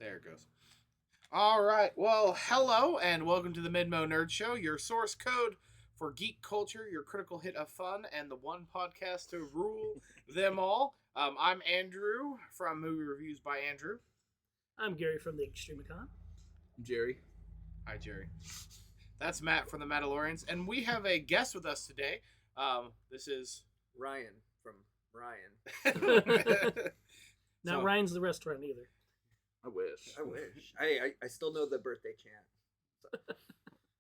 There it goes. All right. Well, hello and welcome to the Midmo Nerd Show, your source code for geek culture, your critical hit of fun, and the one podcast to rule them all. I'm Andrew from Movie Reviews by Andrew. I'm Gary from the Extremicon. I'm Jerry. Hi, Jerry. That's Matt from the Mandalorians, and we have a guest with us today. This is Ryan from Ryan. Not So- Ryan's the restaurant either. I wish. I wish. I still know the birthday chant.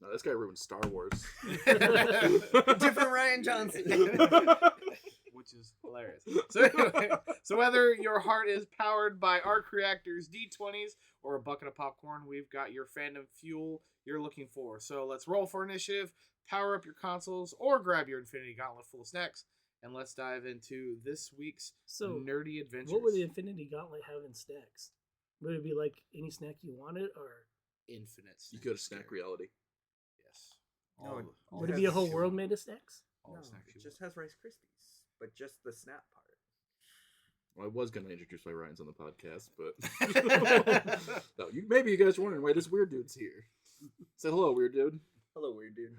No, this guy ruined Star Wars. Different Ryan Johnson. Which is hilarious. So anyway, so whether your heart is powered by Arc Reactor's D20s or a bucket of popcorn, we've got your fandom fuel you're looking for. So let's roll for initiative, power up your consoles, or grab your Infinity Gauntlet full of snacks, and let's dive into this week's nerdy adventures. What would the Infinity Gauntlet have in snacks? Would it be like any snack you wanted, or Infinite snacks? You go to snack reality. Yes. No, All would the it be a snacks whole you world want. made of snacks? All No, the snacks it you just has Rice Krispies, but just the snap part. Well, I was going to introduce my Ryans on the podcast, but no, maybe you guys are wondering why this weird dude's here. Say hello, weird dude. Hello, weird dude.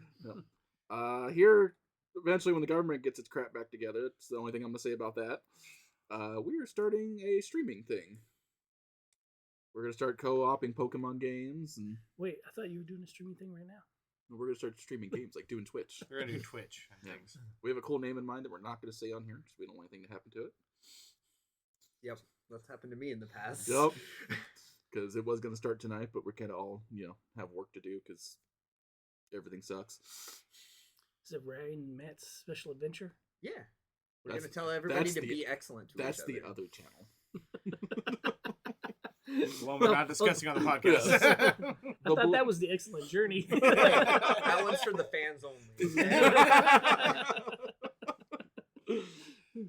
Here, eventually, when the government gets its crap back together, it's the only thing I'm going to say about that. We are starting a streaming thing. We're going to start co-oping Pokemon games, and Wait, I thought you were doing a streaming thing right now. we're going to start streaming games, like doing Twitch. We're going to do Twitch and Yeah. things. We have a cool name in mind that we're not going to say on here, because we don't want anything to happen to it. Yep, that's happened to me in the past. Yep. Because it was going to start tonight, but we're kind of all, have work to do because everything sucks. Is it Ryan and Matt's special adventure? Yeah, we're That's- gonna tell everybody that's to the- be excellent to That's each the other channel. The one we're not discussing on the podcast. I thought that was the excellent journey. That one's for the fans only.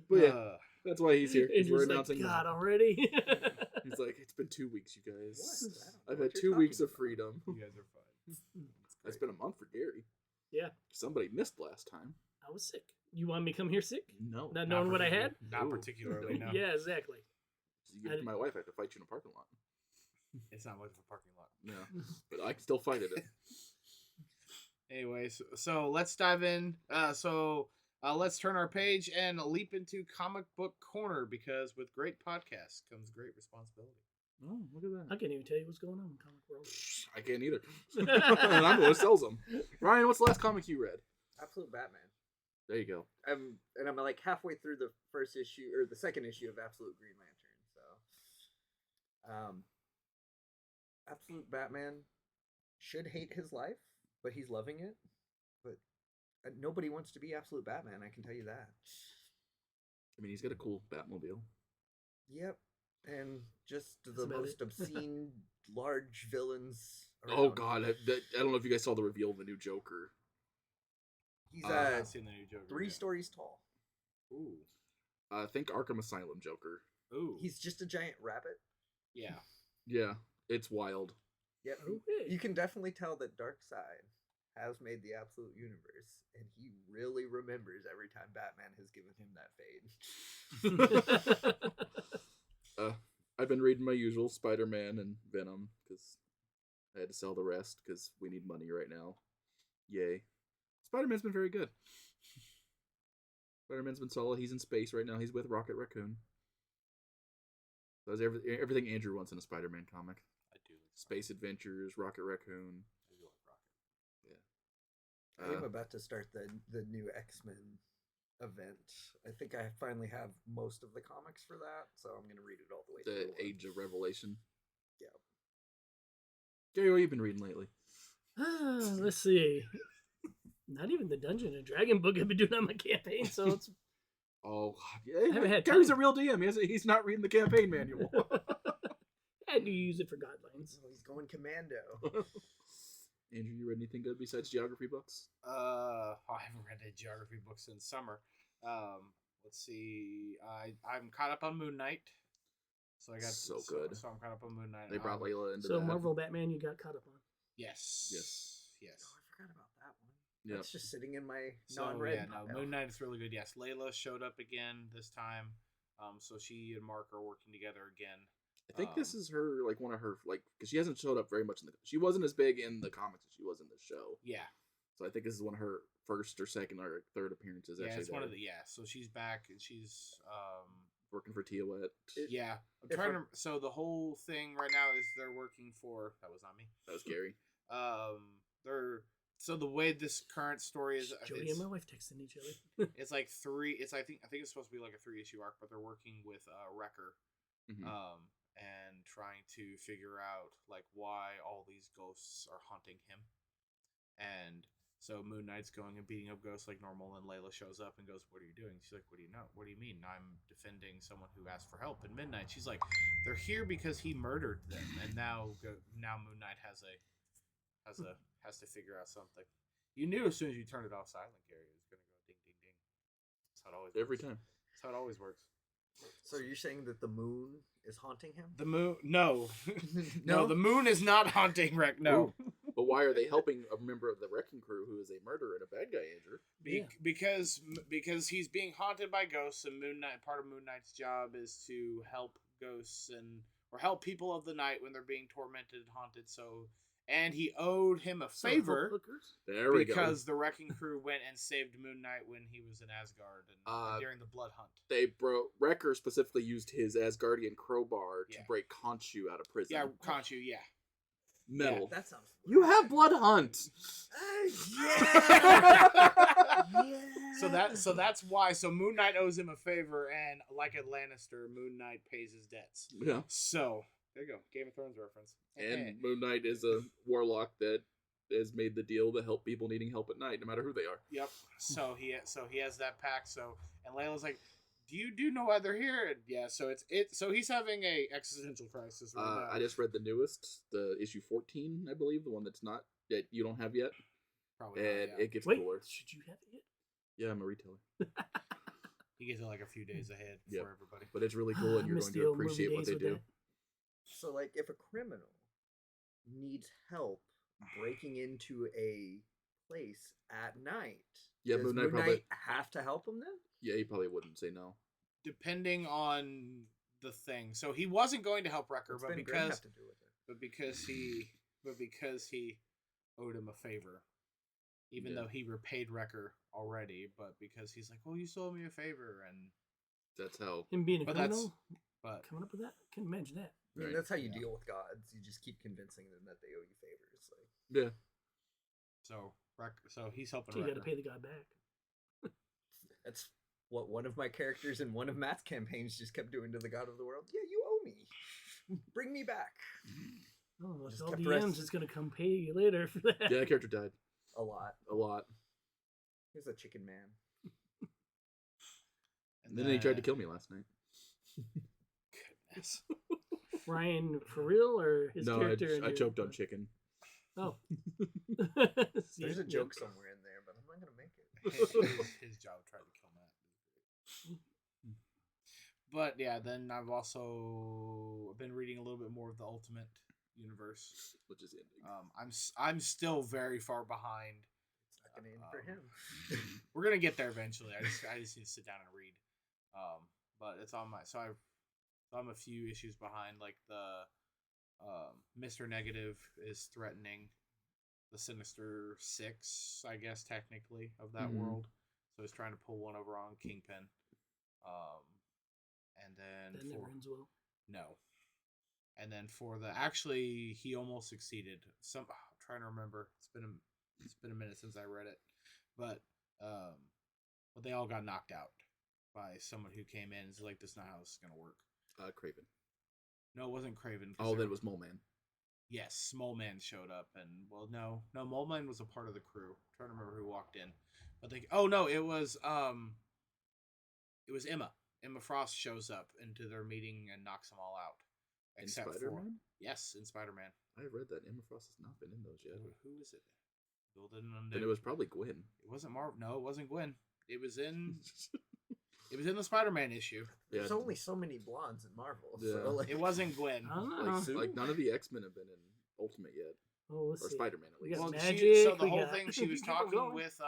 But yeah, that's why he's here. 'Cause It's we're just like, announcing. God already. He's like, it's been 2 weeks, you guys. What? I don't know I've what had you're 2 weeks talking of about. freedom. You guys are fine. It's been a month for Gary. Yeah. Somebody missed last time. I was sick. You want me to come here sick? No. Not knowing what I had? Not No. particularly, no. Yeah, exactly. You give it to my wife, I have to fight you in a parking lot. It's not much of a parking lot. Yeah. But I can still fight it. Anyways, so let's dive in. Let's turn our page and leap into Comic Book Corner, because with great podcasts comes great responsibility. Oh, look at I that. can't even tell you what's going on in comic world. I can't either. And I'm the one who sells them. Ryan, what's the last comic you read? Absolute Batman. There you go. I'm like halfway through the first issue or the second issue of Absolute Green Lantern. So, Absolute Batman should hate his life, but he's loving it. But nobody wants to be Absolute Batman. I can tell you that. I mean, he's got a cool Batmobile. Yep, and just That's the about most it. obscene, large villains. Oh around. God, I don't know if you guys saw the reveal of the new Joker. He's I've not seen the new Joker 3 yet. stories tall. Ooh. Think Arkham Asylum Joker. Ooh. He's just a giant rabbit. Yeah. Yeah, it's wild. Yep. Okay. You can definitely tell that Darkseid has made the Absolute Universe, and he really remembers every time Batman has given him that fade. I've been reading my usual Spider-Man and Venom because I had to sell the rest because we need money right now. Yay. Spider-Man's been very good. Spider-Man's been solid. He's in space right now. He's with Rocket Raccoon. That's everything Andrew wants in a Spider-Man comic. I do. Space adventures, Rocket Raccoon. I do like Rocket. I'm about to start the new X-Men event. I think I finally have most of the comics for that, so I'm going to read it all the way The through. Age of Revelation. Yeah. Gary, what have you been reading lately? Let's see. Not even the Dungeon and Dragon book I've been doing on my campaign, so it's Oh, yeah. haven't had Gary's time. a real DM. He's not reading the campaign manual. I do use it for guidelines. Oh, he's going commando. Andrew, you read anything good besides geography books? I haven't read a geography book since summer. Let's see. I'm caught up on Moon Knight. So I got So good. So I'm caught up on Moon Knight. They brought Layla into So that. Marvel Batman, you got caught up on. Yes. Yes. Oh, I forgot about that one. Yep. It's just sitting in my So non-read yeah, no, pile. Moon Knight is really good. Yes, Layla showed up again this time. So she and Mark are working together again. I think this is her, like, one of her, like, because she hasn't showed up very much she wasn't as big in the comics as she was in the show. Yeah. So I think this is one of her first or second or third appearances. Yeah, actually it's one of the So she's back and she's working for Tiawet. Yeah, I'm trying to. So the whole thing right now is they're working for. That was not me. That was Gary. They're so the way this current story is. Jody and my wife texting each other. It's like three. It's I think it's supposed to be like a 3-issue arc, but they're working with Wrecker, Mhm. and trying to figure out like why all these ghosts are haunting him, and. So Moon Knight's going and beating up ghosts like normal, and Layla shows up and goes, "What are you doing?" She's like, "What do you know? What do you mean? I'm defending someone who asked for help." And Midnight, she's like, "They're here because he murdered them, and now Moon Knight has to figure out something." You knew as soon as you turned it off silent, Gary, it was gonna go ding ding ding. That's how it always works. Every time. That's how it always works. So you're saying that the moon is haunting him? The moon? No, No? the moon is not haunting Wreck. No. But why are they helping a member of the wrecking crew who is a murderer and a bad guy, Andrew? Because he's being haunted by ghosts, and Moon Knight. Part of Moon Knight's job is to help ghosts or help people of the night when they're being tormented and haunted. And he owed him a favor There we go. because the wrecking crew went and saved Moon Knight when he was in Asgard and during the Blood Hunt. Wrecker specifically used his Asgardian crowbar to break Khonshu out of prison. Yeah, Khonshu. Yeah. Metal. That sounds. You have Blood Hunt. Yeah. So that's why. So Moon Knight owes him a favor, and like a Lannister, Moon Knight pays his debts. Yeah. So there you go, Game of Thrones reference. And Moon Knight is a warlock that has made the deal to help people needing help at night, no matter who they are. Yep. So he has that pack. And Layla's like, "Do you know why they're here?" And yeah. So he's having a existential crisis right now. I just read the newest, the issue 14, I believe, the one that you don't have yet. Probably. And not, yeah. it gets Wait, cooler. should you have it yet? Yeah, I'm a retailer. He gets it like a few days ahead for everybody. But it's really cool, and I you're miss going the to old movie appreciate what days they with do. that. So, like, if a criminal needs help breaking into a place at night, Yeah, does Moon Knight Moon probably. Knight have to help him then? Yeah, he probably wouldn't say no. Depending on the thing. So he wasn't going to help Wrecker, What's but Ben Grimm because have to do with it? because he owed him a favor. Even though he repaid Wrecker already, but because he's like, "Well, you still owe me a favor," and That's how. Him being a But criminal, but coming up with that, I can imagine that. I mean, Right. that's how you deal with gods. You just keep convincing them that they owe you favors. Like, Yeah. so he's helping So you got to Wrecker. pay the guy back. that's what one of my characters in one of Matt's campaigns just kept doing to the god of the world. Yeah, you owe me. Bring me back. Oh, Just it's all kept DMs rest- is going to come pay you later for that. Yeah, that character died A lot. a lot. He's a chicken man. And then he tried to kill me last night. Goodness. Ryan, for real, or his No, character? in I your- choked on chicken. Oh. There's a Yeah. joke somewhere in there, but I'm not gonna make it. his job tried to kill Matt. But yeah, then I've also been reading a little bit more of the Ultimate Universe. Which is ending. I'm still very far behind. It's not gonna end for him. We're gonna get there eventually. I just need to sit down and read. But it's on my I'm a few issues behind. Like the Mr. Negative is threatening the Sinister Six, I guess technically, of that Mhm. world. So he's trying to pull one over on Kingpin. And then That never ends well. no. And then for he almost succeeded. I'm trying to remember. It's been a minute since I read it, but they all got knocked out by someone who came in and was like, "This is not how this is gonna work." Craven. No, it wasn't Craven. Oh, that was Mole Man. Yes, Mole Man showed up, and no, Mole Man was a part of the crew. I'm trying to remember who walked in, but it was Emma. Emma Frost shows up into their meeting and knocks them all out. In Spider-Man? Yes, in Spider-Man. I read that Emma Frost has not been in those yet. Who is it? Bill didn't undo. Then it was probably Gwen. It wasn't Marv. No, it wasn't Gwen. It was in. It was in the Spider-Man issue. There's Yeah. only so many blondes in Marvel. Yeah. So, like, It wasn't Gwen. I don't know. Like none of the X-Men have been in Ultimate yet, Oh, let's or see. Spider-Man at We least. got Well, Magic, so the we whole got- thing, she was Keep on talking going. with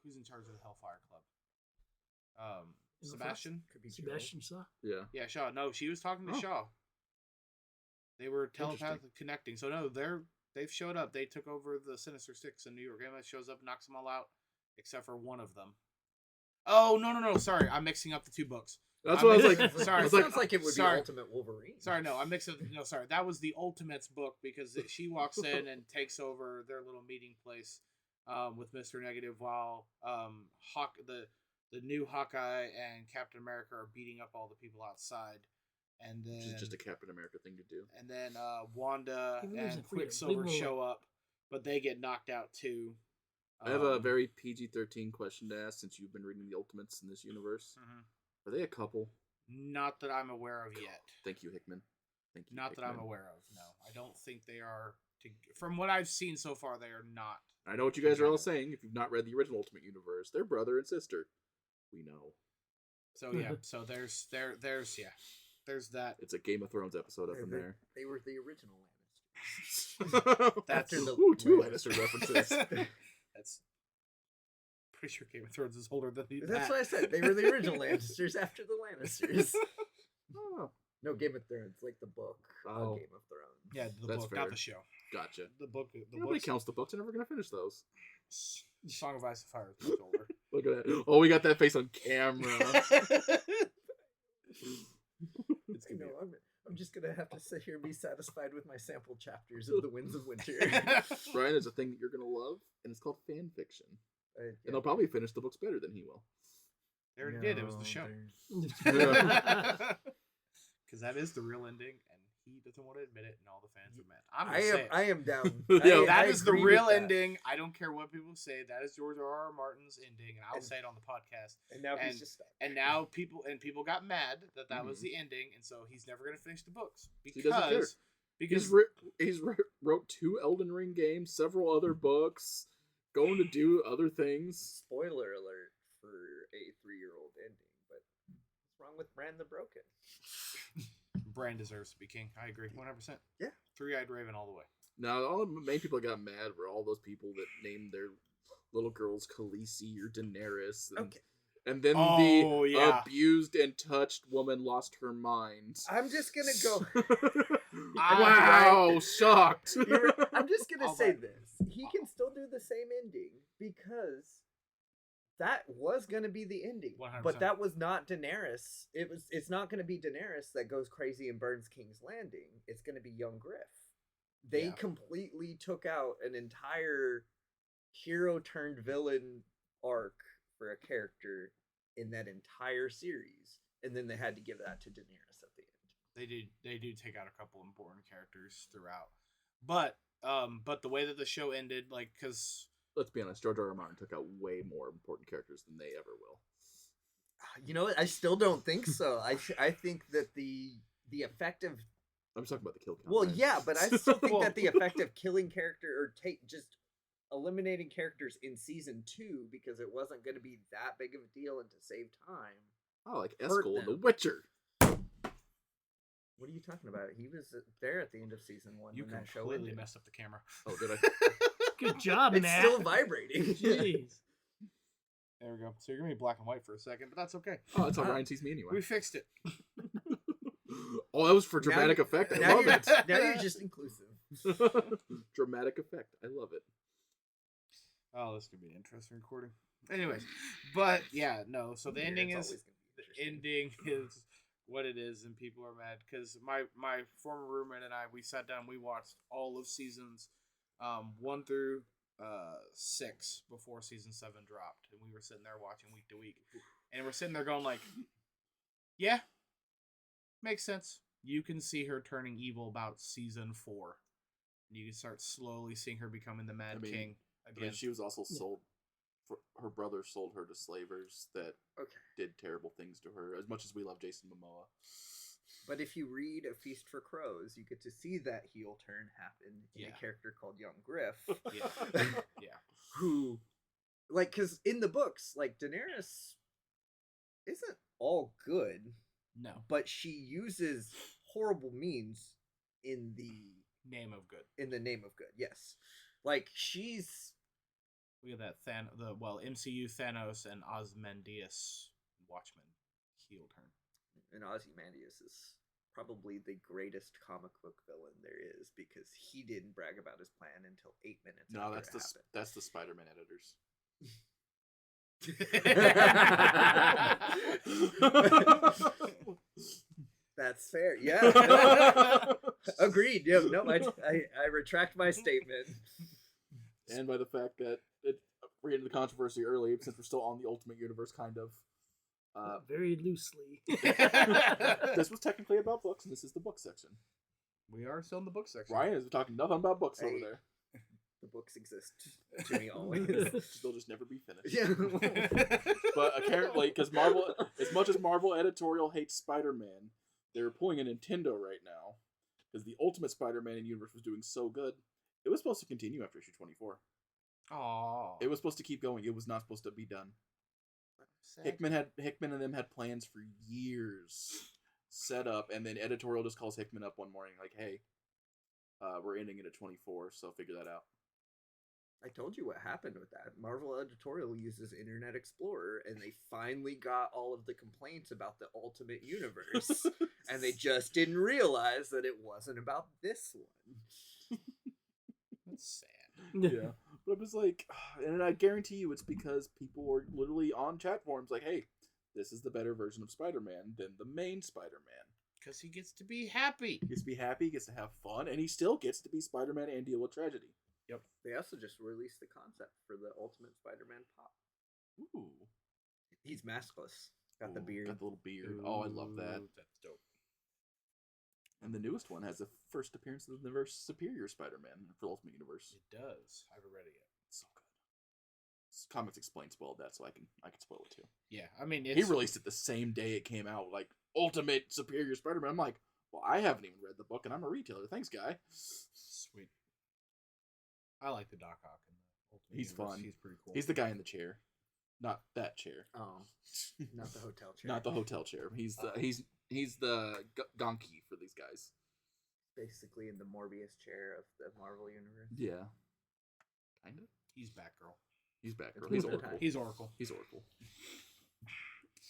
who's in charge of the Hellfire Club? Sebastian. Could be Joe. Sebastian Shaw. Yeah. Yeah, Shaw. No, she was talking to Oh. Shaw. They were Interesting. telepathically connecting. So no, they've showed up. They took over the Sinister Six in New York. Emma shows up, knocks them all out, except for one of them. Oh no! Sorry, I'm mixing up the two books. That's what I was like. Sorry. I was It like, sounds like it would sorry. be Ultimate Wolverine. Sorry, no, I'm mixing. No, sorry, that was the Ultimates book because she walks in and takes over their little meeting place with Mr. Negative while the new Hawkeye and Captain America are beating up all the people outside, and then which is just a Captain America thing to do. and then Wanda He lives in and freedom. Quicksilver Leave him show up, but they get knocked out too. I have a very PG-13 question to ask since you've been reading the Ultimates in this universe. Mhm. Are they a couple? Not that I'm aware of yet. Thank you, Hickman. Thank you. Not that I'm Hickman. aware of. No, I don't think they are. From what I've seen so far, they are not. I know what you guys are all together. saying. If you've not read the original Ultimate Universe, they're brother and sister. We know. So yeah, so there's that. It's a Game of Thrones episode up in there. They were the original That's After the- Ooh, two Wait. Lannister references. That's pretty sure Game of Thrones is older than the. That's what I said. They were the original Lannisters after the Lannisters. Oh, No, Game of Thrones, like the book. Oh. Game of Thrones. Yeah, the That's book, fair. not the show. gotcha. The book. The Nobody book. counts the books. They're never gonna finish those. Song of Ice and Fire is much older. Look at that. Oh, we got that face on camera. It's You gonna know, I'm just gonna have to sit here and be satisfied with my sample chapters of The Winds of Winter. Brian, there's a thing that you're gonna love, and it's called fan fiction. And they'll probably finish the books better than he will. They already did. It was the show. Yeah. Because that is the real ending, and he doesn't want to admit it, and all the fans are mad. I'm I gonna say am. it. I am down. Yeah, That I is the agree real with that. ending. I don't care what people say. That is George R.R. Martin's ending, and I'll And- say it on the podcast. And now And- he's just stuck. And now people got mad that was the ending, and so he's never gonna finish the books He doesn't care. because Wrote 2 Elden Ring games, several other books, going to do other things. Spoiler alert for a 3-year-old ending, but what's wrong with Bran the Broken? Bran deserves to be king. I agree, 100%. Yeah. 3-eyed Raven all the way. Now, all the main people that got mad were all those people that named their little girls Khaleesi or Daenerys. And, Okay. and then Oh, the yeah. abused and touched woman lost her mind. I'm just gonna go. Wow, shocked. I'm just gonna All say that. this: he can still do the same ending because that was gonna be the ending, 100%. but that was not Daenerys. It's not gonna be Daenerys that goes crazy and burns King's Landing. It's gonna be young Griff. They Yeah. completely took out an entire hero turned villain arc for a character in that entire series, and then they had to give that to Daenerys at the end. They do take out a couple important characters throughout, but the way that the show ended, like, because Let's be honest, George R. R. Martin took out way more important characters than they ever will. You know what? I still don't think so. I think that the effective. I'm just talking about the kill count. Well, man. yeah, but I still think Well- that the effective killing character or just eliminating characters in season 2 because it wasn't going to be that big of a deal and to save time. Oh, like hurt Eskel in The them. Witcher. What are you talking about? He was there at the end of season 1 you when that show completely ended. messed up the camera. Oh, did I? Good job, It's Matt. still vibrating. Jeez. There we go. So you're gonna be black and white for a second, but that's okay. Oh, that's how Ryan sees me anyway. We fixed it. Oh, that was for Now dramatic you- effect. I now love you're, it. now you're just inclusive. Dramatic effect. I love it. Oh, this could be an interesting recording. Anyways, but yeah, no. So the Yeah, ending it's is always gonna be ending is what it is, and people are mad because my former roommate and I, we sat down, we watched all of seasons 1 through 6 before season 7 dropped, and we were sitting there watching week to week, and we're sitting there going like, yeah, makes sense. You can see her turning evil about season 4. You can start slowly seeing her becoming the Mad I mean- King I again. mean, she was also sold. Her brother sold her to slavers that Okay. did terrible things to her. As much as we love Jason Momoa, But if you read A Feast for Crows, you get to see that heel turn happen in Yeah. a character called Young Griff. Yeah. Yeah. Who, like, because in the books, like, Daenerys isn't all good, No. but she uses horrible means in the Name of good. name of good. Yes, like she's We got that MCU Thanos and Ozymandias Watchmen. heel turn. And Ozymandias is probably the greatest comic book villain there is because he didn't brag about his plan until 8 minutes No, after that's the Spider-Man editors. That's fair. Yeah. Agreed. Yeah, no, I retract my statement. And by the fact that we're getting the controversy early, since we're still on the Ultimate Universe, kind of. Very loosely. This was technically about books, and this is the book section. We are still in the book section. Ryan is talking nothing about books over there. The books exist to me always. They'll just never be finished. Yeah. But apparently, because Marvel, as much as Marvel editorial hates Spider-Man, they're pulling a Nintendo right now because the Ultimate Spider-Man in universe was doing so good. It was supposed to continue after issue 24. Aww. It was supposed to keep going. It was not supposed to be done. Hickman and them had plans for years set up, and then editorial just calls Hickman up one morning like, "Hey, we're ending it at 24, so figure that out." I told you what happened with that. Marvel editorial uses Internet Explorer, and they finally got all of the complaints about the Ultimate Universe, and they just didn't realize that it wasn't about this one. That's sad. Yeah. But it was like, and I guarantee you it's because people were literally on chat forums like, "Hey, this is the better version of Spider-Man than the main Spider-Man." Because he gets to be happy. He gets to be happy, he gets to have fun, and he still gets to be Spider-Man and deal with tragedy. Yep. They also just released the concept for the Ultimate Spider-Man pop. Ooh. He's maskless. Got the Ooh, beard. Got the little beard. Oh, I love that. Ooh, that's dope. And the newest one has the first appearance of the Superior Spider-Man for the Ultimate Universe. It does. I haven't read it yet. It's so good. Comics Explained spoiled that, so I can spoil it too. Yeah, I mean, He released it the same day it came out, like Ultimate Superior Spider-Man. I'm like, well, I haven't even read the book, and I'm a retailer. Thanks, guy. Sweet. I like the Doc Ock in the Ultimate He's Universe. fun. He's pretty cool. He's the guy in the chair, not that chair. Oh, not the hotel chair. Not the hotel chair. He's the he's the donkey for these guys. Basically in the Morbius chair of the Marvel Universe. Yeah, kind of. He's Batgirl. He's Batgirl. It's He's Oracle. He's Oracle. He's Oracle.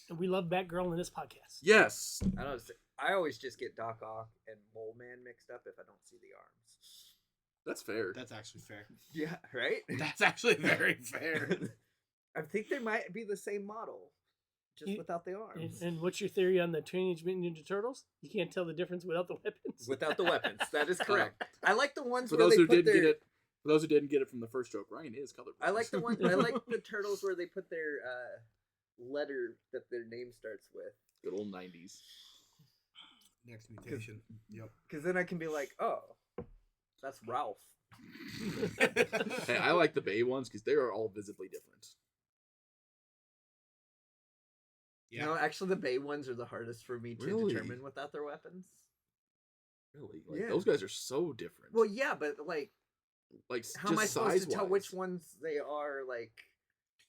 And we love Batgirl in this podcast. Yes. I always just get Doc Ock and Mole Man mixed up if I don't see the arms. That's fair. That's actually fair. Yeah, right? That's actually very fair. I think they might be the same model, just without the And, arms. and what's your theory on the Teenage Mutant Ninja Turtles? You can't tell the difference without the weapons. Without the weapons. That is correct. I like the ones For where those they who put didn't their... get it, for those who didn't get it from the first joke, Ryan is colorblind. I like the one. I like the turtles where they put their letter that their name starts with. Good old 90s. Next mutation. Yep. Because then I can be like, oh, that's Ralph. Hey, I like the Bay ones because they are all visibly different. Yeah. No, actually, the Bay ones are the hardest for me to Really? determine without their weapons. Really, like, Yeah. those guys are so different. Well, yeah, but like, like how just am I supposed to tell size-wise. which ones they are? Like,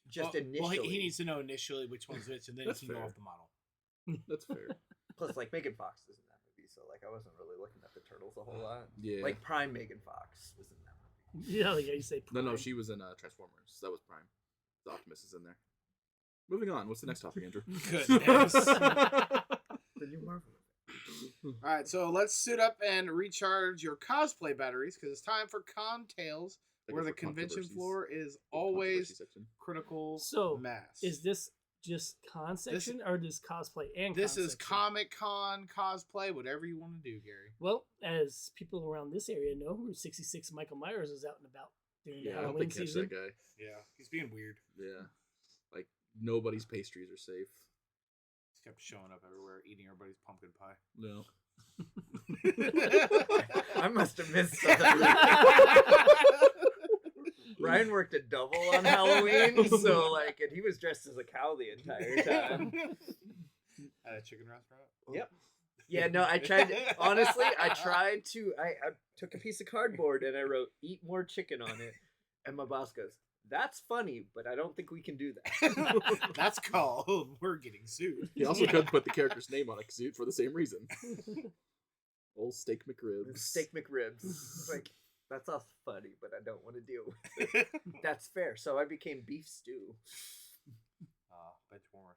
just initially. Well, he needs to know initially which one's which, and then That's he can go fair. off the model. That's fair. Plus, like Megan Fox is in that movie, so like I wasn't really looking at the turtles a whole lot. Yeah. Like Prime Megan Fox was in that movie. Yeah, like you say. No, Prime. she was in Transformers. That was Prime. The Optimus is in there. Moving on. What's the next topic, Andrew? Goodness. The new Marvel. All right, so let's suit up and recharge your cosplay batteries because it's time for Con Tales, where the convention floor is always critical So, mass. Is this just con section or this cosplay and This con is section? Comic Con cosplay, whatever you want to do, Gary. Well, as people around this area know, Route 66 Michael Myers is out and about during the Yeah, I don't Halloween think catch season. that guy. Yeah, he's being weird. Yeah. Like, nobody's pastries are safe. He's kept showing up everywhere, eating everybody's pumpkin pie. No. I must have missed something. Ryan worked a double on Halloween, so like, and he was dressed as a cow the entire time. At a chicken restaurant? Yep. Yeah, no, I tried. Honestly, I tried to. I took a piece of cardboard and I wrote "Eat more chicken" on it, and my boss goes, "That's funny, but I don't think we can do that." That's called we're getting sued. He also couldn't put the character's name on a suit for the same reason. Old Steak McRibs. Steak McRibs. It's like, that's all funny, but I don't want to deal with it. That's fair. So I became beef stew. Bench warmers.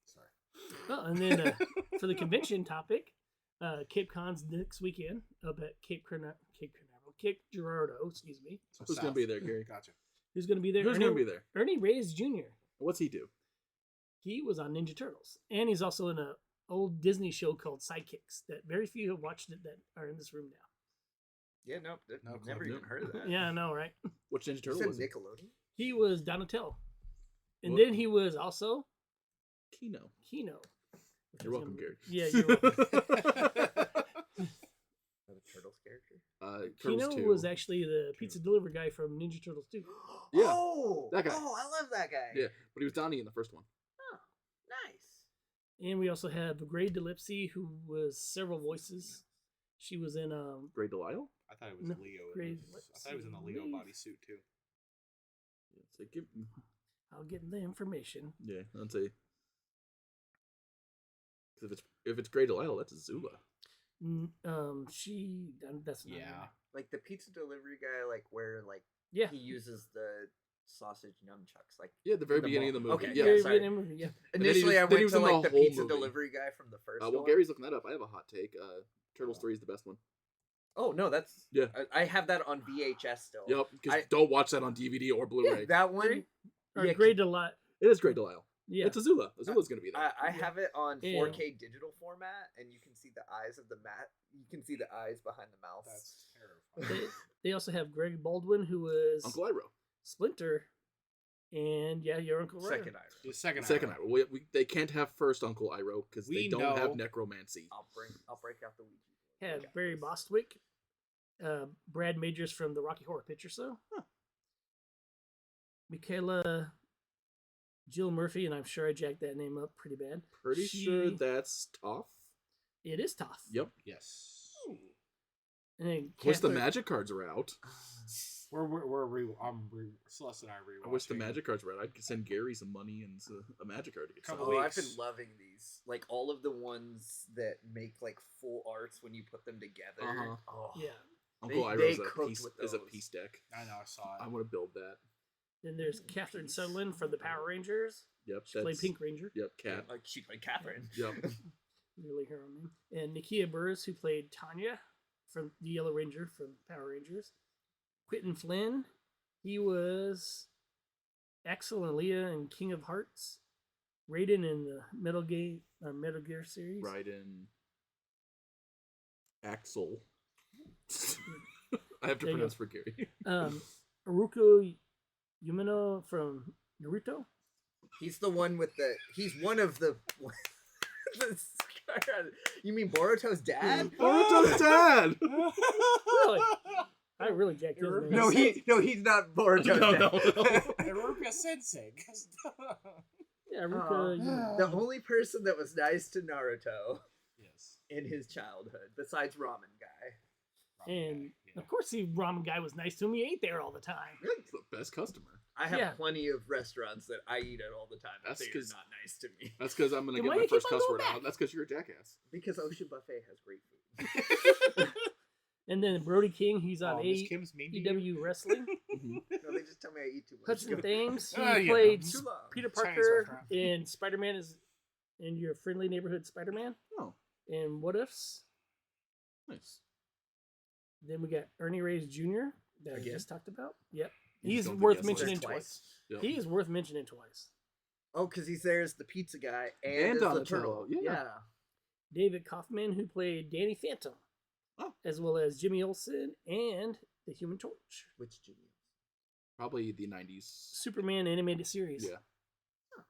Sorry. Oh, and then for the convention topic, Cape Con's next weekend up at Cape Girardeau, excuse me. So Who's going to be there, Gary? Gotcha. Who's going to be there? Who's going to be there? Ernie Reyes Jr. What's he do? He was on Ninja Turtles, and he's also in a old Disney show called Sidekicks that very few have watched it that are in this room now. Yeah, no, never clue. even heard of that. Yeah, I know, right? Which Ninja You Turtle said was it? Nickelodeon? He was Donatello, and What? then he was also Kino. Kino. which You're is welcome, gonna- Gary. Yeah, you're welcome. Of a Turtles character? Turtles Kino 2. was actually the pizza delivery guy from Ninja Turtles 2. Yeah, Oh, that guy. Oh, I love that guy. Yeah, but he was Donnie in the first one. Oh, nice. And we also have Gray DeLipsy, who was several voices. She was in Grey Delisle? I thought it was No, Leo. great. I thought he was in the Leo Leave. bodysuit too. Yeah, so give, I'll get the information. yeah, I'd say. 'Cause if it's Grey Delisle, that's Azula. That's not Yeah. her. Like the pizza delivery guy, like where like Yeah. he uses the sausage nunchucks. Like Yeah, at the very The beginning of the mall. movie. Okay, Yeah. Very sorry. beginning movie, yeah. And then he initially, was- I then he went was to in the like the whole pizza movie. delivery guy from the first Well, one. Gary's looking that up. I have a hot take. Turtles Oh. 3 is the best one. Oh no, that's Yeah. I have that on VHS still. Yep, because I- don't watch that on DVD or Blu-ray. That one. Gray? Or Yeah, Grey Delight. It is Grey Delisle. Yeah. It's Azula. Azula's going to be there. I have it on Yeah. 4K digital format, and you can see the eyes of the mat. You can see the eyes behind the mouth. That's terrifying. They also have Greg Baldwin, who was Uncle Iroh. Splinter. And yeah, your Uncle Ray. Second Iron. The second. Second Iron. Iroh. They can't have first Uncle Iroh because they We don't know- have necromancy. I'll break out the Ouija board. Had Okay. Barry Bostwick, Brad Majors from the Rocky Horror Picture Show, Michaela Jill Murphy, and I'm sure I jacked that name up pretty bad. Pretty She- sure that's tough. It is tough. Yep. Yes. And then Wish the Catherine- magic cards are out. Celeste and I rewatching. I wish the magic cards were out. I'd send Gary some money and a magic card to get Couple some. Oh, I've weeks. been loving these. Like all of the ones that make like full arts when you put them together. Uh-huh. Oh. Yeah. Uncle they Iroh is cooked a piece. with Is a those. piece deck. I know. I saw it. I want to build that. Then there's Catherine Sutherland from the Power Rangers. Yep. She played Pink Ranger. Yep. Cat. Like she played Catherine. Yep. Really her own name. And Nakia Burris, who played Tanya from the Yellow Ranger from Power Rangers. Quentin Flynn, he was Axel and Leah in King of Hearts. Raiden in the Metal Gear series. Raiden. Axel. I have to There you pronounce for Gary. Haruko Umino from Naruto. He's the one with the. He's one of the. You mean Boruto's dad? Boruto's dad. Really? I really jacked his name. No, he's not Boruto's dad. no. Haruka Sensei. Yeah, Haruko Umino. The only person that was nice to Naruto Yes. in his childhood, besides Ramen Guy. And Yeah. of course, the ramen guy was nice to him. He ate there all the time. It's the best customer. I have Yeah. plenty of restaurants that I eat at all the time. That's That's 'cause- not nice to me. That's because I'm gonna Then get why my you keep first on cuss going word out. back? That's because you're a jackass. Because Ocean Buffet has great food. And then Brody King, he's on Oh, Miss Kim's mean to you? AEW Wrestling. Mhm. No, they just tell me I eat too much. Hudson Thames, he Oh, you know, played too long. Peter Chinese Parker restaurant. in Spider-Man is in Your Friendly Neighborhood Spider-Man. Oh, And What Ifs. nice. Then we got Ernie Reyes Jr. that I Again? just talked about. Yep. You He's just don't worth think mentioning that's twice. Yep. He is worth mentioning twice. Oh, because he's there as the pizza guy and, And as the Donatello, turtle. yeah. David Kaufman, who played Danny Phantom, Oh. as well as Jimmy Olsen and the Human Torch. Which Jimmy? Probably the 90s. Superman animated series. Yeah.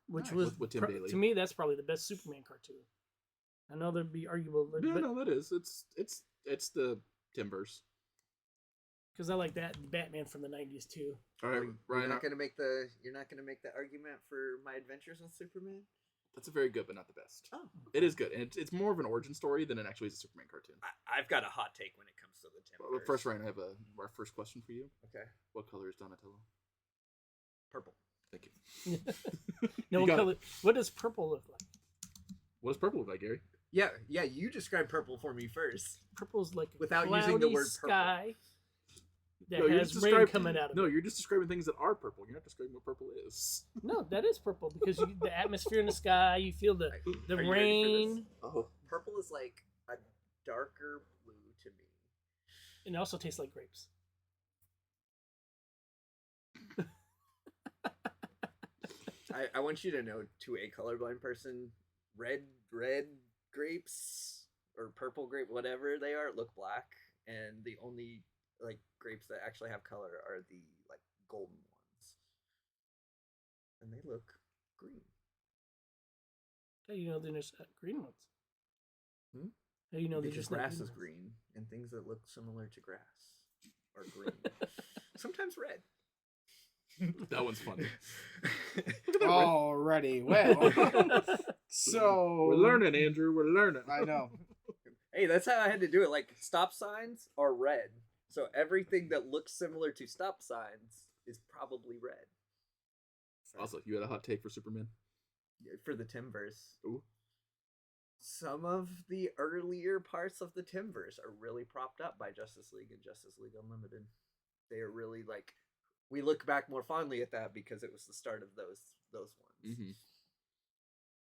Which Nice. was With Tim Daly. to me that's probably the best Superman cartoon. I know there'd be arguable, but Yeah, no, that is. It's the Timbers. because I like that Batman from the '90s too. All right, You're Ryan. not gonna make the argument for My Adventures with Superman. That's a very good, but not the best. Oh, It is good, and it's more of an origin story than it actually is a Superman cartoon. I've got a hot take when it comes to the Timbers. But first, Ryan, I have our first question for you. Okay, What color is Donatello? purple. Thank you. No You got color. What does purple look like? What does purple look like, Gary? Yeah. You describe purple for me first. Purple's like a Without cloudy using the word purple. sky. that you're has just rain describing- coming out of No, it. you're just describing things that are purple. You're not describing what purple is. No, that is purple because the atmosphere in the sky, you feel the Are you ready for this? rain, Oh, Purple is like a darker blue to me. and it also tastes like grapes. I want you to know, to a colorblind person, red grapes or purple grape, whatever they are, look black, and the only like grapes that actually have color are the like golden ones, and they look green. How do you know there's green ones? Hmm? How do you know there's Because just not grass green is ones? green, and things that look similar to grass are green. Sometimes red. that one's funny. Alrighty, well, so We're learning, Andrew. We're learning. I know. Hey, that's how I had to do it. Like, stop signs are red. So everything that looks similar to stop signs is probably red. Also, you had a hot take for Superman? For the Timverse. Ooh. Some of the earlier parts of the Timverse are really propped up by Justice League and Justice League Unlimited. They are really like, we look back more fondly at that because it was the start of those ones. Mm-hmm.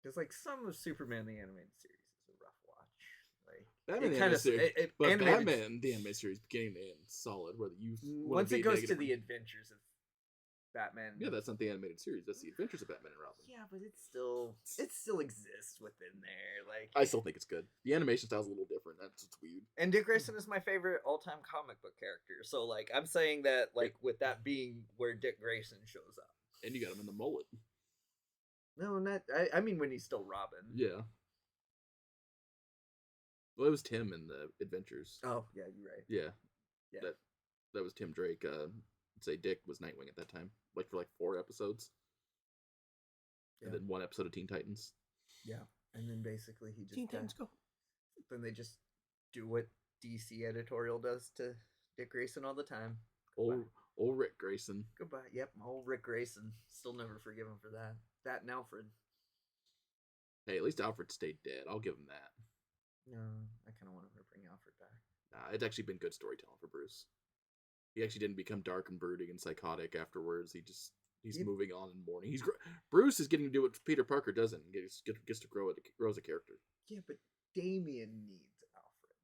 Because like some of Superman the animated series is a rough watch. Like Batman it the kind animated of series, but Batman the animated series, beginning to end, solid. Whether you once it goes to the adventures of Batman. yeah, that's not the animated series. That's the Adventures of Batman and Robin. Yeah, but it still exists within there. Like I still think it's good. The animation style's a little different. That's what's weird. and Dick Grayson is my favorite all-time comic book character. So like I'm saying that like with that being where Dick Grayson shows up. And you got him in the mullet. No, not I mean when he's still Robin. Yeah. Well, it was Tim in the Adventures. Oh yeah, you're right. Yeah. Yeah. That was Tim Drake. Say Dick was Nightwing at that time, like for like 4 episodes, and Yeah. then 1 episode of Teen Titans. Yeah, and then basically he just Teen Titans Go. then they just do what DC editorial does to Dick Grayson all the time. Old Rick Grayson. Goodbye. Yep, old Rick Grayson. Still never forgive him for that. That and Alfred. Hey, at least Alfred stayed dead. I'll give him that. No, I kind of want to bring Alfred back. Nah, it's actually been good storytelling for Bruce. He actually didn't become dark and brooding and psychotic afterwards. He's Yep. moving on and mourning. Bruce is getting to do what Peter Parker doesn't. And gets to grow as a character. Yeah, but Damien needs Alfred.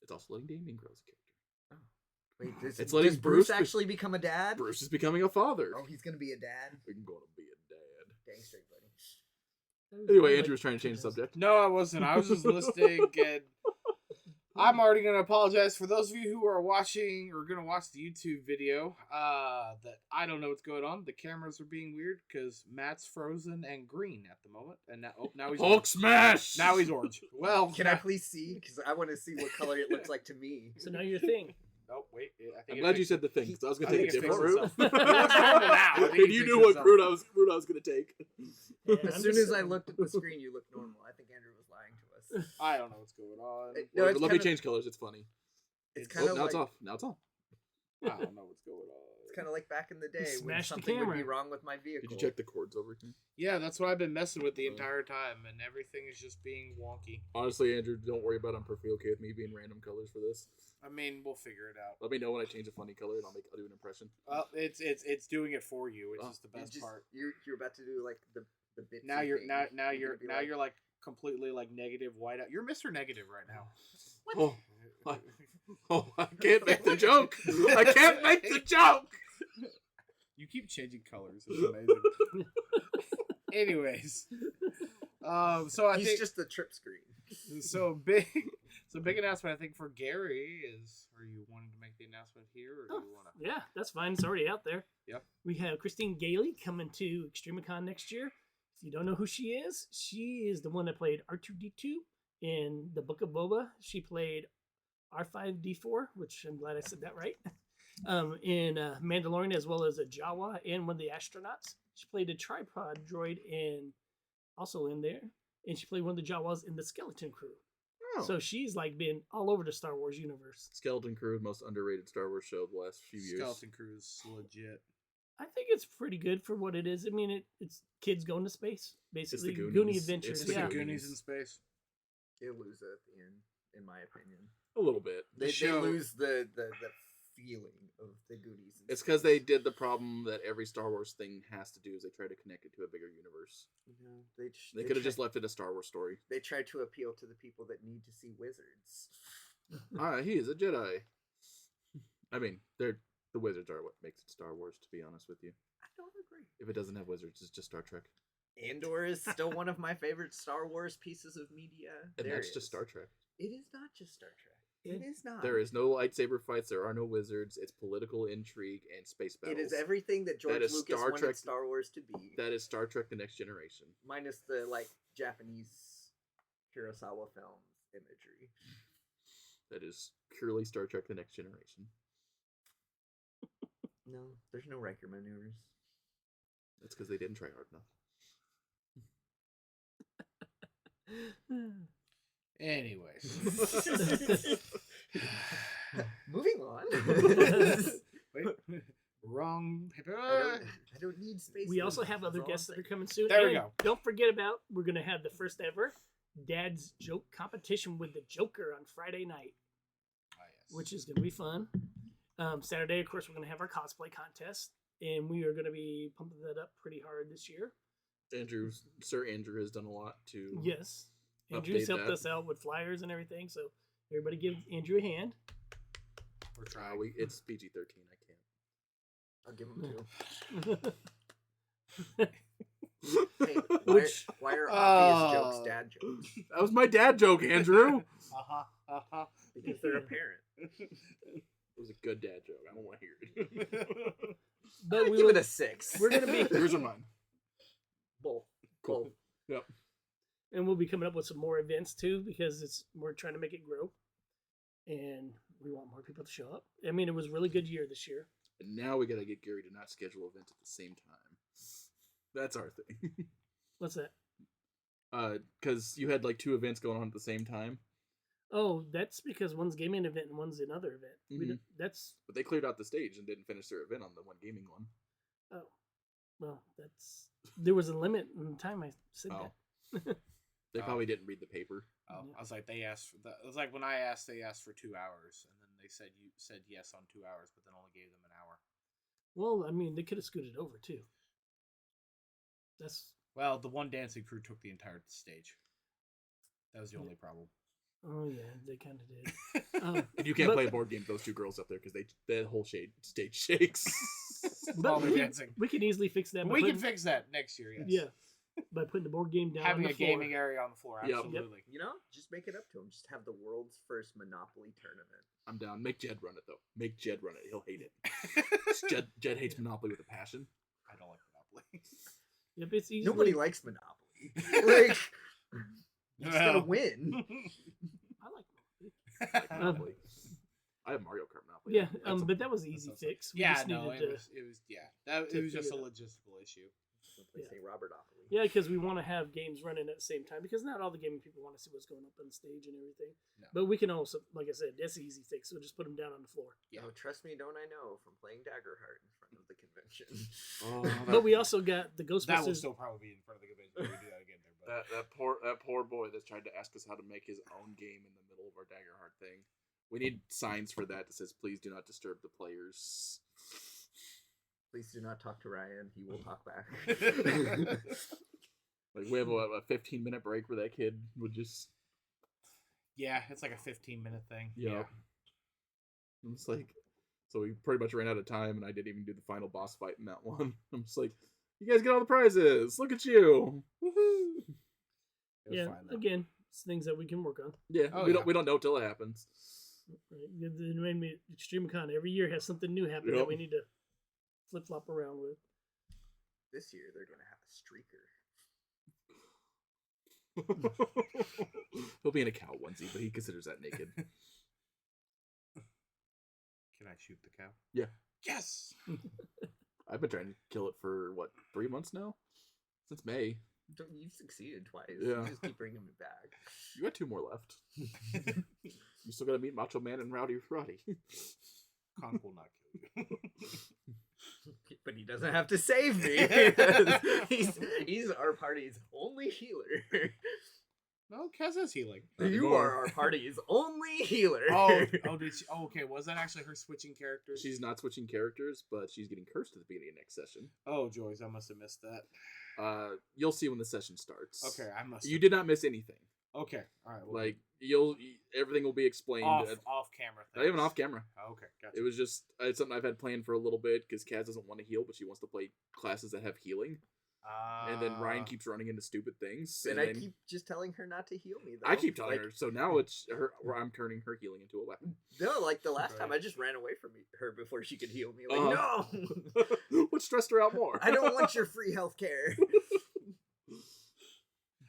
It's also letting Damien grow as a character. Wait, It's letting does Bruce Bruce actually become a dad? Bruce is becoming a father. Oh, he's gonna be a dad. I'm going to be a dad. Dang straight, buddy. Anyway, Andrew was trying to change the subject. No, I wasn't. I was just listening, and I'm already going to apologize for those of you who are watching or going to watch the YouTube video. That I don't know what's going on. The cameras are being weird because Matt's frozen and green at the moment, and now he's Hulk orange. smash! Now he's orange. Well, Can I please see? Because I want to see what color it looks like to me. So now your thing. Oh wait, I think I'm glad you said the thing, because I was going to I take a think it different fixed route. itself. He looks normal now. I think And he you fixed knew what himself. route I was going to take. Yeah, As I'm soon just as I saying. looked at the screen, you looked normal. I think Andrew was lying to us. I don't know what's going on. No, Let it's me kinda- change colors. It's funny. It's Oh, kind Oh, of now like it's off. Now it's on. I don't know what's going on. it's kind of like back in the day when smashed the something would be camera. wrong with my vehicle. Did you check the cords over here? Yeah, that's what I've been messing with the entire time, and everything is just being wonky. Honestly, Andrew, don't worry about it. I'm perfectly okay with me being random colors for this. I mean, we'll figure it out. Let me know when I change a funny color, and I'll do an impression. Well, it's doing it for you, which Oh. is the You best just- part. You're about to do like the bitsy Now you're thing. now gonna be like, you're like completely like negative white out. You're Mr. Negative right now. Oh, oh, I can't make the joke. I can't make the joke. You keep changing colors. It's amazing. Anyways, so I he's think just the trip screen. so big announcement. I think for Gary is. Are you wanting to make the announcement here, or do you want to? Yeah, that's fine. It's already out there. Yep. We have Christine Gailey coming to Extremicon next year. If you don't know who she is the one that played R2-D2 in the Book of Boba. She played R5-D4, which I'm glad I said that right. In Mandalorian, as well as a Jawa and one of the astronauts. She played a tripod droid also in there, and she played one of the Jawas in the Skeleton Crew. Oh. So she's like been all over the Star Wars universe. Skeleton Crew, most underrated Star Wars show of the last few years. Skeleton Crew is legit. I think it's pretty good for what it is. I mean, it's kids going to space, basically. Goonies. Goonie adventures. It's It's the Yeah. the Goonies in space. They lose it at the end, in my opinion. A little bit. They show- lose the feeling of the Goonies. And It's because they did the problem that every Star Wars thing has to do is they try to connect it to a bigger universe. They could have just left it a Star Wars story. They try to appeal to the people that need to see wizards. He is a Jedi. I mean, the wizards are what makes it Star Wars, to be honest with you. I don't agree. If it doesn't have wizards, it's just Star Trek. Andor is still one of my favorite Star Wars pieces of media. And that's just Star Trek. It is not just Star Trek. It is not. There is no lightsaber fights. There are no wizards. It's political intrigue and space battles. It is everything that George Lucas wanted Star Wars to be. That is Star Trek: The Next Generation. Minus the Japanese Kurosawa films imagery. That is purely Star Trek: The Next Generation. No, there's no Riker maneuvers. That's because they didn't try hard enough. Anyways. Moving on. Wait, wrong paper. I don't need space. We also have other guests that are coming soon. There we And go. Don't forget about, we're going to have the first ever Dad's Joke competition with the Joker on Friday night, Ah, yes. which is going to be fun. Saturday, of course, we're going to have our cosplay contest, and we are going to be pumping that up pretty hard this year. Sir Andrew has done a lot to. Yes. Andrew's Update helped that. us out with flyers and everything, so everybody give Andrew a hand. We're trying. It's PG-13. I can't. I'll give him 2. Hey, why are obvious jokes dad jokes? That was my dad joke, Andrew. Because they're apparent. It was a good dad joke. I don't want to hear it. But I'd we give will, it a 6. we're going to be, Yours are mine. Both. Cool. Both. Yep. and we'll be coming up with some more events too, because we're trying to make it grow, and we want more people to show up. I mean, it was a really good year this year. And now we gotta get Gary to not schedule events at the same time. That's our thing. What's that? Because you had 2 events going on at the same time. Oh, that's because one's gaming event and one's another event. Mhm. That's But they cleared out the stage and didn't finish their event on the one gaming one. oh, well, there was a limit in the time I said Oh. that. They probably didn't read the paper. Oh, I was like, they asked for that. It was like when I asked, they asked for 2 hours, and then they said you said yes on 2 hours, but then only gave them an hour. Well, I mean, they could have scooted over too. Well, the one dancing crew took the entire stage. That was the only problem. Oh yeah, they kind of did. And you can't But- play a board game with those 2 girls up there because the whole stage shakes. But While they're dancing. we can easily fix that. by We can putting- fix that next year. Yes. Yeah, by putting the board game down Having on the a floor. gaming area on the floor. Yep. Absolutely. You know, just make it up to him. Just have the world's first Monopoly tournament. I'm down. Make Jed run it though. Make Jed run it. He'll hate it. Jed hates Monopoly with a passion. I don't like Monopoly. Yep, it's easy. Nobody likes Monopoly. Like, you're just gonna win. I like Monopoly. I have Mario Kart Monopoly. Yeah, That's but that was an That easy sounds like- fix. We Yeah, just no, needed it was to it was just a figure it out. logistical issue. Simply say Robertopoly. Yeah, because we want to have games running at the same time, because not all the gaming people want to see what's going up on stage and everything. No. But we can also, like I said, that's an easy fix. We'll just put them down on the floor. Yeah. Oh, trust me, don't I know from playing Daggerheart in front of the convention. But we also got the That will Ghostbusters. still probably be in front of the convention. We do that again there, but that poor boy that's tried to ask us how to make his own game in the middle of our Daggerheart thing. We need signs for that says, "Please do not disturb the players." Please do not talk to Ryan. He will talk back. We have a 15-minute break where that kid would just yeah, it's like a 15-minute thing. yeah. I'm just like, so we pretty much ran out of time, and I didn't even do the final boss fight in that one. I'm just like, you guys get all the prizes. Look at you. Woohoo! It was Yeah, fine, though. again, it's things that we can work on. Yeah, Oh, we yeah. don't know till it happens. Right? It made me Extremicon every year has something new happen Yep. that we need to flip flop around with. This year they're gonna have a streaker. He'll be in a cow onesie, but he considers that naked. Can I shoot the cow? Yeah. Yes. I've been trying to kill it for 3 months now, since May. You've succeeded twice. Yeah. You just keep bringing me back. You got 2 more left. You still gotta meet Macho Man and Rowdy Roddy. Conk will not kill you. But he doesn't have to save me. he's our party's only healer. No, Kaz is healing. You are our party's only healer. Did she? Oh, okay. Was that actually her switching characters? She's not switching characters, but she's getting cursed at the beginning of next session. Oh, joys! I must have missed that. You'll see when the session starts. Okay, I must. You did not miss anything. Okay, all right. Well, Like everything will be explained off camera. Not even off camera. Oh, okay, gotcha. It was just it's something I've had planned for a little bit because Kaz doesn't want to heal, but she wants to play classes that have healing. And then Ryan keeps running into stupid things, and I keep just telling her not to heal me. Though. I keep telling her. So now it's her. I'm turning her healing into a weapon. No, like the last time, I just ran away from her before she could heal me. Like, no. What stressed her out more? I don't want your free healthcare.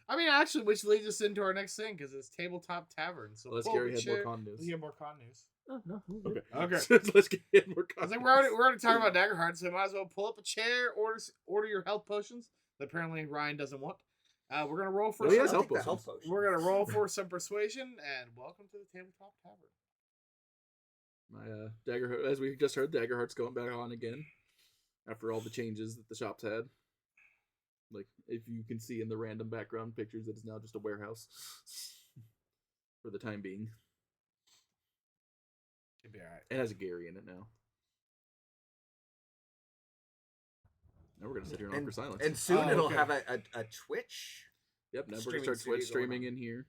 I mean, actually, which leads us into our next thing because it's tabletop tavern. So let's pull Gary up a had more chair. con news. Let's get more con news. Oh, no. Okay. Okay. Let's get more I con think news. we're already talking about Daggerheart, so might as well pull up a chair, order your health potions that apparently Ryan doesn't want. We're gonna roll for No, he some. has health the potions. We're gonna roll for some persuasion, and welcome to the tabletop tavern. My Daggerheart, as we just heard, Daggerheart's going back on again after all the changes that the shops had. Like, if you can see in the random background pictures, it is now just a warehouse for the time being. It'll be alright. It has a Gary in it now. Now we're gonna sit here and offer silence. And soon Oh, it'll okay. have a Twitch. Yep, now we're streaming gonna start studio Twitch going streaming on. in here.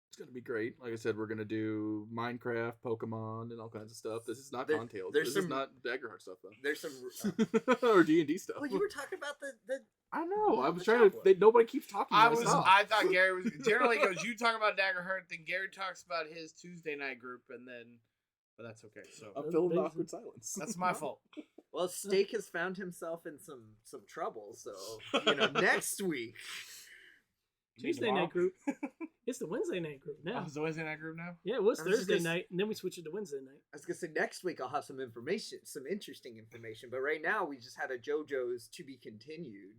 It's gonna be great. Like I said, we're gonna do Minecraft, Pokemon, and all kinds of stuff. This is not There- Contails. there's This some- is not Daggerheart stuff though. There's some. Or D&D stuff. Well, you were talking about the. I know. I was The trying to. shop Nobody keeps talking. I about was. stuff. I thought Gary was generally goes. You talk about Daggerheart, then Gary talks about his Tuesday night group, and then. But that's okay. So I'm filling awkward silence. that's my fault. Well, Steak has found himself in some trouble, so next week. Tuesday Tomorrow? night group. It's the Wednesday night group now. Oh, it's the Wednesday night group now. Yeah, it was I was just Thursday gonna night, and then we switched it to Wednesday night. I was gonna say next week I'll have some information, some interesting information, but right now we just had a JoJo's to be continued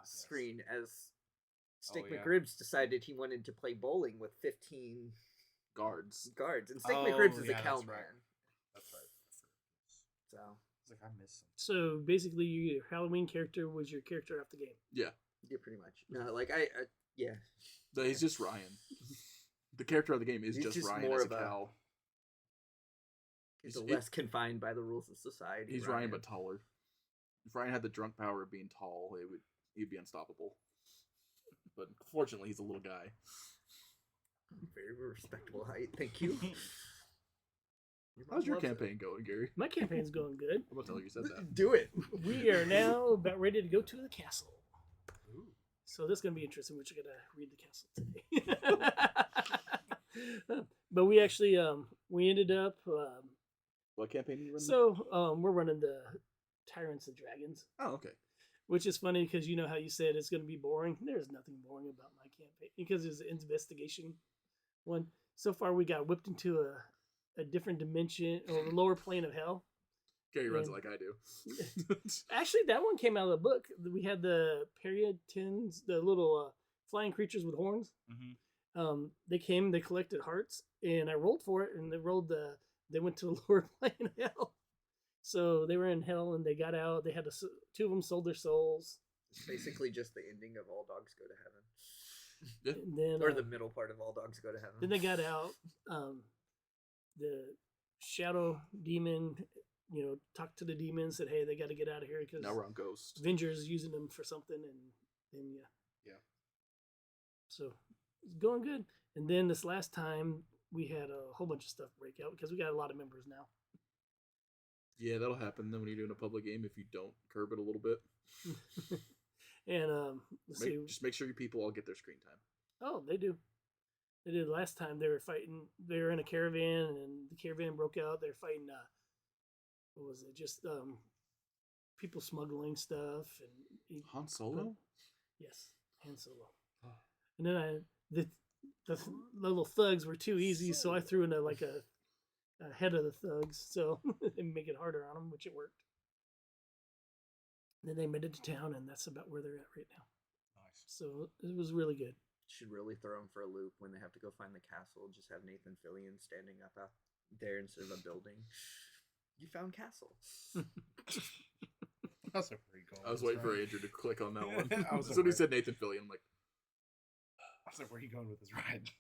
screen as Steak Oh, yeah. McRibs decided he wanted to play bowling with 15 Guards. guards, and Steak Oh, McRibs is yeah, a that's cowman. right. That's right. So It's like I missed some. So basically, your Halloween character was your character off the game. Yeah. yeah, pretty much. No, like I yeah. No, he's just Ryan. The character of the game is He's just just Ryan more as a of a- cow. He's He's- less confined by the rules of society. He's Ryan but taller. If Ryan had the drunk power of being tall, he'd be unstoppable. But fortunately, he's a little guy. Very respectable height. Thank you. How's your Loves it. campaign going, Gary? My campaign's going good. I'm gonna tell you said that. Do it. We are now about ready to go to the castle. So this is going to be interesting. We're just going to read the castle today. But we actually, we ended up, What campaign are you running? so we're running the Tyrants and Dragons, Oh, okay. which is funny because you know how you said it's going to be boring. There's nothing boring about my campaign because it's an investigation one. So far, we got whipped into a different dimension or the lower plane of hell. Gary runs it And- like I do. Actually, that one came out of the book. We had the Periatins, the little flying creatures with horns. Mm-hmm. They came, they collected hearts, and I rolled for it, and they went to the lower plane of hell. So they were in hell, and they got out. They had two of them sold their souls. It's basically just the ending of All Dogs Go to Heaven. Yeah. And then, Or the middle part of All Dogs Go to Heaven. then they got out. The shadow demon, talked to the demon, said, "Hey, they got to get out of here because Now we're on Ghost. Avengers using them for something," and then Yeah. So it's going good. And then this last time we had a whole bunch of stuff break out because we got a lot of members now. Yeah, that'll happen then when you're doing a public game if you don't curb it a little bit. And let's see. Just make sure your people all get their screen time. Oh, they do. They did last time. They were fighting. They were in a caravan, and the caravan broke out. They're fighting. What was it? Just people smuggling stuff and Han Solo? yes, Han Solo. And then the little thugs were too easy, so I threw in a head of the thugs, so and make it harder on them, which it worked. Then they made it to town, and that's about where they're at right now. Nice. So it was really good. Should really throw them for a loop when they have to go find the castle. Just have Nathan Fillion standing up out there instead of a building. You found castle. That's a pretty cool. I was waiting for Andrew to click on that one. I was As soon as he afraid. said Nathan Fillion, I'm like, I was like, where are you going with this ride?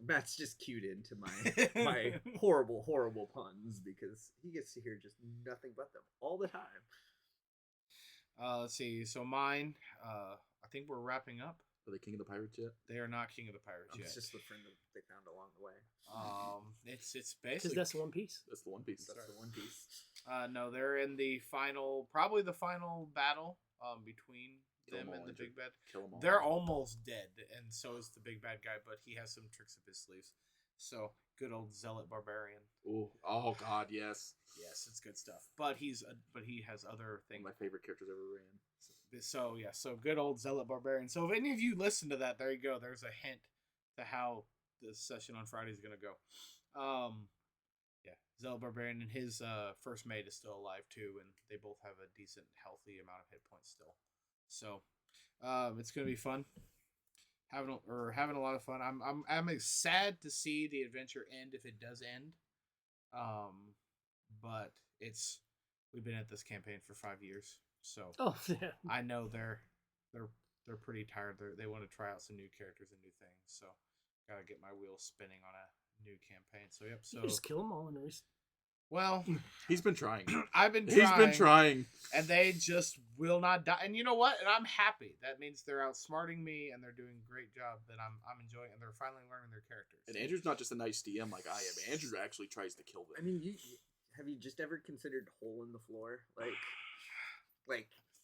Matt's just cued into my horrible puns because he gets to hear just nothing but them all the time. Let's see. So mine, I think we're wrapping up. Are they King of the Pirates yet? They are not King of the Pirates yet. It's just the friend that they found along the way. It's Because basically that's One Piece. That's the One Piece. That's the One Piece. no, they're in the final, probably the final battle between Kill 'em them all, and the Andrew. big bad. Kill them all. They're almost dead, and so is the big bad guy, but he has some tricks up his sleeves. So good old zealot barbarian. Ooh. Oh God, yes. Yes, it's good stuff. But he has other One things. of my favorite characters ever ran. So yeah, so good old zealot barbarian. So if any of you listen to that, there you go. There's a hint to how this session on Friday is gonna go. Yeah, zealot barbarian and his first mate is still alive too, and they both have a decent, healthy amount of hit points still. So it's gonna be fun. Having a lot of fun. I'm sad to see the adventure end if it does end. But we've been at this campaign for 5 years. So Yeah. I know they're pretty tired. They want to try out some new characters and new things. So gotta get my wheels spinning on a new campaign. So yep. You So can just kill them all in a race. well, He's been trying. I've been trying. He's been trying. And they just will not die. And you know what? And I'm happy. That means they're outsmarting me and they're doing a great job. That I'm enjoying, and they're finally learning their characters. And Andrew's not just a nice DM like I am. Andrew actually tries to kill them. I mean, have you just ever considered hole in the floor? Like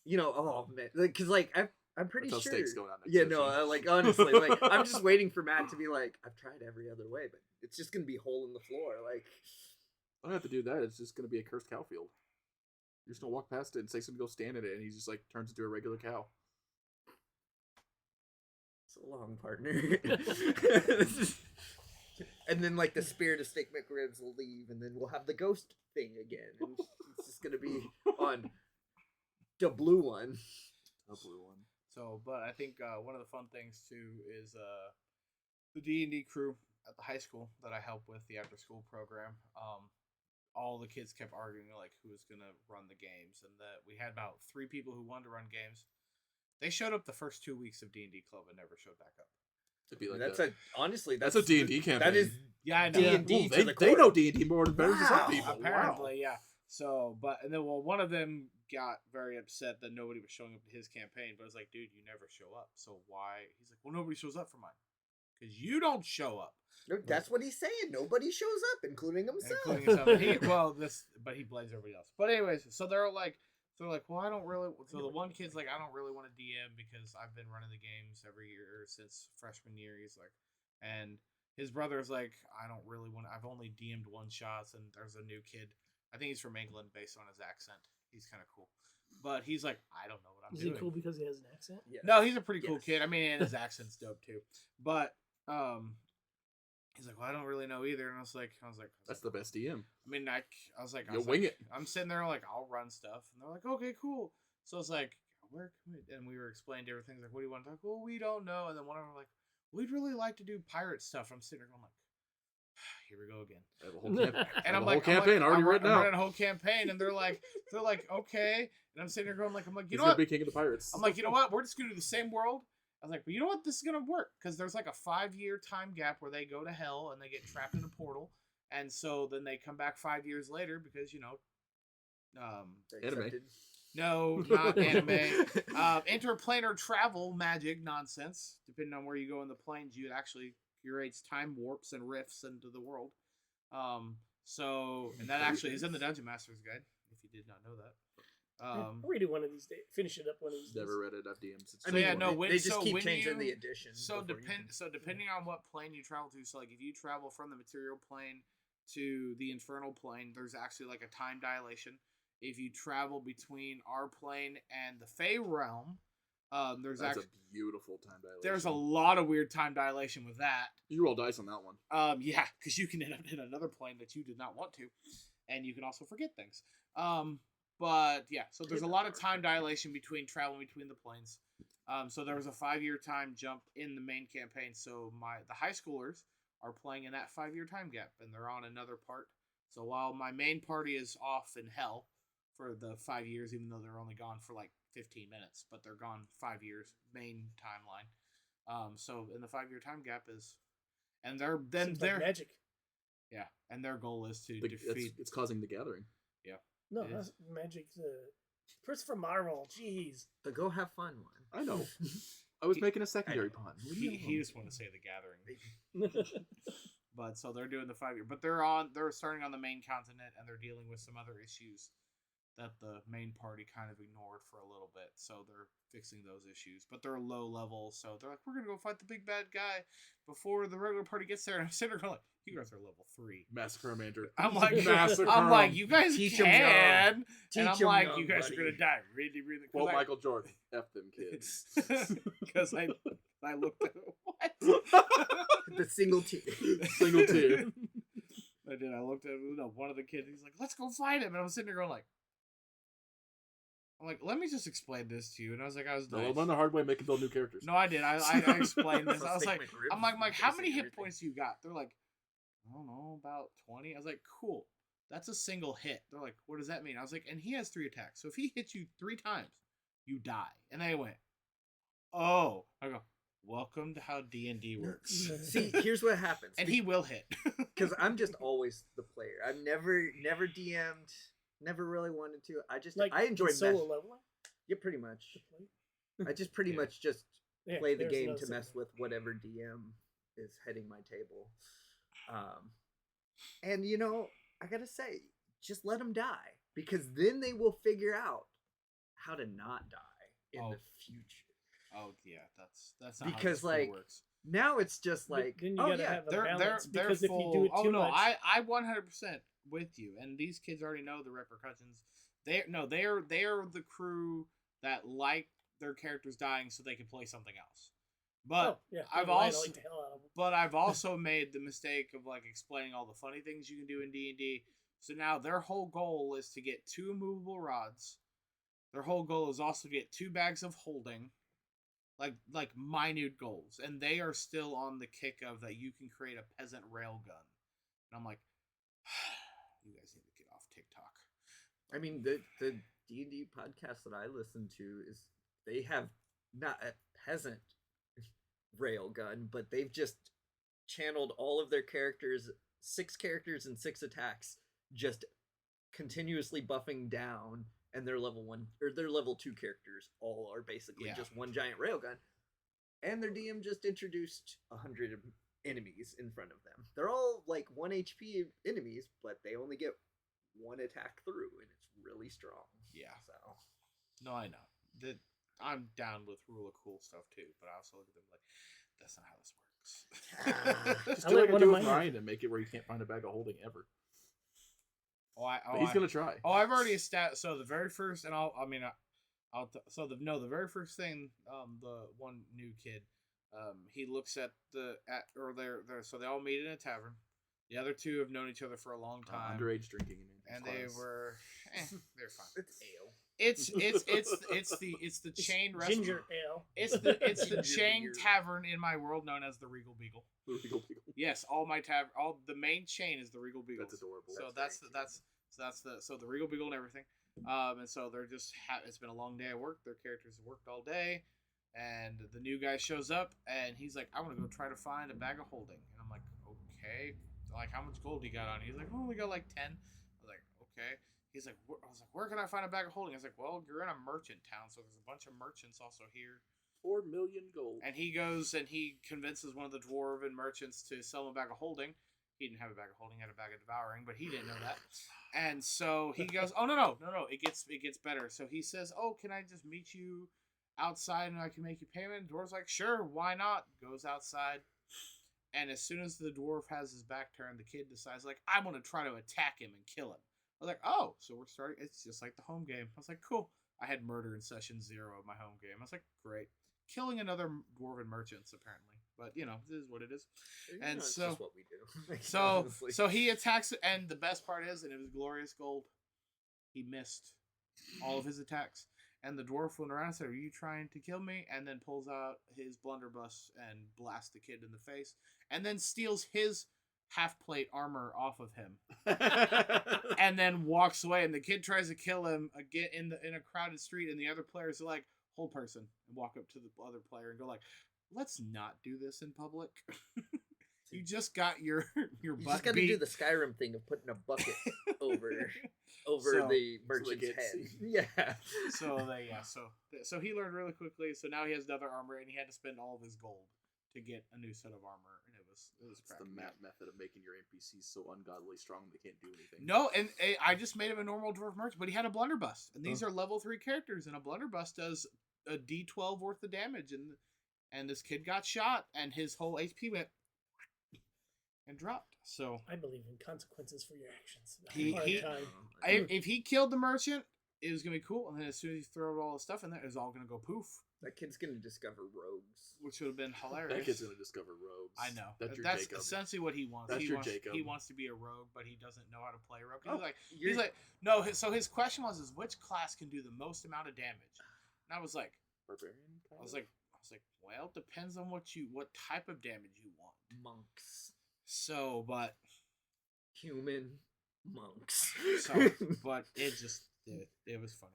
oh man, because I'm pretty That's how sure. stakes going on next Yeah, session. no, honestly, I'm just waiting for Matt to be like, I've tried every other way, but it's just gonna be hole in the floor. I don't have to do that. It's just going to be a cursed cow field. You're just going to walk past it and say something, go stand in it, and he just turns into a regular cow. So long, partner. And then the spirit of Steak McRibs will leave, and then we'll have the ghost thing again, and it's just gonna be on the blue one. A blue one. So, but I think one of the fun things too is the D&D crew at the high school that I help with the after school program. All the kids kept arguing who was gonna run the games, and that we had about 3 people who wanted to run games. They showed up the first 2 weeks of D&D club and never showed back up. It'd be like that's a D&D campaign. That is Yeah, I know. D&D to the they core. know D&D more than better than some Wow. people. Apparently, yeah. So, and then one of them got very upset that nobody was showing up to his campaign. But I was like, dude, you never show up. So why? He's like, well, nobody shows up for mine because you don't show up. No, that's what he's saying. Nobody shows up, including himself. Including himself. But he blames everybody else. But anyways, so they're like, well, I don't really. So the one kid's like, I don't really want to DM because I've been running the games every year since freshman year. He's like, and his brother's like, I don't really want. I've only DM'd 1 shots, and there's a new kid. I think he's from England, based on his accent. He's kind of cool, but he's like, I don't know what I'm doing. Is he cool because he has an accent? Yes. No, he's a pretty cool Yes. kid. I mean, and his accent's dope too. But he's like, well, I don't really know either. And I was like, That's the best DM. I mean, I was like, You'll wing it. I'm sitting there like, I'll run stuff, and they're like, okay, cool. So it's like, where can we? And we were explaining different things. Like, what do you want to talk? Well, we don't know. And then one of them like, we'd really like to do pirate stuff. I'm sitting there going like, here we go again. I have a whole, And I'm a like, whole campaign already written I'm out. running a whole campaign, and they're like, okay. And I'm sitting there going like, I'm like, you He's know gonna what? be king of the pirates. I'm like, you know what? We're just gonna do the same world. I was like, but you know what? This is gonna work because there's like a 5-year time gap where they go to hell and they get trapped in a portal, and so then they come back 5 years later because Anime. no, not anime, interplanar travel magic nonsense. Depending on where you go in the planes, it actually curates time warps and rifts into the world. So and that actually is in the Dungeon Master's Guide. If you did not know that. I'll read it one of these days. Finish it up one of these days. Never read it. I've DM'd since. So yeah, no. They just keep when changing you- the edition. So depending on what plane you travel to, so like if you travel from the material plane to the infernal plane, there's actually like a time dilation. If you travel between our plane and the Fey realm, there's That's actually a beautiful time dilation. there's a lot of weird time dilation with that. You roll dice on that one. Yeah, because you can end up in another plane that you did not want to, and you can also forget things. But yeah, so there's a lot of time dilation between traveling between the planes. So there was a 5-year time jump in the main campaign. So the high schoolers are playing in that 5-year time gap, and they're on another part. So while my main party is off in hell for the 5 years, even though they're only gone for like 15 minutes, but they're gone 5 years main timeline. So in the 5-year time gap is, and Seems like magic. yeah, and their goal is to It's, defeat. it's causing the gathering. No, It that's magic. Christopher Marvel. Jeez. The go have fun one. I know. I was He- making a secondary pun. Leave me He alone. just want to say the gathering. But so they're doing the 5-year, but they're starting on the main continent, and they're dealing with some other issues that the main party kind of ignored for a little bit. So they're fixing those issues, but they're low level, so they're like, we're gonna go fight the big bad guy before the regular party gets there. And I'm sitting there going, like, you guys are level 3. Massacre Manager. I'm like, Massacre. I'm like, you guys Teach 'em can, young. and I'm Teach 'em like, young, you guys buddy. are gonna die really, really. Well, Michael Jordan. F them kids. Because I looked at what. The single tier. Single tier. I did. I looked at one of the kids. He's like, "Let's go fight him," and I'm sitting there going like, "I'm like, let me just explain this to you." And I was like, "I was No, nice." learn the hard way. Make them build new characters. No, I did. I explained this. I was like, I'm like, how many hit everything. points do you got? They're like, I don't know, about 20. I was like, cool. That's a single hit. They're like, what does that mean? I was like, and he has 3 attacks. So if he hits you 3 times, you die. And they went, oh. I go, welcome to how D&D works. See, here's what happens. And he will hit. Because I'm just always the player. I've never DM'd, never really wanted to. I enjoy solo mess. leveling. Yeah, pretty much. I just pretty Yeah. much just Yeah, play the there's game no to mess solo. with whatever DM is heading my table. And you know, I gotta say, just let them die, because then they will figure out how to not die in the future. Oh, yeah, that's not Because, how this like, works. Now it's just But like, then you oh gotta yeah, have a They're balance, they're because if full. you do it Oh too no, much, I 100% with you. And these kids already know the repercussions. They are the crew that like their characters dying so they can play something else. But oh, yeah, I've totally. I also like the hell out of them. but I've also made the mistake of like explaining all the funny things you can do in D&D. So now their whole goal is to get 2 immovable rods. Their whole goal is also to get 2 bags of holding. Like minute goals. And they are still on the kick of that you can create a peasant railgun. And I'm like, you guys need to get off TikTok. I mean, the D&D podcast that I listen to is, they have not a peasant railgun, but they've just channeled all of their characters, 6 characters and 6 attacks, just continuously buffing down, and their level 1 or their level 2 characters all are basically just one giant railgun. And their DM just introduced 100 enemies in front of them. They're all like 1 HP enemies, but they only get 1 attack through, and it's really strong. Yeah. So No, I know. I'm down with rule of cool stuff too, but I also look at them like, that's not how this works. Just I do let like I one do of with mine- Ryan and make it where you can't find a bag of holding ever. But But he's gonna try. I've already established. So the very first, and the very first thing, the one new kid, he looks at so they all meet in a tavern. The other 2 have known each other for a long time, Underage drinking and they were, they're fine. it's ale. It's the chain restaurant. Ginger ale. It's the Ginger chain beer. tavern in my world known as the Regal Beagle. Illegal people. Yes, all the main chain is the Regal Beagle. That's adorable. So That's that's the Regal Beagle and everything. And so they're just it's been a long day at work. Their characters have worked all day, and the new guy shows up and he's like, I want to go try to find a bag of holding. And I'm like, okay. Like, how much gold you got on? He's like, oh, we got like 10. I was like, okay. He's like, I was like, where can I find a bag of holding? I was like, well, you're in a merchant town, so there's a bunch of merchants also here. 4 million gold. And he goes and he convinces one of the dwarven merchants to sell him a bag of holding. He didn't have a bag of holding, he had a bag of devouring, but he didn't know that. And so he goes, oh, no, it gets better. So he says, oh, can I just meet you outside and I can make you payment? Dwarf's like, sure, why not? Goes outside. And as soon as the dwarf has his back turned, the kid decides, like, I want to try to attack him and kill him. I was like, oh, so we're starting. It's just like the home game. I was like, cool. I had murder in session 0 of my home game. I was like, great. Killing another dwarven merchants, apparently. But, you know, this is what it is. And it's so, just what we do. so, so he attacks, and the best part is, and it was glorious gold, he missed all of his attacks. And the dwarf went around and said, are you trying to kill me? And then pulls out his blunderbuss and blasts the kid in the face. And then steals his half-plate armor off of him. And then walks away. And the kid tries to kill him again in a crowded street. And the other players are like, hold person. And walk up to the other player and go like, let's not do this in public. You just got your You butt just got to beat. do the Skyrim thing of putting a bucket over So- the so they merchant's can't head. see. Yeah. So he learned really quickly. So now he has another armor, and he had to spend all of his gold to get a new set of armor, and it was It's the cracking me up. method of making your NPCs so ungodly strong they can't do anything. No, and I just made him a normal dwarf merchant, but he had a blunderbuss, and these are level 3 characters, and a blunderbuss does a D12 worth of damage, and this kid got shot, and his whole HP went and dropped. So I believe in consequences for your actions. He- Hard he- time. if he killed the merchant, it was gonna be cool, and then as soon as he threw all the stuff in there, it was all gonna go poof, That kid's gonna discover rogues. which would have been hilarious. That kid's gonna discover rogues. I know. That's your That's Jacob. essentially what he wants. That's he your wants, Jacob. He wants to be a rogue, but he doesn't know how to play rogue. Oh, He's like, no. So his question was, is which class can do the most amount of damage? And I was like, Barbarian. well, it depends on what type of damage you want. monks, So, but human monks. but it was funny.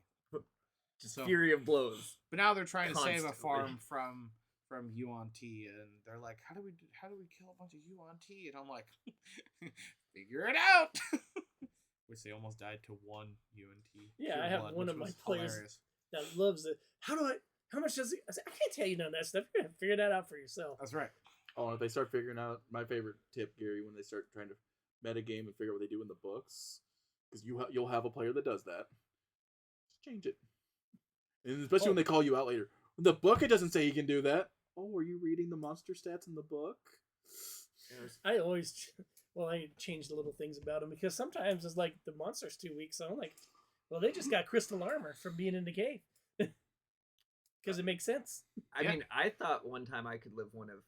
Just so- fury of blows. But now they're trying to save a Constantly. farm from Yuan T, and they're like, how do we kill a bunch of Yuan T? And I'm like, figure it out. Which they almost died to one Yuan T. Yeah, pure I have blood, one which of my was players- hilarious. That loves it. How much does he? I said, I can't tell you none of that stuff. You're gonna figure that out for yourself. That's right. Oh, and if they start figuring out, my favorite tip, Gary, when they start trying to metagame and figure out what they do in the books, because you'll have a player that does that. Just change it. And especially when they call you out later. In the book, it doesn't say he can do that. Oh, were you reading the monster stats in the book? I always, I change the little things about him because sometimes it's like the monster's too weak. So I'm like, well, they just got crystal armor from being in the cave because it makes sense. I Yeah. mean, I thought one time I could live one of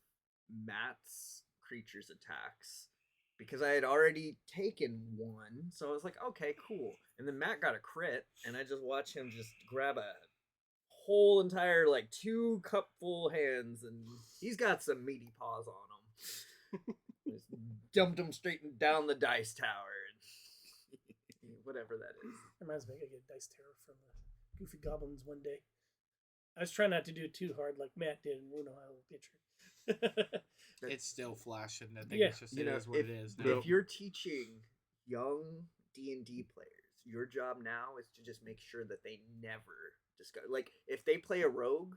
Matt's creature's attacks because I had already taken one. So I was like, okay, cool. And then Matt got a crit, and I just watched him just grab a whole entire, 2 cupful hands, and he's got some meaty paws on him. Just dumped him straight down the dice tower, and whatever that is. Reminds me, I gotta get a dice terror from the Goofy Goblins one day. I was trying not to do it too hard like Matt did in Wuno Hollow Picture. It's still Flash, and I think Yeah. it's just You know, it is what it is. Yep. Now. If you're teaching young D&D players, your job now is to just make sure that they never discover. Like, if they play a rogue,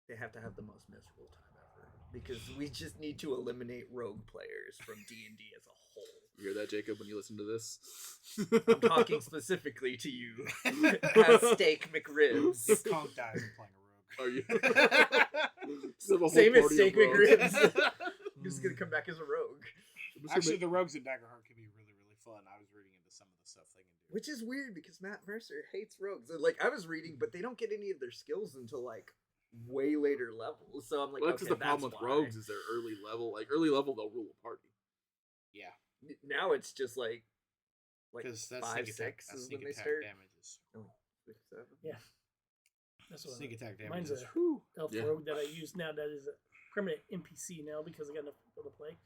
they have to have the most miserable time ever. Because we just need to eliminate rogue players from D&D as a whole. You hear that, Jacob, when you listen to this? I'm talking specifically to you, as Steak McRibs. If Conk dies, I'm playing a rogue. Are you? So the whole Same as party of Steak rogues. McRibs. He's gonna come back as a rogue. Actually, the rogues in Daggerheart can be really, really fun. I was reading into some of the stuff they can do. Which is weird because Matt Mercer hates rogues. Like, I was reading, but they don't get any of their skills until way later levels. So I'm like, Well, okay, because the problem with why. rogues is their early level. Like early level, they'll rule a party. Yeah, Now it's just like because that's 5, sneak attack. 6 That's is sneak when they attack start. damages. Oh, 6, 7. Yeah. That's what Sneak attack mine's damages. a Whew. elf Yeah. rogue that I use now that is a permanent NPC now because I got enough people to play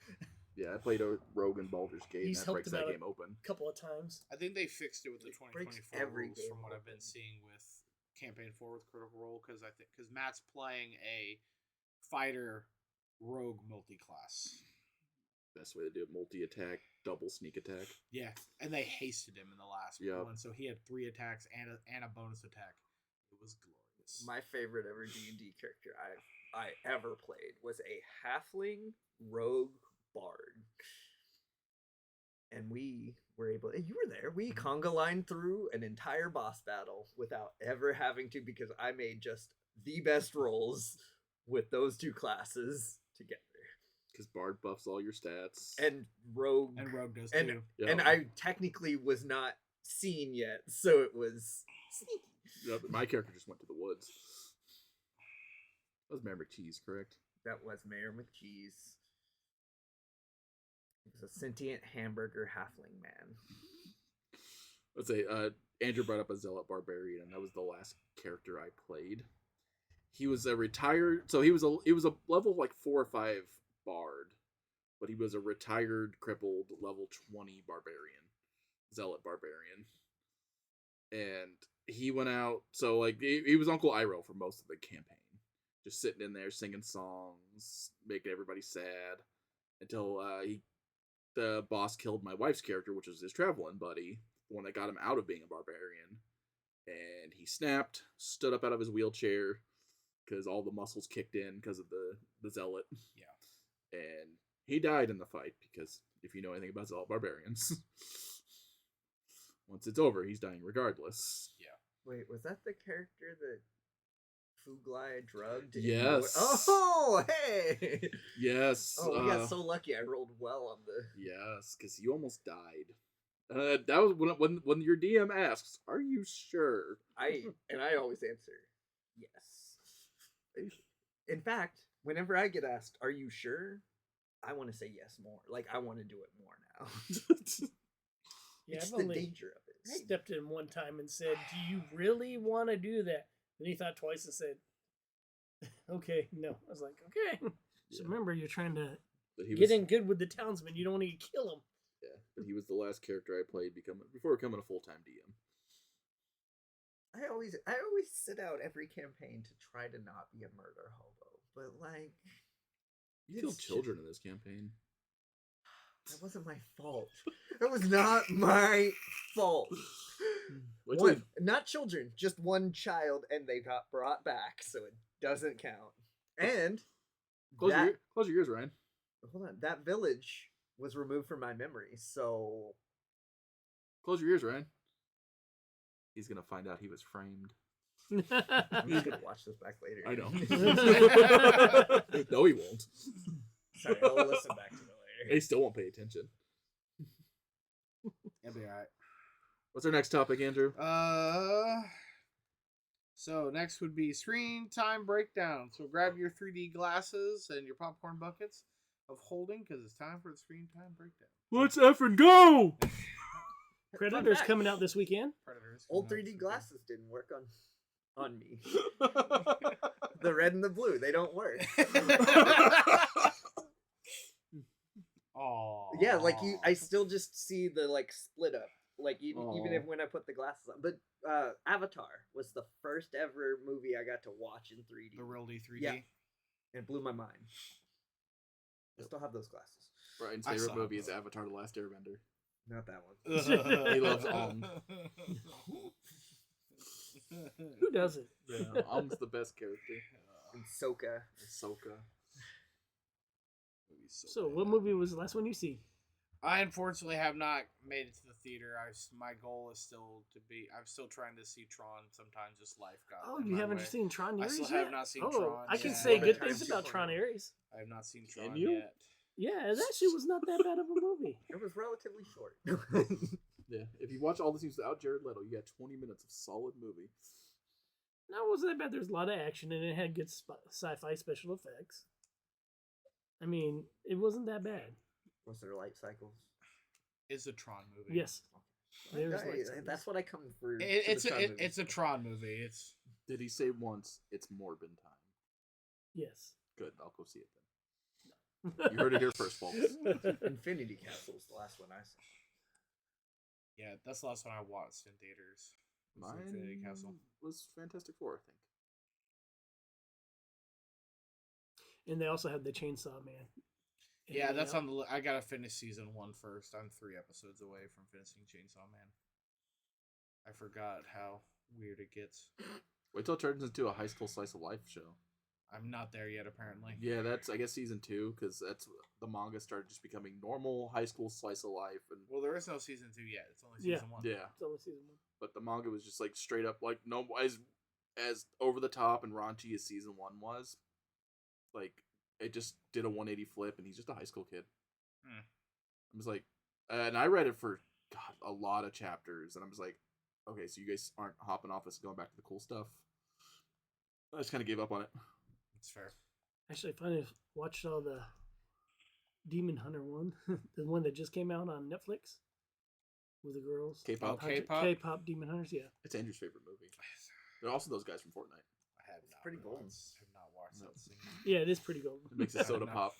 Yeah, I played a rogue in Baldur's Gate, and He's that helped breaks him that out game open. a couple of times. I think they fixed it with the It breaks 2024 every rules game from what I've open. been seeing with Campaign 4 with Critical Role, because Matt's playing a fighter rogue multi-class. Best way to do it: multi-attack, double sneak attack. Yeah, and they hasted him in the last Yep. one, so he had 3 attacks and a bonus attack. It was glorious. My favorite ever D&D character I ever played was a halfling rogue bard. And we were able, and you were there, we conga lined through an entire boss battle without ever having to, because I made just the best rolls with those 2 classes together. Because Bard buffs all your stats. And rogue, And Rogue does and- too. Yeah. and I technically was not seen yet, so it was sneaky. Yeah, but my character just went to the woods. That was Mayor McCheese, correct? That was Mayor McCheese. He was a sentient hamburger halfling man. Let's say Andrew brought up a zealot barbarian, and that was the last character I played. He was a retired, so he was a level 4 or 5 bard, but he was a retired, crippled level 20 barbarian, zealot barbarian, and he went out. So he was Uncle Iroh for most of the campaign, just sitting in there singing songs, making everybody sad, until the boss killed my wife's character, which was his traveling buddy, the one that got him out of being a barbarian. And he snapped, stood up out of his wheelchair, because all the muscles kicked in because of the zealot. Yeah. And he died in the fight, because if you know anything about zealot barbarians, once it's over, he's dying regardless. Yeah. Wait, was that the character that Fuglai drugged? Yes. Oh, hey! Yes. Oh, we got so lucky I rolled well on the... Yes, because you almost died. That was when your DM asks, "Are you sure?" I always answer, yes. In fact, whenever I get asked, "Are you sure?" I want to say yes more. Like, I want to do it more now. Yeah, It's I've the only danger of it. Hey, stepped in one time and said, "Do you really want to do that?" Then he thought twice and said, "Okay, no." I was like, "Okay." So Yeah. remember, you're trying to But he get was, in good with the townsmen. You don't want to kill them. yeah, but he was the last character I played before becoming a full-time DM. I always sit out every campaign to try to not be a murder hobo, but like, You killed it's children in this campaign. that wasn't my fault. That was not my fault. Wait till One, not children, just one child, and they got brought back, so it doesn't count. And close that, your ears, Ryan. hold on, that village was removed from my memory, so Close your ears, Ryan. He's gonna find out he was framed. I'm just gonna watch this back later. I know. No, he won't. Sorry, I'll listen back to it later. He still won't pay attention. It'll be alright. What's our next topic, Andrew? So next would be screen time breakdown. So grab your 3D glasses and your popcorn buckets of holding, because it's time for the screen time breakdown. Let's effing go! Predator's fact. coming out this weekend. Predators. Old coming out 3D this glasses didn't work on me. The red and the blue, they don't work. Aww. Yeah, like I still just see the like split up. Like even if when I put the glasses on. But Avatar was the first ever movie I got to watch in 3D. The real D3D. Yeah. And it blew my mind. I still have those glasses. Brian's I favorite saw movie it. is Avatar: The Last Airbender. Not that one. He loves Ong. Who doesn't? Yeah, Ong's the best character. And Sokka. Ahsoka. So, what movie was the last one you see? I unfortunately have not made it to the theater. My goal is still to be. I'm still trying to see Tron. Sometimes just life got. Oh, in you my haven't way. seen Tron I Ares still yet? have not seen Oh, Tron I can yet. say good Time things about 2.0. Tron Ares. I have not seen Can Tron you? yet. Yeah, it actually was not that bad of a movie. It was relatively short. Yeah, if you watch all the scenes without Jared Leto, you got 20 minutes of solid movie. No, it wasn't that bad. There's a lot of action and it had good sci-fi special effects. I mean, it wasn't that bad. Was there light cycles? It's a Tron movie. Yes. There's Okay, light cycles. that's what I come for. It's a Tron movie. It's Did he say once, it's Morbin time? Yes. Good, I'll go see it then. You heard it here first, folks. Infinity Castle was the last one I saw. yeah. That's the last one I watched in theaters. Was Mine Infinity Castle. was Fantastic Four, I think. And they also had the Chainsaw Man. Yeah, And, that's on the. I gotta finish season 1 first. I'm 3 episodes away from finishing Chainsaw Man. I forgot how weird it gets. Wait till it turns into a high school slice of life show. I'm not there yet, apparently. Yeah, that's, I guess, season 2, because that's the manga started just becoming normal high school slice of life. And Well, there is no season 2 yet. It's only Yeah. season 1. yeah, It's only season 1. but the manga was just like straight up, like, no, as over the top and raunchy as season 1 was, like, it just did a 180 flip, and he's just a high school kid. Hmm. I was like, and I read it for, God, a lot of chapters, and I was like, okay, so you guys aren't hopping off this and going back to the cool stuff. I just kind of gave up on it. It's fair. Actually, I finally watched all the Demon Hunter one. The one that just came out on Netflix with the girls. K-pop? K-pop? K-pop Demon Hunters, yeah. It's Andrew's favorite movie. They're also those guys from Fortnite. I have not. pretty golden. Have not watched No. that scene. Yeah, it is pretty golden. It makes a soda No. pop.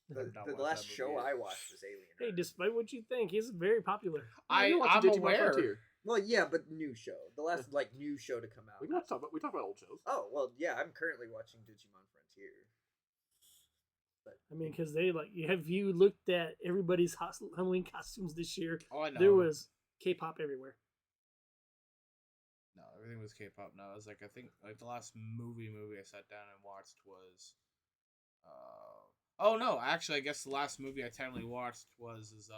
The not watched last that movie show yet. I watched was Alien. Hey, Earth. despite what you think, he's very popular. You watch I'm Digimon aware. Frontier. Well, yeah, but new show. The last like new show to come out. We talk about old shows. Oh well, yeah. I'm currently watching Digimon Frontier. But I mean, because have you looked at everybody's Halloween costumes this year? Oh, I know. There was K-pop everywhere. No, everything was K-pop. No, it was like I think like the last movie I sat down and watched was. Oh no! Actually, I guess the last movie I technically watched was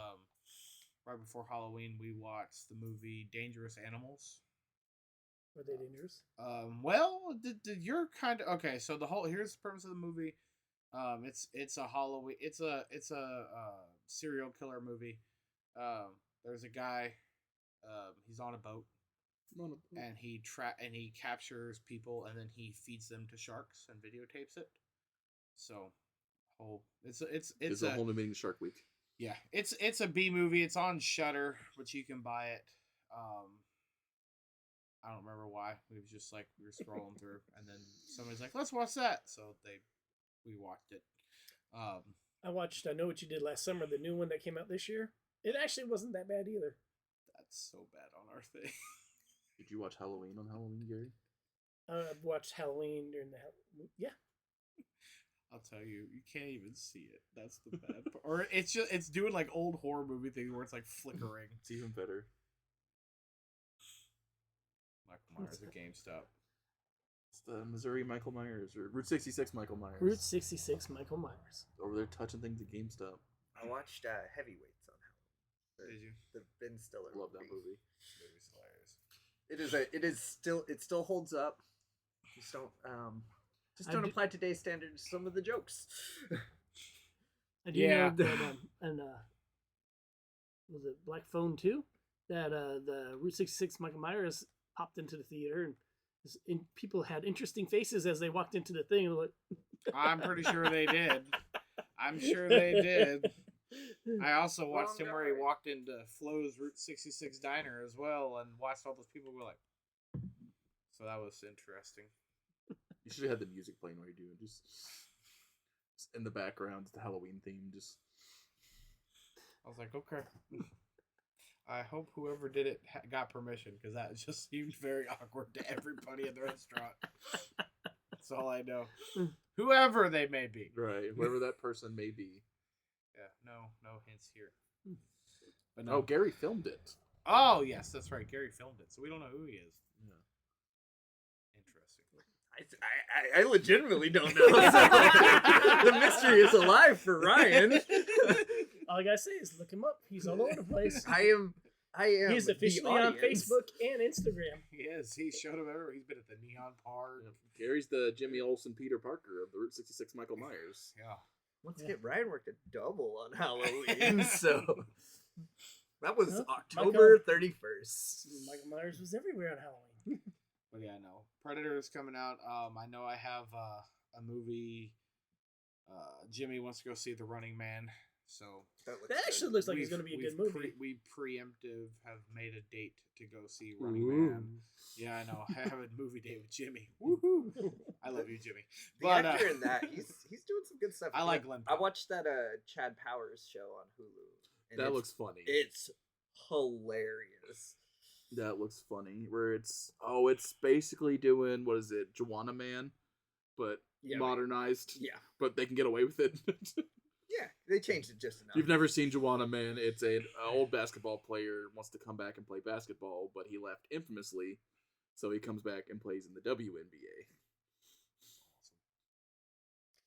right before Halloween. We watched the movie Dangerous Animals. Were they dangerous? Well, you're kind of okay. So here's the premise of the movie. It's a Halloween. It's a serial killer movie. There's a guy. He's on a boat. And he captures people and then he feeds them to sharks and videotapes it. So, it's a whole new meaning of Shark Week. Yeah, it's a B movie. It's on Shudder, but you can buy it. I don't remember why. We was just like we were scrolling through, and then somebody's like, "Let's watch that." So we watched it. I watched I Know What You Did Last Summer, the new one that came out this year. It actually wasn't that bad either. That's so bad on our thing. Did you watch Halloween on Halloween, Gary? I've watched Halloween during yeah. I'll tell you, you can't even see it. That's the bad part. Or it's doing like old horror movie things where it's like flickering. It's even better. Michael Myers at GameStop. It's the Missouri Michael Myers or Route 66 Michael Myers. Route 66 Michael Myers. Over there touching things at GameStop. I watched Heavyweights on Halloween. Did you? The Ben Stiller. Love that movie. Movie's hilarious. It still holds up. Just don't apply today's standards to some of the jokes. I do know that was it Black Phone 2? That the Route 66 Michael Myers popped into the theater and people had interesting faces as they walked into the thing. Like, I'm pretty sure they did. I'm sure they did. I also watched him where he walked into Flo's Route 66 diner as well and watched all those people go like. So that was interesting. You should have had the music playing while you're doing just in the background, the Halloween theme. Just I was like, okay. I hope whoever did it got permission because that just seemed very awkward to everybody in the restaurant. That's all I know. Whoever they may be. Right, whoever that person may be. Yeah, no hints here. But no. Oh, Gary filmed it. Oh, yes, that's right. Gary filmed it, so we don't know who he is. Yeah. Interesting. I legitimately don't know. The mystery is alive for Ryan. all I gotta say is look him up. He's all over the place. I am. He's officially on Facebook and Instagram. He is. He showed him everywhere. He's been at the Neon Park. Yeah. Gary's the Jimmy Olsen Peter Parker of the Route 66 Michael Myers. Yeah. Once again, Ryan worked a double on Halloween, so that was October 31st. Michael Myers was everywhere on Halloween. But yeah, no. Predator is coming out. I know I have a movie. Jimmy wants to go see The Running Man. So that actually looks like it's going to be a good movie. We preemptive have made a date to go see Running Man. Yeah, I know. I have a movie date with Jimmy. Woohoo! I love you, Jimmy. The actor in that, he's doing some good stuff. I like Glenn. I watched that Chad Powers show on Hulu. That looks funny. It's hilarious. That looks funny. Where it's basically doing, what is it, Joanna Man, but modernized. Yeah. But they can get away with it. Yeah, they changed it just enough. You've never seen Joanna Man. It's an old basketball player wants to come back and play basketball, but he left infamously, so he comes back and plays in the WNBA.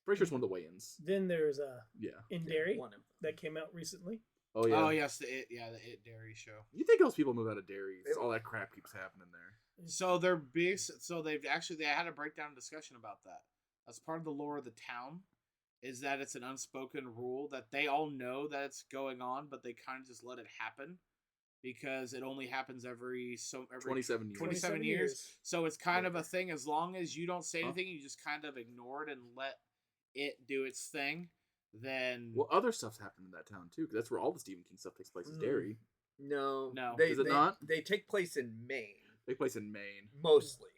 Pretty sure it's one of the weigh-ins. Then there's In Derry one of them that came out recently. Oh yeah. Oh yes, the It Dairy show. You think those people move out of Derry? All that crap keeps happening there. So they're big. So they had a breakdown discussion about that. As part of the lore of the town, is that it's an unspoken rule that they all know that it's going on, but they kind of just let it happen because it only happens every 27 years. 27 years. So it's kind of a thing. As long as you don't say anything, you just kind of ignore it and let it do its thing. Then other stuff's happened in that town too, because that's where all the Stephen King stuff takes place. Is Derry? No. Is it not? They take place in Maine. They take place in Maine Mostly.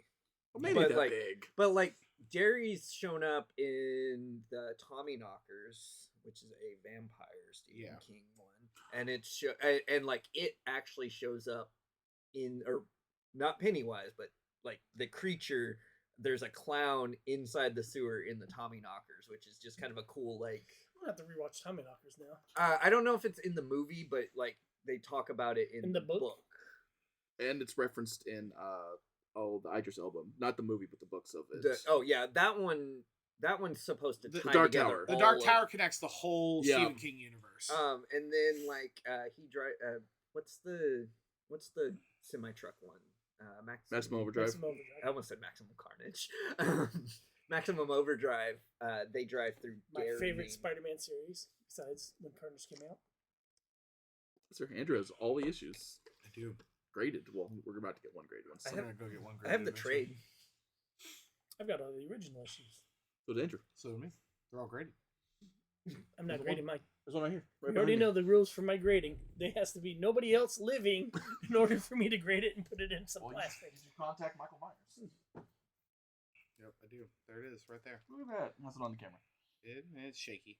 Well, maybe that big. But like Derry's shown up in the Tommyknockers, which is a vampire Stephen King one, and it actually shows up or not Pennywise, but like the creature. There's a clown inside the sewer in the Tommyknockers, which is just kind of a cool like. I'm gonna have to rewatch Tommyknockers now. I don't know if it's in the movie, but like they talk about it in the book. And it's referenced in the Idris album, not the movie, but the books of it. That one. That one's supposed to tie Dark together. Tower. The Dark Tower connects the whole Yeah. Stephen King universe. And then like he drive. What's the semi truck one? Maximum Overdrive. Maximum Overdrive. I almost said Maximum Carnage. Maximum Overdrive. They drive through. My Gary, favorite Maine. Spider-Man series, besides when Carnage came out. Sir Andrew has all the issues I do. graded. Well, we're about to get one graded one. I I'm have- gonna go get one. I have the graded trade. I've got all the original issues. So did Andrew. So do me. They're all graded. I'm not There's grading mine. There's one right here. We already know the rules for my grading. There has to be nobody else living in order for me to grade it and put it in some plastic. You contact Michael Myers. Yep, I do. There it is, right there. Look at that. That's it on the camera. It's shaky.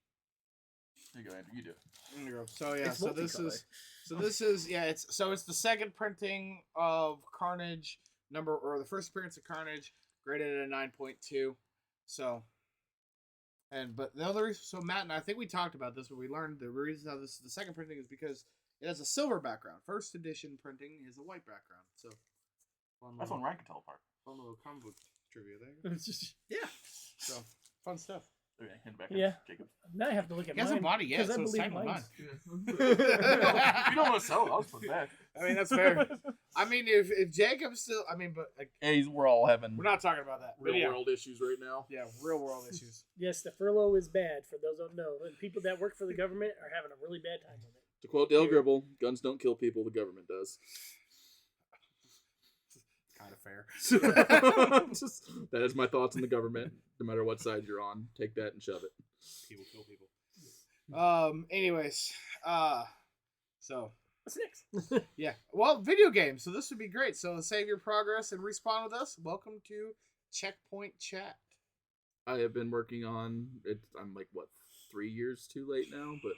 There you go, Andrew. You do it. There you go. So yeah, It's so this multicolor. is yeah, it's the second printing of Carnage the first appearance of Carnage, graded at a 9.2. So but the other reason, so Matt and I think we talked about this, but we learned the reason how this is the second printing is because it has a silver background. First edition printing is a white background. So That's one Ryan can tell apart. fun little comic book trivia there. It's just, So fun stuff. Okay, hand it back. Yeah. Jacob. now I have to look at He hasn't mine. bought it yet, 'cause I so it's believe time to mine's- You don't want to sell it. I'll just put it back. I mean that's fair. I mean if Jacob's still but like, Hey, we're all having we're not talking about that. But real yeah. world issues right now. Yeah, real world issues. Yes, the furlough is bad for those who don't know. And people that work for the government are having a really bad time with it. To quote Dale Gribble, guns don't kill people, the government does. Kind of fair. That is my thoughts on the government. No matter what side you're on, take that and shove it. People kill people. Anyways, so What's next? yeah. Well, video games. So this would be great. So save your progress and respawn with us. Welcome to Checkpoint Chat. I have been working on it. I'm like, what, 3 years too late now? But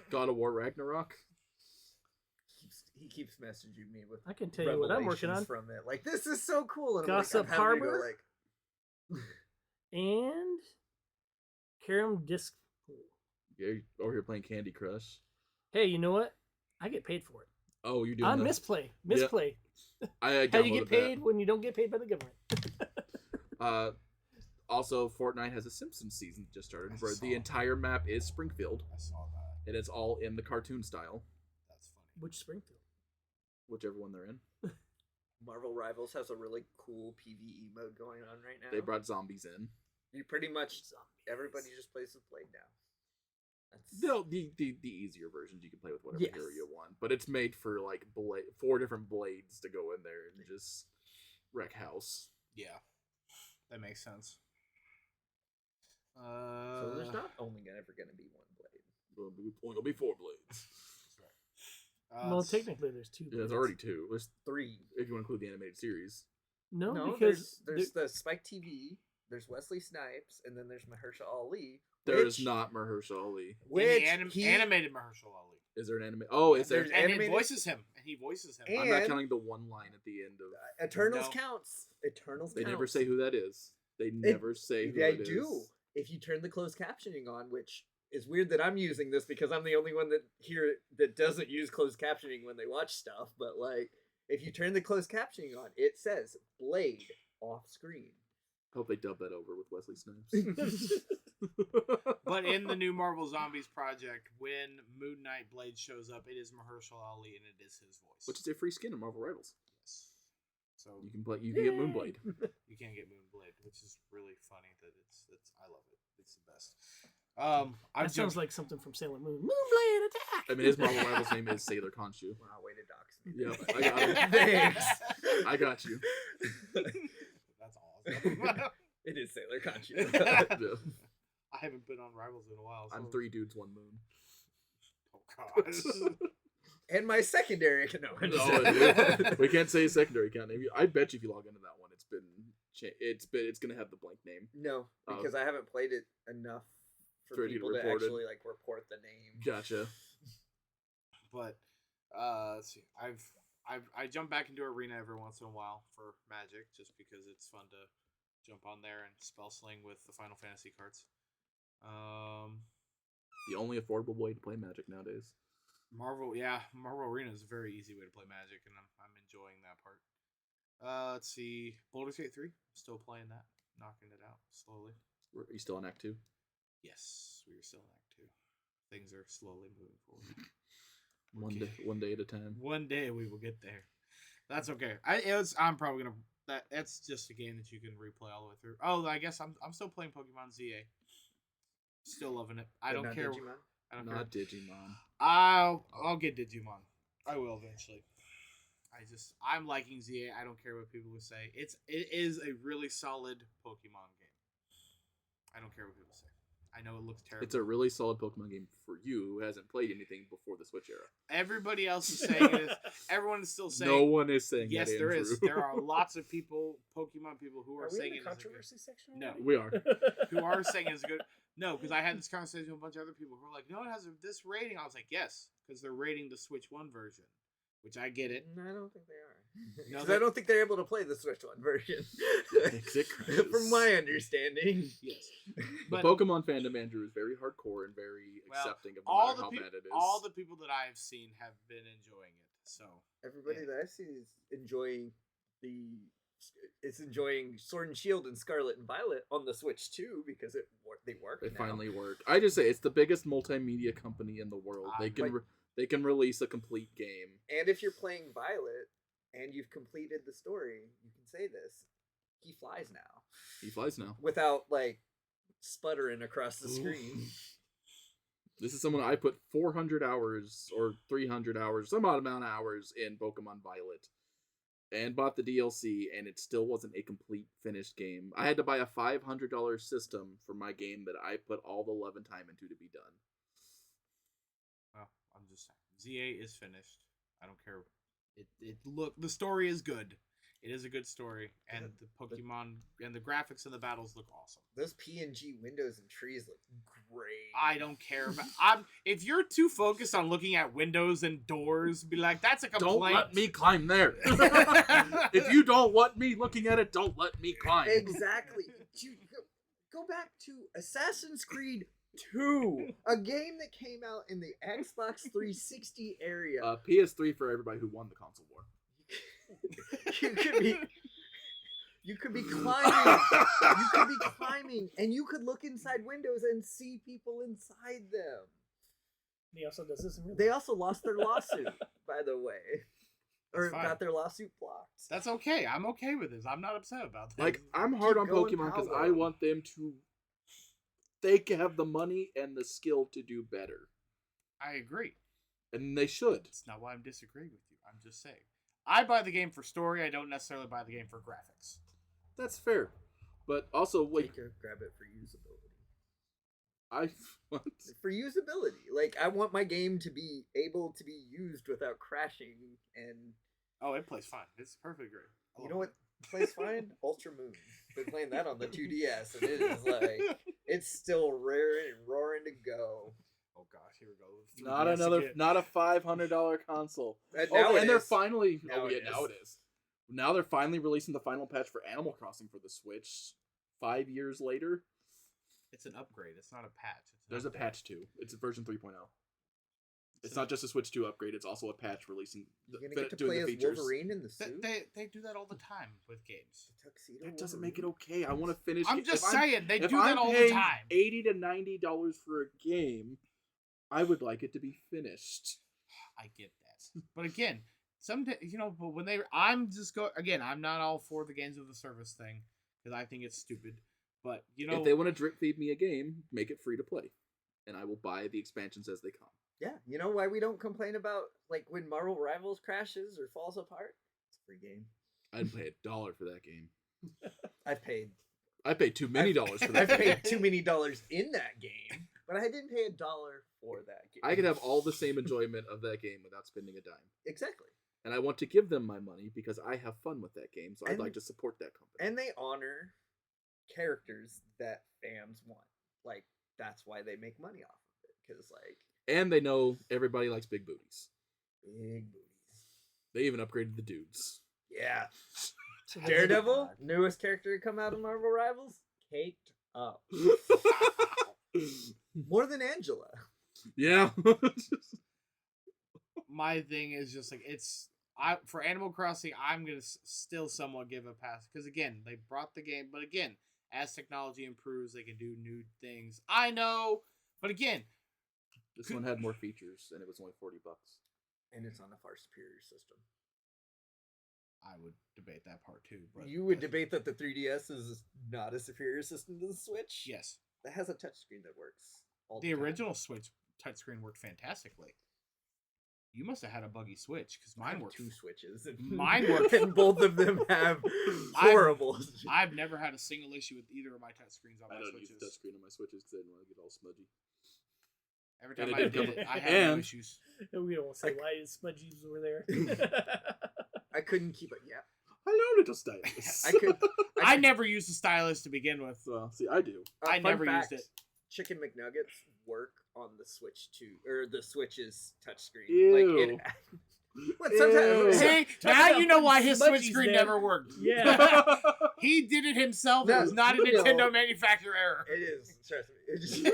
God of War Ragnarok. He keeps messaging me with I can tell you what I'm working on. revelations from it. Like, this is so cool. And Gossip I'm having to go, Harbor? like, And Karam Disc. You're over here playing Candy Crush. Hey, you know what? I get paid for it. Oh, you're doing On the- Misplay. Misplay. I How you downloaded get paid when you don't get paid by the government. that. Also, Fortnite has a Simpsons season that just started, I where saw the entire map is Springfield, I saw that. and it's all in the cartoon style, That's funny. Which Springfield? whichever one they're in. Marvel Rivals has a really cool PvE mode going on right now. They brought zombies in. You pretty much everybody just plays with Blade now. That's No, the easier versions you can play with whatever Yes. hero you want, but it's made for like 4 different blades to go in there and just wreck house. Yeah, that makes sense. so there's not only ever going to be one Blade. Well, it's only gonna be 4 blades. Well, technically, there's two. Yeah, there's blades. already 2. There's 3. if you want to include the animated series. No, No, because there's the Spike TV, there's Wesley Snipes, and then there's Mahershala Ali. There is which- not Mahershala Ali. Which he he- animated Mahershala Ali. Is there an anime? Oh, is there? There's And animated- he voices him. And he voices him. And- I'm not counting the one line at the end of. Eternals No. counts. Eternals They counts. never say who that is. They never say who They it is. do. If you turn the closed captioning on, which is weird that I'm using this because I'm the only one that doesn't use closed captioning when they watch stuff. But like, if you turn the closed captioning on, it says Blade off screen. Hope they dub that over with Wesley Snipes. But in the new Marvel Zombies project, when Moon Knight Blade shows up, it is Mahershala Ali and it is his voice. Which is a free skin in Marvel Rivals. Yes. So You can play. You can get Moonblade. you can't get Moonblade, which is really funny. It's I love it. It's the best. I that sounds like something from Sailor Moon. Moonblade attack. I mean, his Marvel Rivals name is Sailor Khonshu. Wow, way to dox me. Yeah, I got it. Thanks. I got you. That's awesome. It is Sailor Khonshu. Yeah. I haven't been on Rivals in a while. So. I'm 3 dudes, 1 moon. Oh God. And my secondary. No, I'm just No, we can't say secondary account name. I bet you if you log into that one, it's gonna have the blank name. No, Oh. because I haven't played it enough for For it to get people to reported. actually like report the name. Gotcha. But let's see. I jump back into Arena every once in a while for Magic, just because it's fun to jump on there and spell sling with the Final Fantasy cards. The only affordable way to play Magic nowadays. Marvel Arena is a very easy way to play Magic, and I'm enjoying that part. Let's see, Baldur's Gate 3. Still playing that, knocking it out slowly. Are you still on Act 2? Yes, we are still in Act 2. Things are slowly moving forward. One day at a time. One day we will get there. That's okay. I'm probably gonna. That's just a game that you can replay all the way through. Oh, I guess I'm still playing Pokémon ZA. Still loving it. I don't care. Digimon? I don't Not care. Digimon. I'll get Digimon. I will eventually. I'm liking ZA. I don't care what people will say. It is a really solid Pokemon game. I don't care what people say. I know it looks terrible. It's a really solid Pokemon game for you who hasn't played anything before the Switch era. Everybody else is saying it. Everyone is still saying. No one is saying yes, that. there Andrew. is. There are lots of people, Pokemon people, who are we saying in it the is a good. controversy section? No. already? We are. Who are saying it's good. No, because I had this conversation with a bunch of other people who were like, no, it has this rating. I was like, yes, because they're rating the Switch 1 version, which I get it. No, I don't think they are. No, Because I don't think they're able to play the Switch 1 version. From my understanding. Yes. The But Pokemon fandom, Andrew, is very hardcore and very Well, accepting of no all matter the how people, bad it is. all the people that I have seen have been enjoying it. So Everybody Yeah. that I see is enjoying enjoying Sword and Shield and Scarlet and Violet on the Switch too, because they work. It now. finally worked. I just say it's the biggest multimedia company in the world. They can Like- they can release a complete game. And if you're playing Violet and you've completed the story, you can say this: he flies now He flies now. without like sputtering across the screen. This is someone I put 400 hours or 300 hours, some odd amount of hours in Pokemon Violet, and bought the DLC, and it still wasn't a complete finished game. I had to buy a $500 system for my game that I put all the love and time into to be done. well, I'm just saying, ZA is finished. I don't care. The story is good. It is a good story, and the Pokemon and the graphics and the battles look awesome. Those PNG windows and trees look great. I don't care about. If you're too focused on looking at windows and doors, be like, that's a complaint. Don't let me climb there. If you don't want me looking at it, don't let me climb. Exactly. Go back to Assassin's Creed 2, a game that came out in the Xbox 360 area. PS3 for everybody who won the console war. You could be climbing. You could be climbing, and you could look inside windows and see people inside them. He also does this in real They life. also lost their lawsuit, by the way, or That's fine. got their lawsuit blocked. That's okay. I'm okay with this. I'm not upset about that. Like, I'm hard Keep on going, Pokemon because Power. I want them to. They can have the money and the skill to do better, I agree. and they should. It's not why I'm disagreeing with you. I'm just saying. I buy the game for story. I don't necessarily buy the game for graphics. That's fair, but also like Grab it for usability. I want. For usability, like I want my game to be able to be used without crashing. And Oh, it plays fine. It's perfectly great. I you love know what it. plays fine? Ultra Moon. Been playing that on the 2DS, and it is like it's still raring and roaring to go. Oh gosh, here we go. Not a $500 console. And Oh, now it and they're is. finally. Now Oh it yeah, now is. it is. Now they're finally releasing the final patch for Animal Crossing for the Switch. 5 years later, It's an upgrade. It's not a patch. It's an there's a update. patch too. It's version 3.0. It's an not just a Switch 2 upgrade. It's also a patch releasing You're gonna fin- get to doing play the as features. Wolverine in the suit. They do that all the time with games. The tuxedo That doesn't Wolverine. make it okay. I want to finish. I'm it. just If saying they if do that I'm all the paying time. $80 to $90 for a game, I would like it to be finished. I get that, but again, but when I'm not all for the games of the service thing because I think it's stupid. But If they want to drip feed me a game, make it free to play, and I will buy the expansions as they come. Yeah, you know why we don't complain about like when Marvel Rivals crashes or falls apart? It's a free game. I'd pay $1 for that game. I've paid. I paid too many dollars for that. I've game. paid too many dollars in that game, but I didn't pay $1 for that game. I could have all the same enjoyment of that game without spending a dime. Exactly, And I want to give them my money because I have fun with that game, so I'd And- like to support that company. and they honor characters that fans want. Like that's why they make money off of it, because like And they know everybody likes big booties. big booties. They even upgraded the dudes. Yeah. So Daredevil, newest character to come out of Marvel Rivals, caked up. More than Angela. Yeah. My thing is just like for Animal Crossing, I'm gonna still somewhat give a pass because again, they brought the game, but again, as technology improves, they can do new things. I know, but again, This one had more features, and it was only $40. And it's on a far superior system. I would debate that part too. But You would debate that the 3DS is not a superior system to the Switch? yes, That has a touchscreen that works. All the time. original Switch touchscreen worked fantastically. You must have had a buggy Switch because I mine have worked. 2 Switches. And Mine worked. and both of them have horrible. I've never had a single issue with either of my touchscreens on I my don't use Switches. the touchscreen on my Switches because I didn't want to get all smudgy. Every And time it I did did come- it, I had no and- issues. we don't say why smudgies were there. I couldn't keep it. Yeah. Hello, little stylus. I never used a stylus to begin with. Well, see, I do. I Fun never fact, used it. Chicken McNuggets work on the Switch 2 or the Switch's touchscreen. Ew. What, sometimes, Ew. See, Talk now about you know why putting his Switch smudgies screen there. never worked. Yeah. He did it himself. No, it was not a you know. Nintendo manufacturer error. It is. Trust me. It just,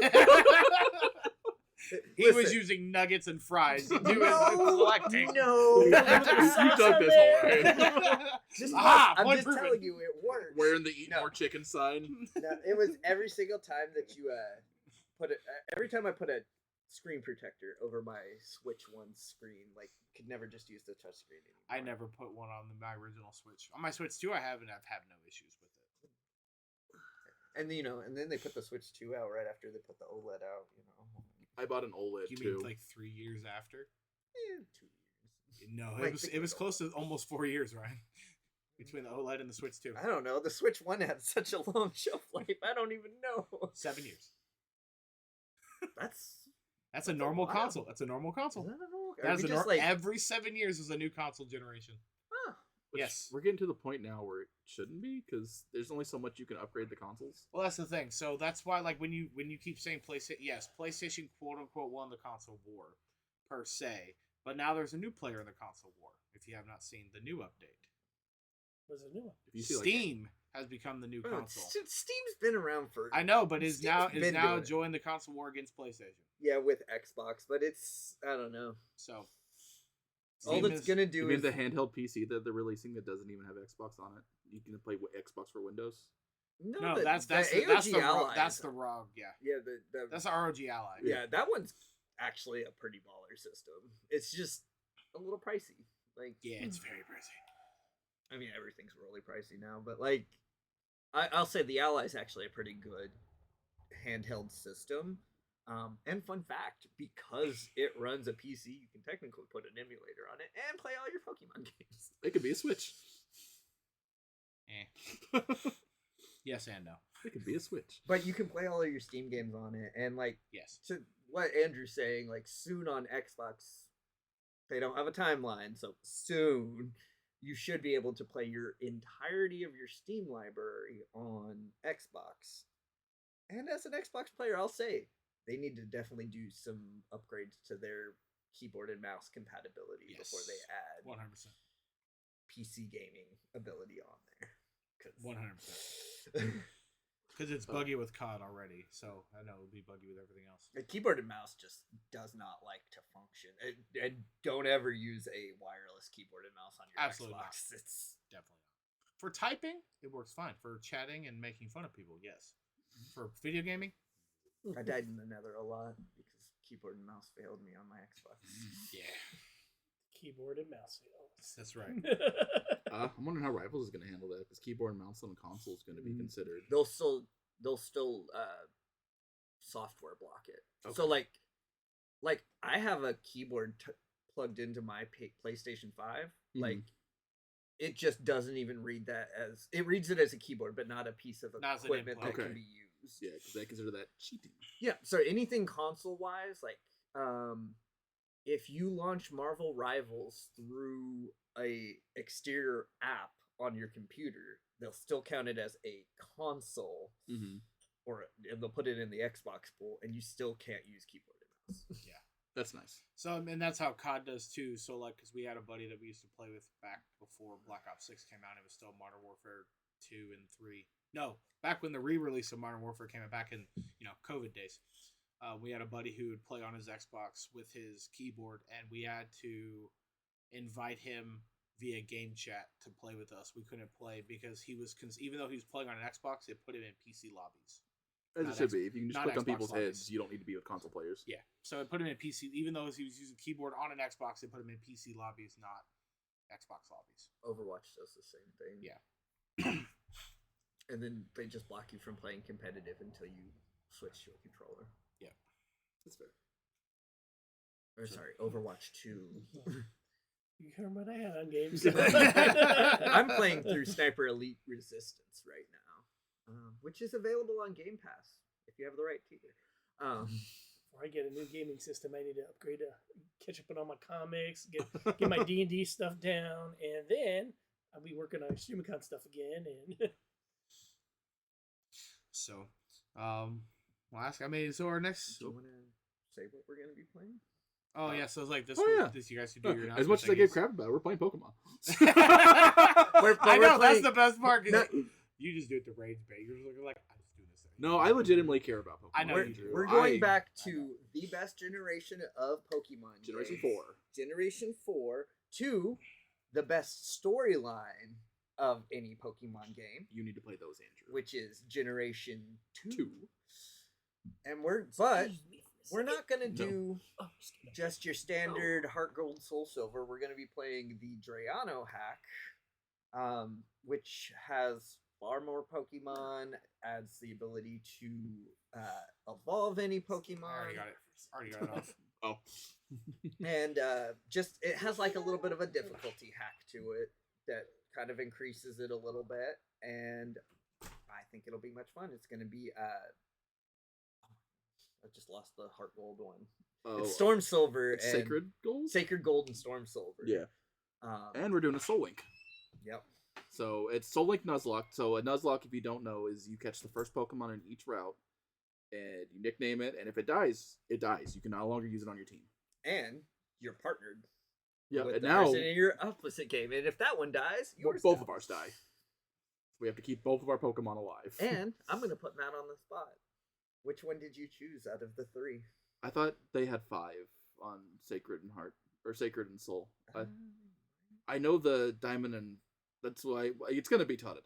He was Listen. using nuggets and fries to do his No, collecting. no. You dug this hole, right? Just Aha, I'm point just proven. telling you, it works. Wearing the eat No. more chicken sign. No, it was every single time that you put it. Every time I put a screen protector over my Switch One screen, like could never just use the touch screen anymore. I never put one on my original Switch. On my Switch 2, I have, and I've had no issues with it. And and then they put the Switch 2 out right after they put the OLED out. I bought an OLED You too. mean like 3 years after? 2 years. No, Like, it was close to almost 4 years, Ryan. Between the OLED and the Switch 2. I don't know. The Switch One had such a long shelf life. I don't even know. 7 years. That's a normal while. console. That's a normal Is console. that a normal? That's Are we just like every 7 years is a new console generation. huh. Which Yes. We're getting to the point now where it shouldn't be because there's only so much you can upgrade the consoles. Well, that's the thing. So that's why, like, when you keep saying PlayStation, yes, PlayStation quote unquote won the console war, per se. But now there's a new player in the console war. If you have not seen the new update, Was a new one. If you see, like, Steam has become the new Oh, console. Steam's been around for I know, but is Steam's now been doing it. joined the console war against PlayStation. yeah with Xbox, but it's I don't know. So All Steam it's is- gonna You do mean is the handheld PC that they're releasing that doesn't even have Xbox on it? You can play Xbox for Windows. no, that's the AOG ROG, Ally that's is- the ROG, yeah. yeah That's the ROG Ally. yeah that one's actually a pretty baller system. It's just a little pricey. Like Yeah, it's very pricey. I mean everything's really pricey now, but like I'll say the Ally is actually a pretty good handheld system. And fun fact, because it runs a PC, you can technically put an emulator on it and play all your Pokemon games. It could be a Switch. Eh. Yes and no. It could be a Switch. But you can play all of your Steam games on it, and like Yes. to what Andrew's saying, like soon on Xbox, they don't have a timeline, so soon you should be able to play your entirety of your Steam library on Xbox. And as an Xbox player, I'll say they need to definitely do some upgrades to their keyboard and mouse compatibility before they add 100%. PC gaming ability on there. 100%. Because it's buggy with COD already, so I know it'll be buggy with everything else. The keyboard and mouse just does not like to function. And don't ever use a wireless keyboard and mouse on your Absolutely Xbox. It's Definitely not. For typing, it works fine. For chatting and making fun of people, yes. For video gaming, I died in the nether a lot because keyboard and mouse failed me on my Xbox. yeah, Keyboard and mouse fails. that's right. I'm wondering how Rivals is going to handle that because keyboard and mouse on a console is going to be considered. They'll still software block it. Okay. So like I have a keyboard plugged into my PlayStation 5. Like it just doesn't even read that as it reads it as a keyboard, but not a piece of Not as an equipment that input. can Okay. be used. Yeah, because they consider that cheating. Yeah, so anything console wise, like if you launch Marvel Rivals through a exterior app on your computer, they'll still count it as a console, Mm-hmm. and they'll put it in the Xbox pool, and you still can't use keyboard and mouse. Yeah. That's nice. So, and that's how COD does too. So, like, because we had a buddy that we used to play with back before Black Ops 6 came out, it was still Modern Warfare 2 and 3. No, back when the re-release of Modern Warfare came out, back in, COVID days. We had a buddy who would play on his Xbox with his keyboard, and we had to invite him via game chat to play with us. We couldn't play because he was, even though he was playing on an Xbox, it put him in PC lobbies. As it should be. If you can just click on Xbox people's lobbies. heads, you don't need to be with console players. Yeah, so it put him in PC, even though he was using keyboard on an Xbox, it put him in PC lobbies, not Xbox lobbies. Overwatch does the same thing. Yeah. And then they just block you from playing competitive until you switch to a controller. Yeah. That's fair. Or sorry, Overwatch 2. You heard what I had on games. I'm playing through Sniper Elite Resistance right now, which is available on Game Pass if you have the right tier. Before I get a new gaming system, I need to upgrade catch up on all my comics, get my D&D stuff down, and then I'll be working on Extremicon stuff again. And So, so our next. Do you want to say what we're going to be playing? Oh yeah, so it's like this. Oh, yeah. This you guys could do your As much as I announcement gave things. crap about it, we're playing Pokemon. I know that's playing- the best part. 'Cause No. like, you just do it to rage bait. You're just like I'm just doing this. No, I legitimately care about Pokemon. I know We're, you do. we're going I- back to the best generation of Pokemon. Generation games. 4. Generation 4 to the best storyline of any Pokemon game, You need to play those, Andrew. which is Generation 2. 2. And we're not gonna do just your standard Heart Gold Soul Silver. We're gonna be playing the Drayano hack, which has far more Pokemon, adds the ability to evolve any Pokemon. I already got it off. Oh. And just it has like a little bit of a difficulty hack to it that kind of increases it a little bit, and I think it'll be much fun. It's gonna be I just lost the Heart Gold one. Oh, It's Storm Silver and Sacred Gold? Sacred Gold and Storm Silver. Yeah. And we're doing a Soul Link. Yep. So it's Soul Link Nuzlocke. So a Nuzlocke, if you don't know, is you catch the first Pokemon in each route, and you nickname it, and if it dies, it dies. You can no longer use it on your team. And you're partnered Yeah, with and the now person in your opposite game. And if that one dies, yours both dies. of ours die. We have to keep both of our Pokemon alive. And I'm gonna put Matt on the spot. Which one did you choose out of the 3? I thought they had 5 on Sacred and Heart, or Sacred and Soul. I know the Diamond, and that's why it's gonna be Totodile.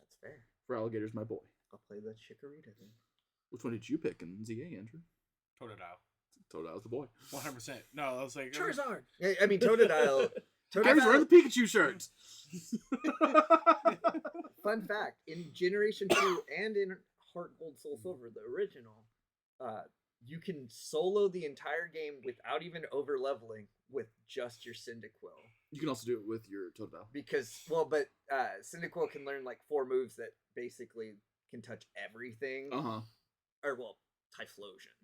That's fair. For Alligator's my boy. I'll play the Chikorita then. Which one did you pick in ZA, Andrew? Totodile. Totodile's the boy. 100%. No, I was like Charizard. Yeah, I mean Totodile. Gary's wearing the Pikachu shirt. Fun fact: in Generation 2 and in Heart Gold Soul Silver, the original, you can solo the entire game without even over leveling with just your Cyndaquil. You can also do it with your Totodile. Because Cyndaquil can learn like 4 moves that basically can touch everything. Uh-huh. Or Typhlosion.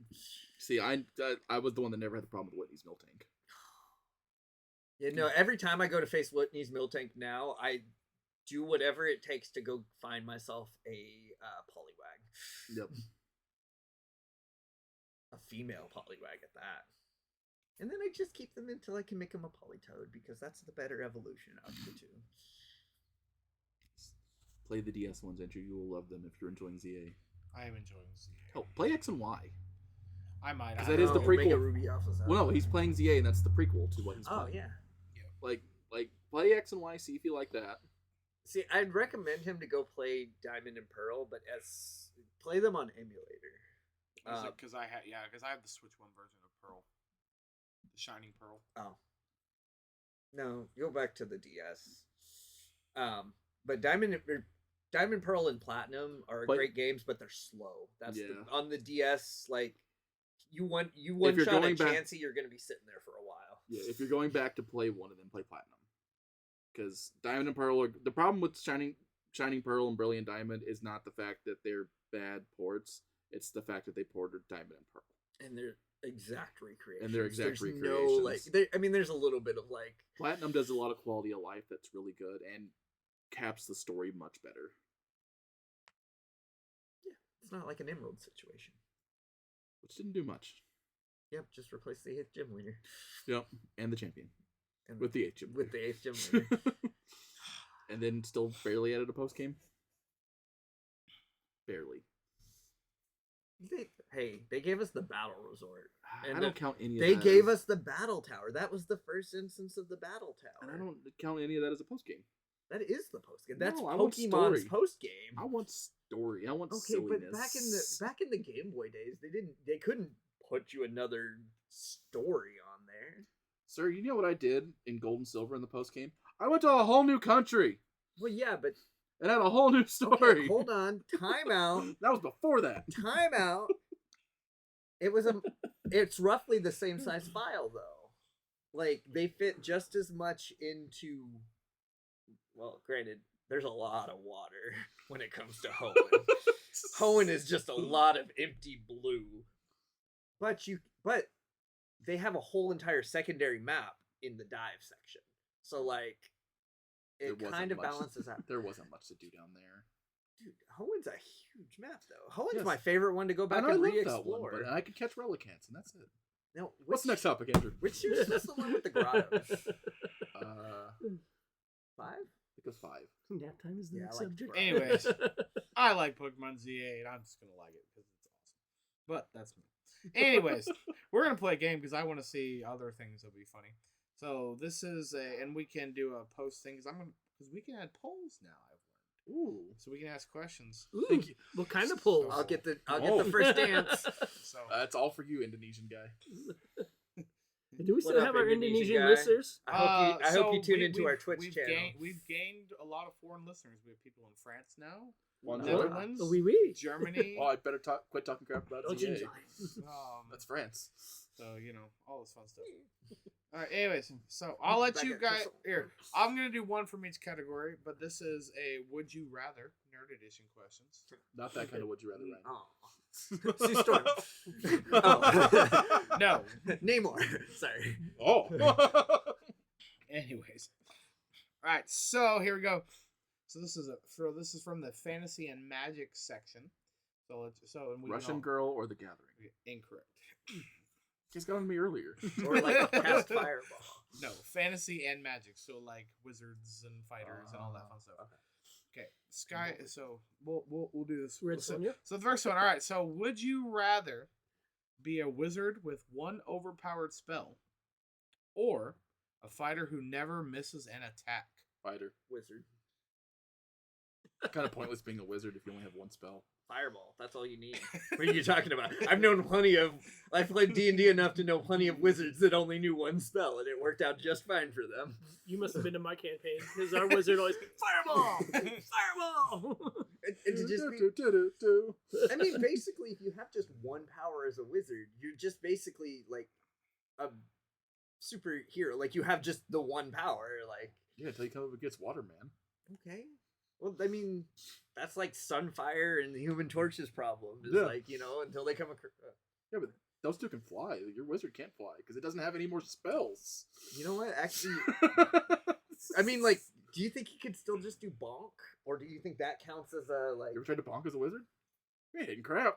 See, I was the one that never had the problem with Whitney's Miltank. Yeah, no, every time I go to face Whitney's Miltank now, I do whatever it takes to go find myself a Poliwag. Yep. A female Poliwag at that. And then I just keep them until I can make them a Politoed, because that's the better evolution out of the 2. Play the DS ones, Andrew. You will love them if you're enjoying ZA. I am enjoying ZA. Oh, play X and Y. I might. Because that is the prequel. Omega Ruby Alpha's out. Well, no, he's playing ZA, and that's the prequel to what he's Oh, playing. yeah. Like play X and Y, see if you like that. See, I'd recommend him to go play Diamond and Pearl, but play them on emulator. Because I have the Switch 1 version of Pearl, the Shining Pearl. Oh. No, go back to the DS. But Diamond, Pearl, and Platinum are great games, but they're slow. That's on the DS. Like you one shot a Chansey, you're gonna be sitting there for a while. Yeah, if you're going back to play one of them, play Platinum. Because Diamond and Pearl the problem with Shining Pearl and Brilliant Diamond is not the fact that they're bad ports. It's the fact that they ported Diamond and Pearl. And they're exact recreations. There's recreations. There's a little bit of like... Platinum does a lot of quality of life that's really good and caps the story much better. Yeah, it's not like an Emerald situation. Which didn't do much. Yep, just replace the 8th gym leader. Yep, and the champion And with the 8th gym. with the 8th gym leader. And then still barely added a post game. Barely. They gave us the battle resort. And I don't count any of They that. gave us the battle tower. That was the first instance of the battle And tower. I don't count any of that as a post game. That is the post game. That's No, I want Pokemon's story. post game. I want story. I want Okay, silliness. but back in the Game Boy days, they couldn't put you another story on there. Sir, you know what I did in Gold and Silver in the post game? I went to a whole new country Well, yeah, but and had a whole new story. okay, hold on, time out, That was before that. time out. It's roughly the same size file though. Like they fit just as much into. Well, granted, there's a lot of water when it comes to Hoenn. Hoenn is just a lot of empty blue. But they have a whole entire secondary map in the dive section. So like it There wasn't kind of much. balances out. There wasn't much to do down there. Dude, Hoenn's a huge map though. Hoenn's Yes. my favorite one to go back And I and love re-explore. that one, but I could catch Relicants, and that's it. Now, What's the next topic, Andrew? Which series was the one with the grottos? I 5? think it was 5. Nap time is the Yeah, next I like subject. Brian. Anyways. I like Pokemon ZA, and I'm just gonna like it because it's awesome. But that's me. Anyways, we're gonna play a game because I want to see other things that'll be funny. So this is and we can do a post thing because we can add polls now. I've learned. Ooh. So we can ask questions. Ooh, Thank you. what kind of polls? I'll get the Oh. first dance. So That's all for you, Indonesian guy. Do we still What up, have our Indonesian Indonesian guy? listeners? I hope you tune we- into our Twitch we've channel. We've gained a lot of foreign listeners. We have people in France now, One Netherlands, Oh, oui. Germany. Oh, I better quit talking crap about Oh, ZA. Jinjai. That's France. So all this fun stuff. All right. Anyways, so I'll let Back you at guys Crystal. here. I'm gonna do one from each category, but this is a would you rather nerd edition questions. Not that kind of would you rather, Ryan. Oh. Sue Storm. Oh. No. Namor. Sorry. Oh. Anyways, all right. So here we go. So this is from the fantasy and magic section. And we Russian Girl or The Gathering? Incorrect. He's got on me earlier. Or like cast fireball. No, fantasy and magic. So like wizards and fighters and all that fun stuff. Okay, Sky. So we'll do this. Red Sonja? So the first one. All right. So would you rather be a wizard with one overpowered spell, or a fighter who never misses an attack? Fighter. Wizard. Kind of pointless being a wizard if you only have one spell. Fireball. That's all you need. What are you talking about? I've played D&D enough to know plenty of wizards that only knew one spell, and it worked out just fine for them. You must have been to my campaign because our wizard always fireball, fireball. And to just be, I mean, basically, if you have just one power as a wizard, you're just basically like a superhero. Like you have just the one power. Like Yeah, until you come up against Water Man. okay, well, I mean, that's like Sunfire and the Human Torch's problem. Is Yeah. like until they come across. Yeah, but those two can fly. Your wizard can't fly because it doesn't have any more spells. You know what? Actually, I mean, like, do you think he could still just do bonk, or do you think that counts as a like? You ever tried to bonk as a wizard? You ain't hitting crap.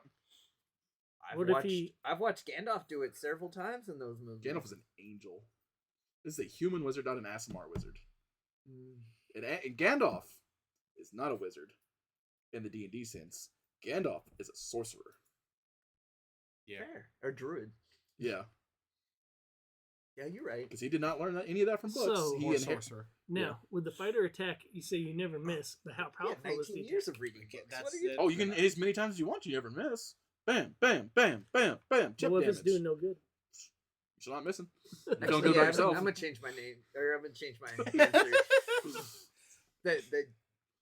I've watched Gandalf do it several times in those movies. Gandalf is an angel. This is a human wizard, not an Aasimar wizard. And Gandalf is not a wizard in the D&D sense. Gandalf is a sorcerer. Yeah. Fair. Or druid. Yeah, Yeah, you're right. because he did not learn any of that from books. So- he Or inher- sorcerer. Now, Yeah. with the fighter attack, you say you never miss, but how Yeah, powerful is 19 the years attack? of reading Okay, books. that's What are you it. Oh, you can hit as many times as you want. You never miss. Bam, bam, bam, bam, bam. Chip What if damage. it's doing no good? You're not missing. You're feeling Actually, good yeah, about yourself. I'm gonna change my name, or I'm gonna change my answer.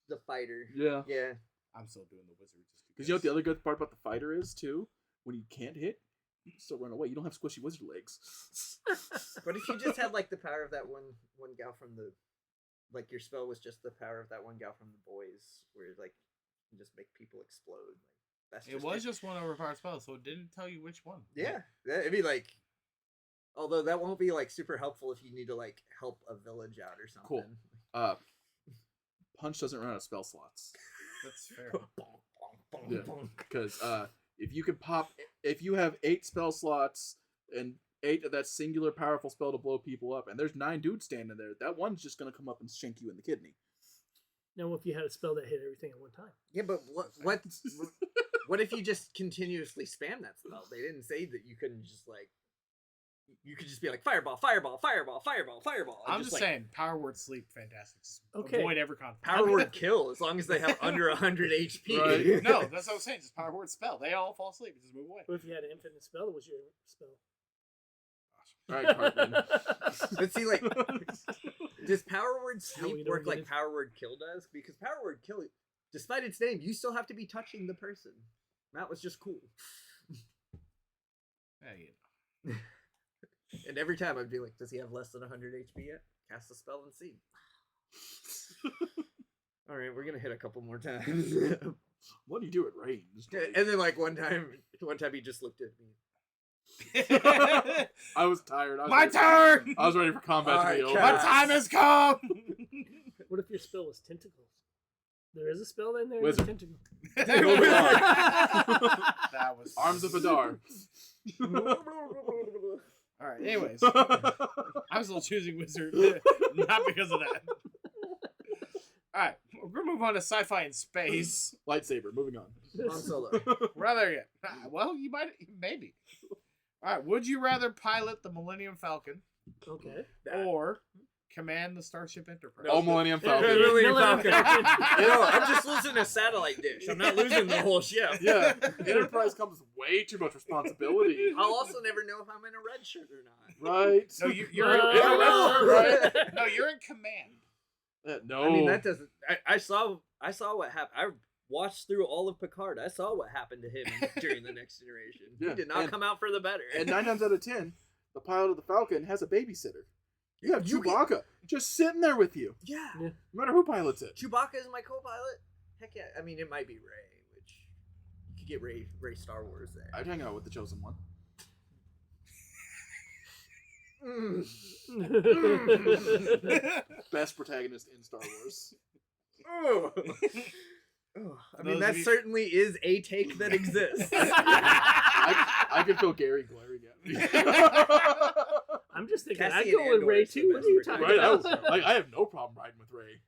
the fighter. Yeah. Yeah. I'm still doing the wizard just Because you know what the other good part about the fighter is, too? When you can't hit, you can still run away. You don't have squishy wizard legs. But if you just had like the power of that one gal from the, like your spell was just the power of that one gal from the boys, where like you can just make people explode. Like that's It was just one overpowered spell, so it didn't tell you which one. yeah. It'd be like, although that won't be like super helpful if you need to like help a village out or something. Cool. Punch doesn't run out of spell slots. That's fair. Yeah. Because if you have 8 spell slots and 8 of that singular powerful spell to blow people up, and there's 9 dudes standing there. That one's just gonna come up and shank you in the kidney. Now, if you had a spell that hit everything at one time? Yeah, but what if you just continuously spam that spell? They didn't say that you couldn't just like. You could just be like fireball, fireball, fireball, fireball, fireball. I'm just saying, power word sleep, fantastic. Just Okay. avoid every conflict. Power word kill as long as they have under 100 HP. Right. No, that's what I'm saying. Just power word spell. They all fall asleep. Just move away. What if you had an infinite spell? What was your spell? Alright, Cartman. But see, like, does power word How we sleep don't work get like it. power word kill does? Because power word kill, despite its name, you still have to be touching the person. That was just cool. Yeah, you know. And every time I'd be like, does he have less than 100 HP yet? Cast a spell and see. Alright, we're gonna hit a couple more times. What do you do at range? And then like one time he just looked at me. I was tired. My turn! I was ready for combat to be over. My time has come! What if your spell was tentacles? There is a spell in there. Wizard. Tentacle. That was Arms of Adar. Alright, anyways. I was a little choosing wizard. Not because of that. Alright, we're gonna move on to sci-fi in space. Lightsaber, moving on. Han Solo. We're not there yet. Well, you might, maybe. Alright, would you rather pilot the Millennium Falcon Okay. or command the Starship Enterprise? Oh, Millennium Falcon. Millennium Millennium Falcon. Falcon. You know, I'm just losing a satellite dish. I'm not losing the whole ship. Yeah, Enterprise comes with way too much responsibility. I'll also never know if I'm in a red shirt or not. Right? No, you're in, Oh, right? no, you're in command. No. I mean, that doesn't. I saw what happened. I watched through all of Picard. I saw what happened to him during the Next Generation. Yeah, He did not and- come out for the better. And 9 times out of 10, the pilot of the Falcon has a babysitter. You have Chewbacca just sitting there with you, yeah. no matter who pilots it. Chewbacca is my co-pilot. Heck yeah. I mean, it might be Rey, which you could get Rey Star Wars there. I'd hang out with the chosen one. Best protagonist in Star Wars. Oh. Oh, I mean, Those that of you- certainly is a take that exists. I could feel Gary glaring at me. I'm just thinking, I'd Cassian go with Andor Ray is the too. What best are you version. talking Right? about? I have no problem riding with Ray.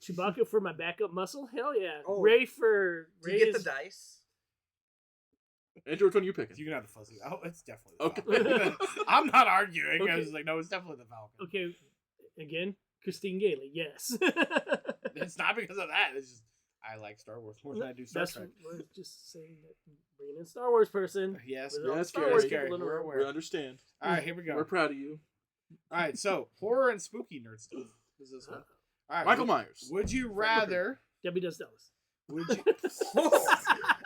Chewbacca for my backup muscle? Hell yeah. Oh. Ray for Do Ray you get is- the dice? Andrew, which one are you picking? You can have the fuzzy. Oh, it's definitely the Okay. Falcon. I'm not arguing. Okay. I was just like, no, it's definitely the Falcon. Okay, again, Christine Gailey, yes. It's not because of that. It's just I like Star Wars more than I do Star That's Trek. we're just saying that bringing in Star Wars person. Yes, With all yes, Star Gary. Wars Gary, people in the we're room. aware. We understand. All right, here we go. We're proud of you. All right, so horror and spooky nerd stuff. Is this one? All right, Michael Myers. Would you rather? Debbie does those. Would you?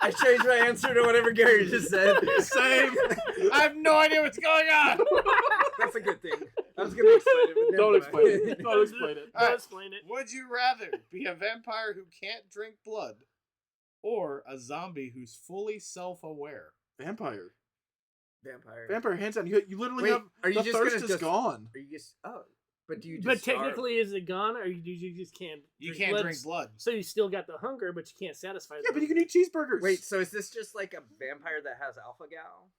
I changed my answer to whatever Gary just said. Same. I have no idea what's going on. That's a good thing. I was going to explain it, but never Don't mind. explain it. Don't explain it. All right. Don't explain it. Would you rather be a vampire who can't drink blood, or a zombie who's fully self-aware? Vampire. Vampire. Vampire, hands down. You literally Wait, have are you the just thirst gonna is just- gone. Are you just... Oh. But do you just But starve? technically, is it gone, or you just can't? You can't drink blood. So you still got the hunger, but you can't satisfy. Yeah, but you can eat cheeseburgers. Wait, so is this just like a vampire that has alpha gal?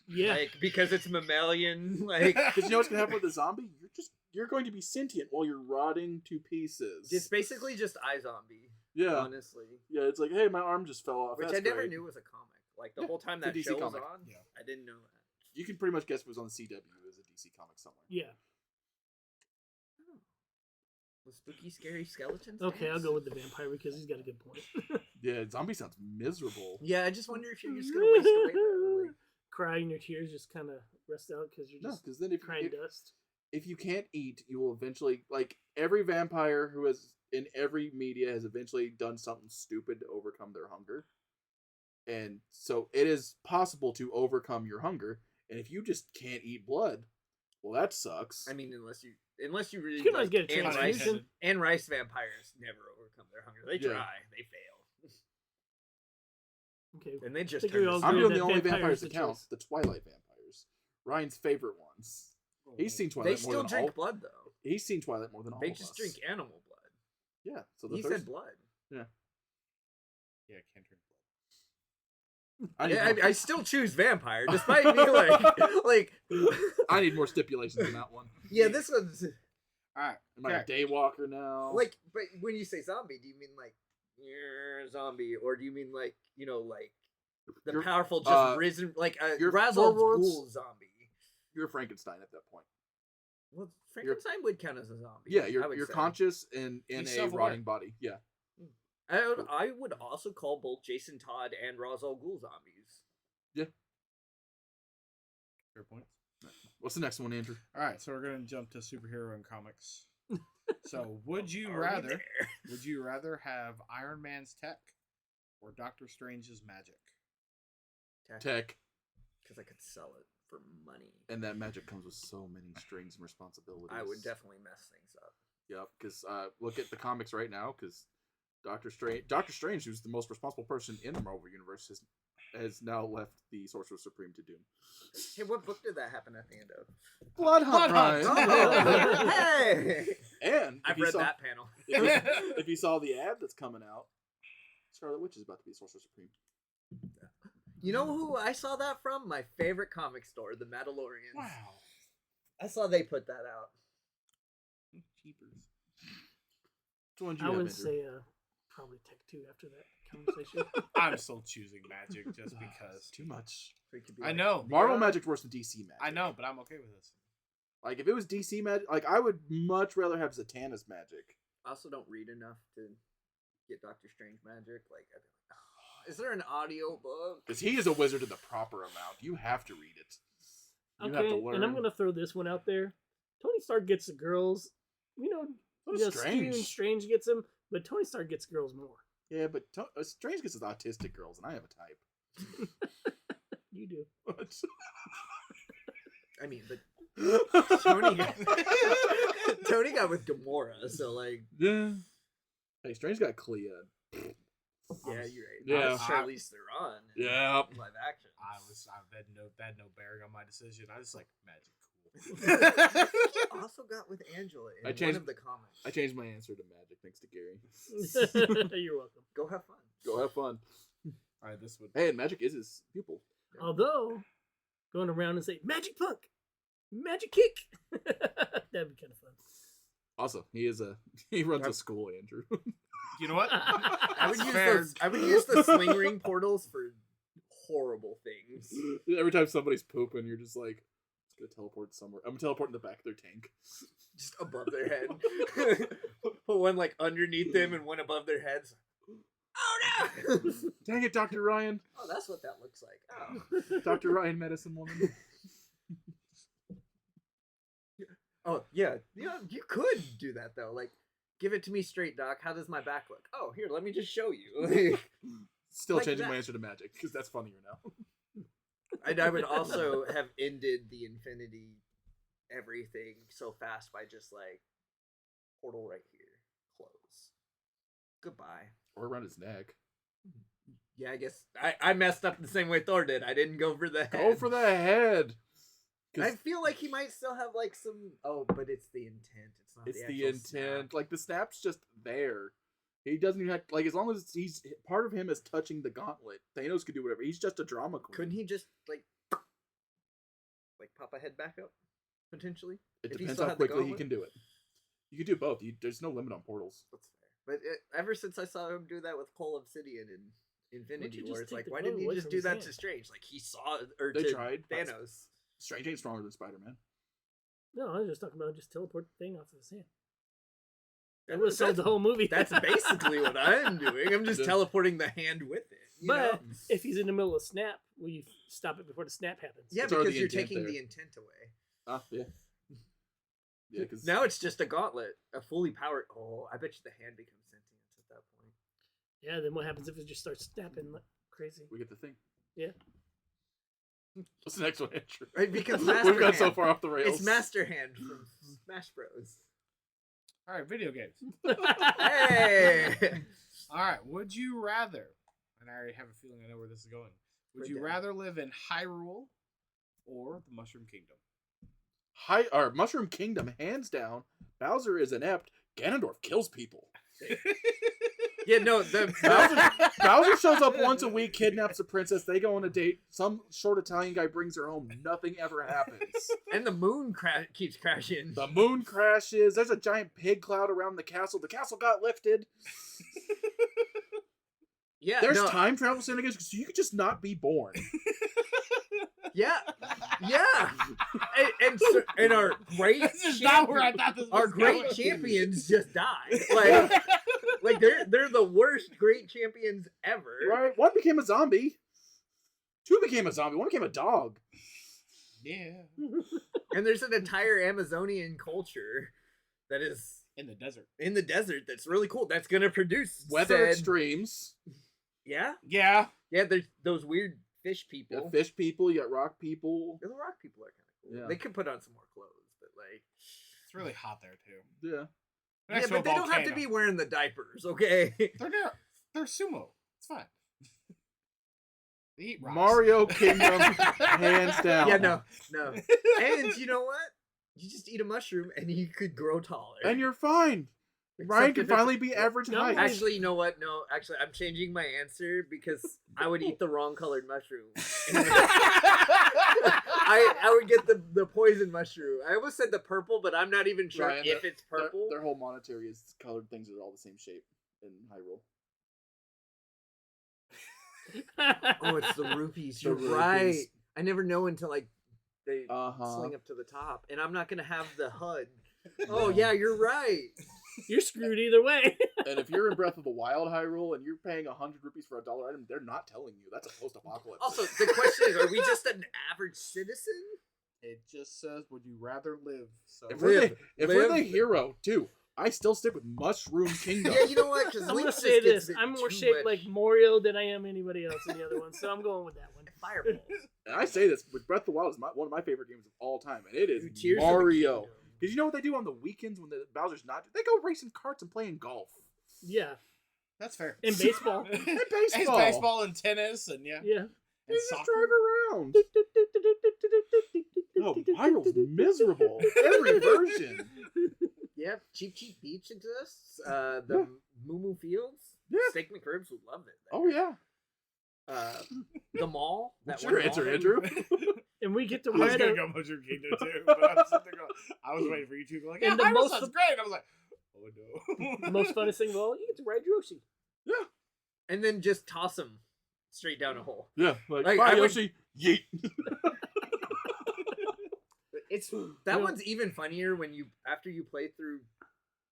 Yeah. Like, because it's mammalian, like... Because you know what's gonna happen with a zombie? You're going to be sentient while you're rotting to pieces. It's basically just iZombie, yeah, honestly. yeah. It's like, hey, my arm just fell off. Which That's I never great. knew was a comic. Like, the Yeah, whole time it's a that DC show was comic. on, Yeah. I didn't know that. You can pretty much guess if it was on the CW as a DC comic somewhere. Yeah. The spooky, scary skeletons. Okay, I'll dance? go with the vampire because he's got a good point. Yeah, zombie sounds miserable. Yeah, I just wonder if you're just gonna waste away that early. Crying your tears, just kind of rest out because you're No, just because then crying dust. if you can't eat, you will eventually, like, every vampire who has in every media has eventually done something stupid to overcome their hunger. And so it is possible to overcome your hunger. And if you just can't eat blood, well, that sucks. I mean, unless you really You can always like, get a Anne transfusion. Rice, Anne Rice vampires never overcome their hunger. They Yeah. try, they fail, Okay. and they just. think turn we to all I'm agree stone. doing the that only vampires vampires the that count, choice. the Twilight vampires. Ryan's favorite ones. He's seen Twilight They more still than drink all. blood though. He's seen Twilight more than all They of just us. drink animal blood. Yeah, so the He thirst- said blood. Yeah, can't drink I still choose vampire, despite me like. I need more stipulations in that one. Yeah, this one's All right. Am I a daywalker now? like. But when you say zombie, do you mean like you're a zombie, or do you mean like like the You're- powerful just risen like a your Ra's al forwards- Ghul zombie? You're Frankenstein at that point. Well, Frankenstein would count as a zombie. Yeah, I you're would say. conscious and in He's a self-aware. rotting body. Yeah. I would also call both Jason Todd and Ra's al Ghul zombies. Fair point. What's the next one, Andrew? All right, so we're gonna jump to superhero and comics. So, would you Are we rather? there? Would you rather have Iron Man's tech or Doctor Strange's magic? Tech. Because I could sell it for money. And that magic comes with so many strings and responsibilities. I would definitely mess things up. Yep, because look at the comics right now, because Doctor Strange, who's the most responsible person in the Marvel Universe, has now left the Sorcerer Supreme to Doom. Hey, what book did that happen at the end of? Blood Hunt, Hunt. Ryan. Hey! And I've read that panel. if you saw the ad that's coming out, Scarlet Witch is about to be Sorcerer Supreme. You know who I saw that from? My favorite comic store, The Mandalorian. Wow. I saw they put that out. Cheapers. Which one did I you have, would Andrew? say probably Tech 2 after that conversation. I'm still choosing magic just because. Too much. So it could be I like- know. Marvel magic's worse than DC magic. I know, but I'm okay with this. Like, if it was DC magic, like, I would much rather have Zatanna's magic. I also don't read enough to get Doctor Strange magic. Like, I'd be like, oh, is there an audio book? Because he is a wizard to the proper amount. You have to read it. You have to Okay, learn. and I'm gonna throw this one out there. Tony Stark gets the girls. So Steve Strange. and Strange gets them, but Tony Stark gets girls more. Yeah, but Strange gets his autistic girls, and I have a type. You do. I mean, but Tony got with Gamora, so like, Yeah. Hey, Strange got Clea. yeah, you're right. Yeah. Charlize Theron. in Yeah. live action. I had no bearing on my decision. I just like magic. He also got with Angela in I one changed- of the comics. I changed my answer to magic thanks to Gary. You're welcome. Go have fun. Go have fun. All right, this would. Hey, and magic is his pupil. Although, going around and say magic punk, magic kick, that'd be kind of fun. Also, he runs a school, Andrew. You know what? I would That's use fair. those. I would use the sling ring portals for horrible things. Every time somebody's pooping, you're just like, it's gonna teleport somewhere. I'm gonna teleport in the back of their tank. Just above their head. Put one like underneath them and one above their heads. Oh no! Dang it, Dr. Ryan. Oh, that's what that looks like. Oh. Dr. Ryan, medicine woman. Oh yeah, you could do that though. Like, give it to me straight, Doc. How does my back look? Oh, here, let me just show you. Still Like changing my that. answer to magic, because that's funnier now. And I would also have ended the Infinity everything so fast by just like portal right here, close. Goodbye. Or around his neck. Yeah, I guess I messed up the same way Thor did. I didn't go for the head. Go for the head. 'Cause I feel like he might still have like some. Oh, but it's the intent. It's not. it's the the actual intent. snap. Like, the snap's just there. He doesn't even have, like, as long as he's, part of him is touching the gauntlet. Thanos could do whatever. He's just a drama queen. Couldn't he just like pop a head back up potentially? It if he depends still how had the quickly he gauntlet? can do it. You can do both. There's no limit on portals. That's fair. But ever since I saw him do that with Cole Obsidian in Infinity you War, just it's take like, the why glove didn't he away just from do his that hand? to Strange? Like he saw, or They to tried. Thanos. Strange ain't stronger than Spider-Man. No, I was just talking about just teleport the thing off of his hand. That That would was- solve the whole movie. That's basically what I'm doing. I'm just Yeah. teleporting the hand with it. You But know? if he's in the middle of snap, will you stop it before the snap happens? Yeah, It's already because you're intent taking there. the intent away. Ah, yeah. Yeah, because Now it's just a gauntlet, a fully powered. Oh, I bet you the hand becomes sentient at that point. Yeah, then what happens if it just starts snapping like crazy? we get the thing. Yeah. What's the next one, Andrew? Right, because Master We've got so Hand. far off the rails. It's Master Hand from Smash Bros. All right, video games. Hey! All right, would you rather? And I already have a feeling I know where this is going. Would Break you down. rather live in Hyrule or the Mushroom Kingdom? Mushroom Kingdom, hands down. Bowser is inept. Ganondorf kills people. Yeah, no, Bowser shows up once a week, kidnaps a princess. They go on a date. Some short Italian guy brings her home. Nothing ever happens. and the moon keeps crashing. The moon crashes. There's a giant pig cloud around the castle. The castle got lifted. Yeah, There's no, time travel shenanigans, so you could just not be born. Yeah, and our great This is not where I thought this was our great going. champions just die. Like they're the worst great champions ever. Right? One became a zombie. Two became a zombie. One became a dog. Yeah. And there's an entire Amazonian culture that is In the desert. in the desert that's really cool. That's gonna produce Weather said- extremes. Yeah, Yeah. yeah. There's those weird fish You people. got fish people. You got rock people. The rock people are kind of cool. Yeah. They could put on some more clothes, but like, It's really hot there too. Yeah. Next yeah, to a but they don't have to volcano. be wearing the diapers, okay? They're sumo. It's fine. They eat rocks. Mario Kingdom, hands down. Yeah, no. And you know what? You just eat a mushroom and you could grow taller. And you're fine. Except Ryan can if it's- finally be average No, height. Actually, you know what? No, actually, I'm changing my answer because I would eat the wrong colored mushroom. I would get the poison mushroom. I almost said the purple, but I'm not even sure Ryan, if it's purple. Their whole monetary is colored things that are all the same shape in Hyrule. Oh, it's the rupees. The You're rupees. right. I never know until like they Uh-huh. swing up to the top, and I'm not gonna have the HUD. Oh yeah, you're right. You're screwed either way. And if you're in Breath of the Wild Hyrule and you're paying 100 rupees for a $1 item, they're not telling you. That's a post-apocalypse. Also, the question is, are we just an average citizen? It just says, "Would you rather live?" So if we're the live. hero, too, I still stick with Mushroom Kingdom. Yeah, you know what? Because I'm gonna say this: I'm more shaped like Mario than I am anybody else in the other one, so I'm going with that one. Fireballs. And I say this, with Breath of the Wild is one of my favorite games of all time, and it is Dude, Tears of the Mario. Kingdom. Did you know what they do on the weekends when the Bowser's not? They go racing carts and playing golf. Yeah, that's fair. and baseball. And It's baseball. baseball and tennis and yeah. Yeah. And They just soccer. drive around. Oh, Hyrule's miserable. Every version. Yeah, Cheap Beach exists. The Moo Fields. Yeah. Steak McRibs would love it. Oh, yeah. The mall. What's that your one answer, mall. Andrew? And we get to I was ride gonna a, go Mushroom Kingdom too, but I'm sitting there going, I was waiting for you two to go like, yeah, And the Hyrule most sounds of- great. I was like, oh no. the most funnest thing of all. You get to ride Yoshi. And then just toss them straight down a hole. Yeah. Like, Like, bye, I would- Yoshi. Yeet. It's that one's even funnier when you after you play through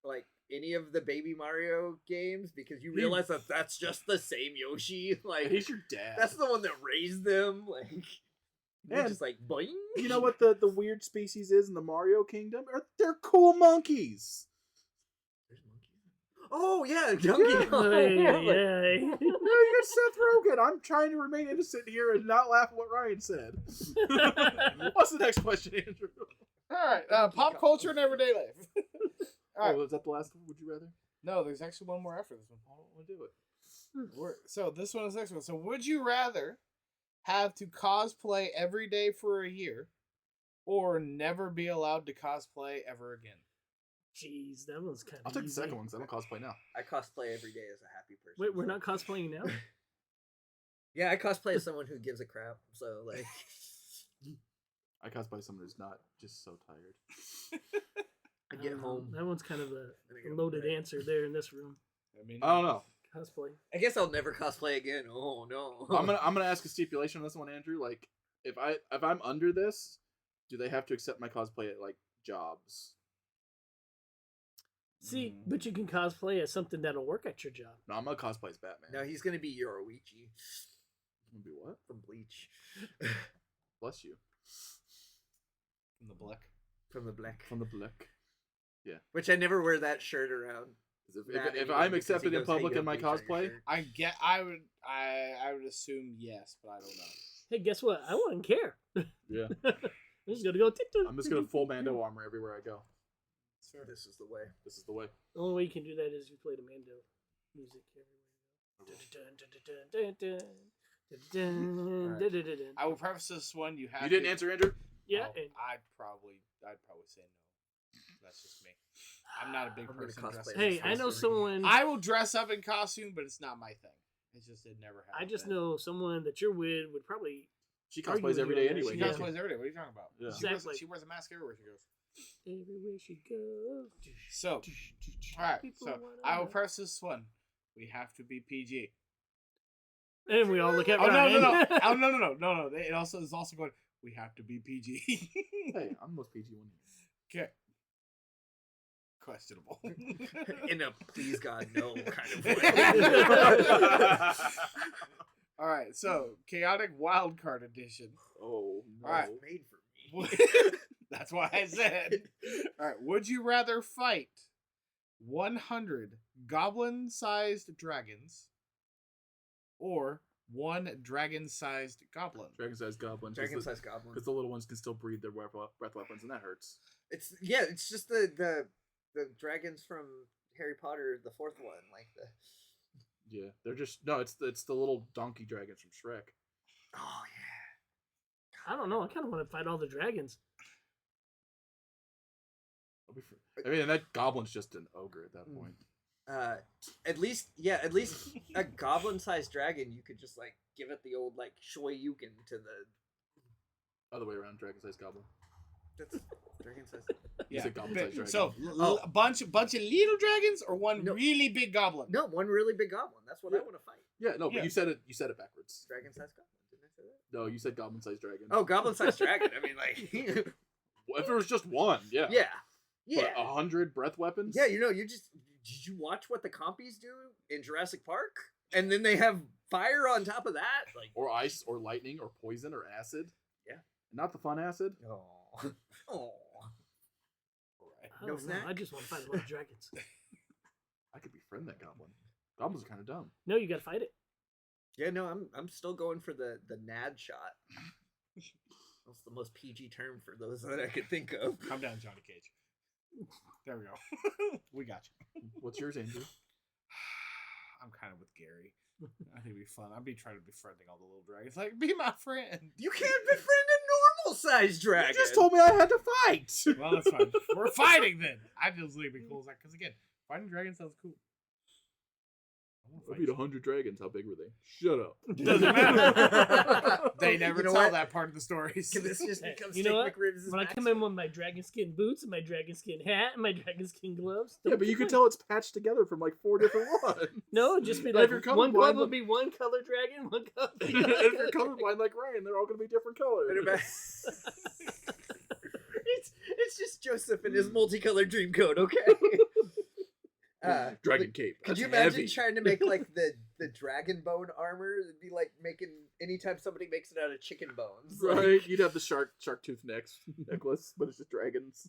like any of the Baby Mario games because you realize that that's just the same Yoshi. Like He's your dad. that's the one that raised them. Like they're And- just like boing. You know what the weird species is in the Mario Kingdom? They're cool monkeys. There's monkeys. Oh yeah, Donkey Yeah. Kong. Yeah. Yeah, you got Seth Rogen. I'm trying to remain innocent here and not laugh at what Ryan said. What's the next question, Andrew? All right, pop culture and everyday life. All right. Oh, is that the last one? Would you rather? No, there's actually one more after this one. I don't want to do it. So this one is the next one. So would you rather have to cosplay every day for a year or never be allowed to cosplay ever again? Jeez, that one's kind of. I'll take the second one because I don't cosplay now. I cosplay every day as a happy person. Wait, we're not cosplaying now. Yeah, I cosplay as someone who gives a crap. So like, I cosplay someone who's not just so tired. I get home. That one's kind of a and I go, loaded "Right." answer there in this room. I mean, I don't know. Cosplay. I guess I'll never cosplay again. Oh no. I'm gonna ask a stipulation on this one, Andrew. Like, if I'm under this, do they have to accept my cosplay at like jobs? See, but you can cosplay as something that'll work at your job. No, I'm gonna cosplay as Batman. No, he's gonna be Yoruichi I'm gonna be what? from Bleach. Bless you. from the black. From the Black. From the Blick. Which I never wear that shirt around. 'Cause Matt if anyway, I'm because accepted he in goes, "Hey, public you in my have bleach on your cosplay, shirt." I would assume yes, but I don't know. Hey, guess what? I wouldn't care. yeah, I'm just gonna go. I'm just gonna full Mando armor everywhere I go. This is the way. This is the way. The only way you can do that is you play the Mando music everywhere. I will preface this one. You have. You didn't to, answer, Andrew. Yeah, Oh, I'd probably say no. That's just me. I'm not a big I'm gonna person. cosplay dressing as in Hey, I know costume. someone. I will dress up in costume, but it's not my thing. It's just it never has. I just been. know someone that you're with would probably. She Argue cosplays with every you on day that. anyway. She Yeah. cosplays every day. What are you talking about? Yeah. Exactly. She wears a mask everywhere she goes. Everywhere she goes. So, all right. People So wanna I will know. press this one. We have to be PG. And we all look at Oh Ryan. no! Oh no! It also is also going. We have to be PG. Hey, I'm the most PG one. Okay. Questionable. In a please God no kind of way. All right. So chaotic wildcard edition. Oh, no. All right. Made for me. That's why I said. All right. Would you rather fight 100 goblin-sized dragons or one dragon-sized goblin? Dragon-sized goblin. Dragon-sized goblin. Because the little ones can still breathe their breath weapons, and that hurts. It's just the dragons from Harry Potter, the fourth one, like the. Yeah, they're just it's the little donkey dragons from Shrek. Oh I don't know. I kind of want to fight all the dragons. I mean, and that goblin's just an ogre at that point. yeah. At least a goblin-sized dragon, you could just like give it the old like shoryuken to the. Other way around, dragon-sized goblin. That's dragon-sized. He's a goblin-sized dragon. So a bunch of little dragons or one No. really big goblin? No, one really big goblin. That's what I Yeah. want to fight. Yeah, no, but Yeah. you said it backwards. Dragon-sized goblin. Didn't I say that? No, you said goblin-sized dragon. Oh, goblin-sized dragon. I mean, like. Well, if there was just one, yeah. Yeah. Yeah. But 100 breath weapons? Yeah, did you watch what the compies do in Jurassic Park? And then they have fire on top of that? Like, Or ice, or lightning, or poison, or acid. Yeah. Not the fun acid. oh. Oh. I No don't know. snack? I just want to fight a lot of dragons. I could befriend that goblin. Goblins are kind of dumb. No, you got to fight it. Yeah, no, I'm still going for the NAD shot. That's the most PG term for those that I could think of. Calm down, Johnny Cage. There we go. We got you. What's yours, Andrew? I'm kind of with Gary. I think it'd be fun. I'd be trying to befriending all the little dragons. Like, be my friend. You can't befriend a normal-sized dragon. You just told me I had to fight. Well, that's fine. We're fighting then. I just think it'd be cool. Because again, fighting dragons sounds cool. I wanna I fight beat you. 100 dragons. How big were they? Shut up. Doesn't matter. They never You know tell what? that part of the stories. Can this just Hey, become you know what? McRibs' When I come in with my dragon skin boots and my dragon skin hat and my dragon skin gloves. Yeah, but you can tell it's patched together from like 4 different ones. No, it'd just be But if like you're one glove colorblind, would be one color dragon, one color. if you're colorblind like Ryan, they're all going to be different colors. It's just Joseph and his multicolored dream coat, okay? Dragon cape. Could you That's imagine heavy. trying to make like the dragon bone armor? It'd be like making anytime somebody makes it out of chicken bones. Like, Right, you'd have the shark tooth necklace, but it's just dragons.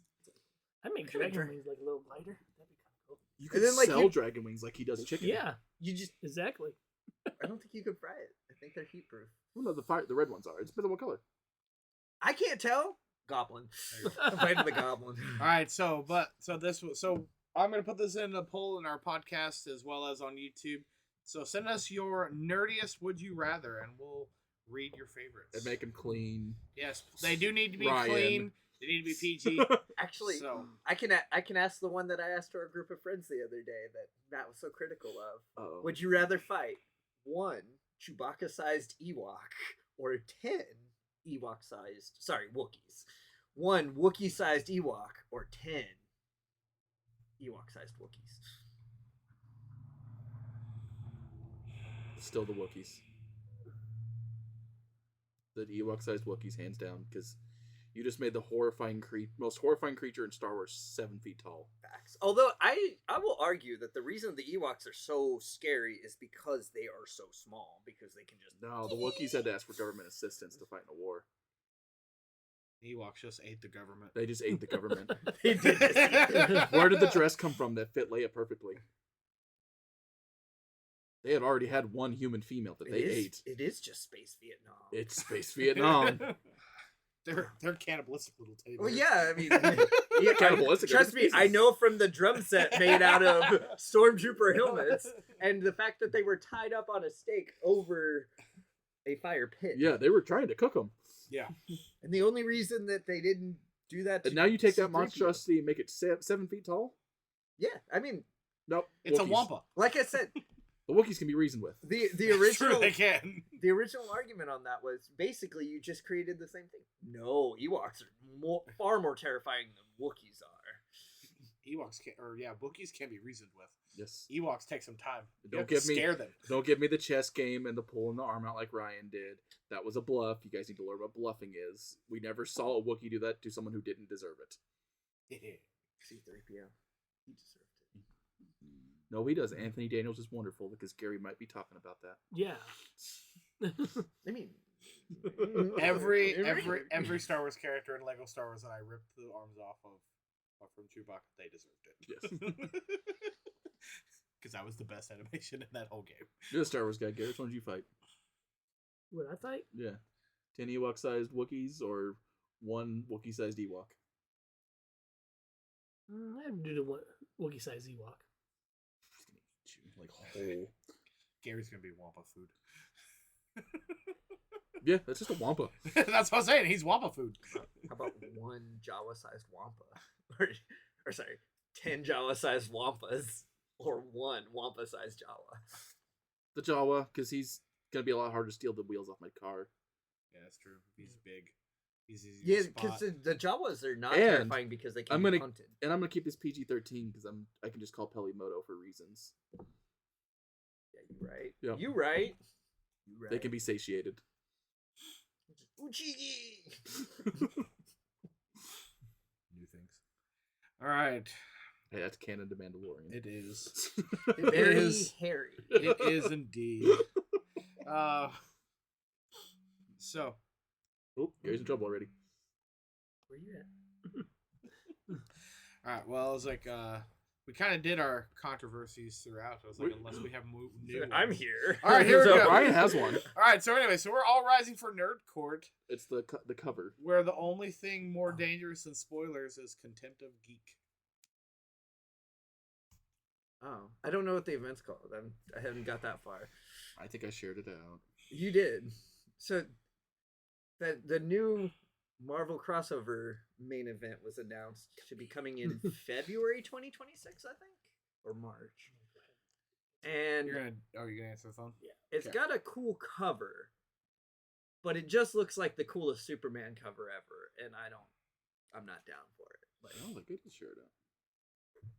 I make Kinda dragon dra- wings like a little lighter. That'd be kind of cool. You And could then, like, sell you- dragon wings like he does chicken. Yeah, you just exactly. I don't think you could fry it. I think they're heat proof. Well, no, the red ones are. It's depends on what color. I can't tell. Goblin. I'm fighting the goblin. All right, so I'm gonna put this in a poll in our podcast as well as on YouTube. So send us your nerdiest would you rather, and we'll read your favorites. And make them clean. Yes, they do need to be Ryan. clean. They need to be PG. Actually, So I can ask the one that I asked to our group of friends the other day that Matt was so critical of. Uh-oh. Would you rather fight 1 Chewbacca-sized Ewok or 10 Ewok-sized, Wookiees? 1 Wookiee-sized Ewok or 10 Ewok-sized Wookiees? Still the Wookiees. The Ewok-sized Wookiees, hands down, because you just made the most horrifying creature in Star Wars 7 feet tall. Facts. Although I will argue that the reason the Ewoks are so scary is because they are so small, because they can just No, the Wookiees had to ask for government assistance to fight in a war. Ewoks just ate the government. They just ate the government. They did this. Where did the dress come from that fit Leia perfectly? They had already had one human female that they ate. It is just space Vietnam. It's space Vietnam. They're cannibalistic little teddy Well, bears. yeah, I mean, yeah, Cannibalistic, trust me, I know from the drum set made out of stormtrooper helmets, and the fact that they were tied up on a stake over a fire pit. Yeah, they were trying to cook them. Yeah. And the only reason that they didn't do that. And now you take that C-3PO. monstrosity and make it 7 feet tall? Yeah, I mean, Nope. It's a Wookiees. Wampa. like I said, The Wookiees can be reasoned with. the Sure original they can. the original argument on that was basically you just created the same thing. No, Ewoks are far more terrifying than Wookiees are. Ewoks can, or yeah, Wookiees can be reasoned with. Yes. Ewoks take some time. You Don't have to give me- scare them. Don't give me the chess game and the pulling the arm out like Ryan did. That was a bluff. You guys need to learn what bluffing is. We never saw a Wookiee do that to someone who didn't deserve it. C-3PO. He deserved it. No, he does. Anthony Daniels is wonderful because Gary might be talking about that. Yeah. I mean, Every Star Wars character in Lego Star Wars that I ripped the arms off of from Chewbacca, they deserved it. Yes. Because that was the best animation in that whole game. You're a Star Wars guy, Gary. Which one did you fight? What I fight? Yeah. 10 Ewok-sized Wookiees or 1 Wookiee-sized Ewok? I have to do the Wookiee size Ewok. Like, whole. Gary's gonna be Wampa food. Yeah, that's just a Wampa. That's what I'm saying. He's Wampa food. how about 1 Jawa-sized Wampa? or sorry, 10 Jawa-sized Wampas, or 1 Wampa-sized Jawa. The Jawa, because he's going to be a lot harder to steal the wheels off my car. Yeah, that's true. He's big. He's easy Yeah, to spot. because the Jawas are not And terrifying because they can I'm be gonna- hunted. And I'm going to keep this PG-13 because I can just call Pelimoto for reasons. Yeah, you right. Yep. You right. You right. They can be satiated. Uchigi! New things. All right. Hey, that's canon to Mandalorian. It is. Very is. hairy. It is indeed. So. Oh, Gary's in trouble already. Where you at? All right. Well, it was like we kind of did our controversies throughout. I was like, unless we have new ones. I'm here. All right, here we So go. Ryan has one. All right. So anyway, so we're all rising for Nerd Court, It's the cover. where the only thing more dangerous than spoilers is contempt of geek. Oh, I don't know what the event's called. I haven't got that far. I think I shared it out. You did. So that the new Marvel crossover main event was announced to be coming in February 2026, I think, or March. And You're gonna answer the phone? Yeah. it's okay. got a cool cover, but it just looks like the coolest Superman cover ever, and I'm not down for it. Like, Oh, the good to share it out.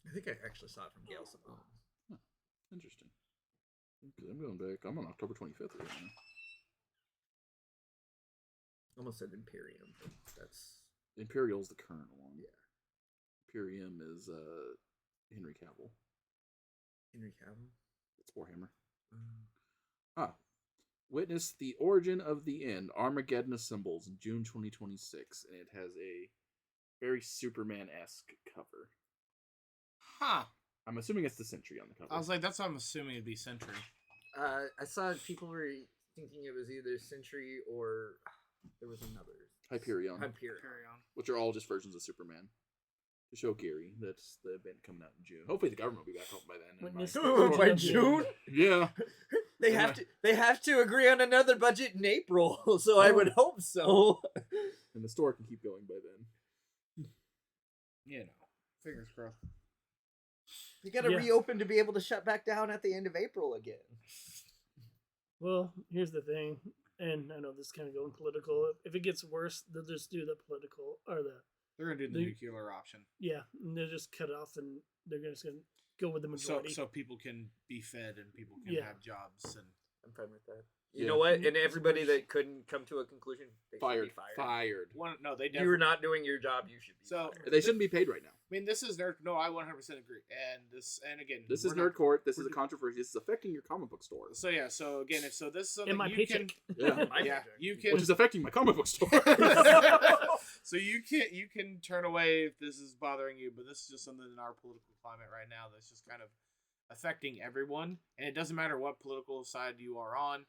I think I actually saw it from Gail Simone. Interesting. Okay, I'm going back. I'm on October 25th right now. Almost said Imperium, but that's Imperial's the current one. Yeah. Imperium is Henry Cavill. Henry Cavill. It's Warhammer. Witness the origin of the end. Armageddon assembles in June 2026, and it has a very Superman-esque cover. Huh. I'm assuming it's the Sentry on the cover. I was like, that's what I'm assuming it'd be Sentry. I saw people were thinking it was either Sentry or there was another. Hyperion, Hyperion. Carry on. which are all just versions of Superman. To show Gary, that's the event coming out in June. Hopefully the government will be back home by then. and Witness my- By June? Yeah. They have to agree on another budget in April, so I would hope so. And the store can keep going by then. You know, fingers crossed. You got to Yeah. reopen to be able to shut back down at the end of April again. Well, here's the thing, and I know this is kind of going political. If it gets worse, they'll just do the political or the They're gonna do the They- nuclear option, and they'll just cut it off, and they're just gonna go with the majority. so people can be fed and people can Yeah. have jobs and. I'm fine with that. You Yeah. know what? And everybody that couldn't come to a conclusion, they should be Fired. fired. No, they You never. were not doing your job. You should be So- fired. They shouldn't be paid right now. I mean, this is nerd. No, I 100% agree. And again, This is we're Nerd Court. This we're is a controversy. This is affecting your comic book store. So yeah. So again, if this is something in my you paycheck. Yeah. My yeah, paycheck. you can. Which is affecting my comic book store. So you can turn away if this is bothering you, but this is just something in our political climate right now that's just kind of affecting everyone, and it doesn't matter what political side you are on,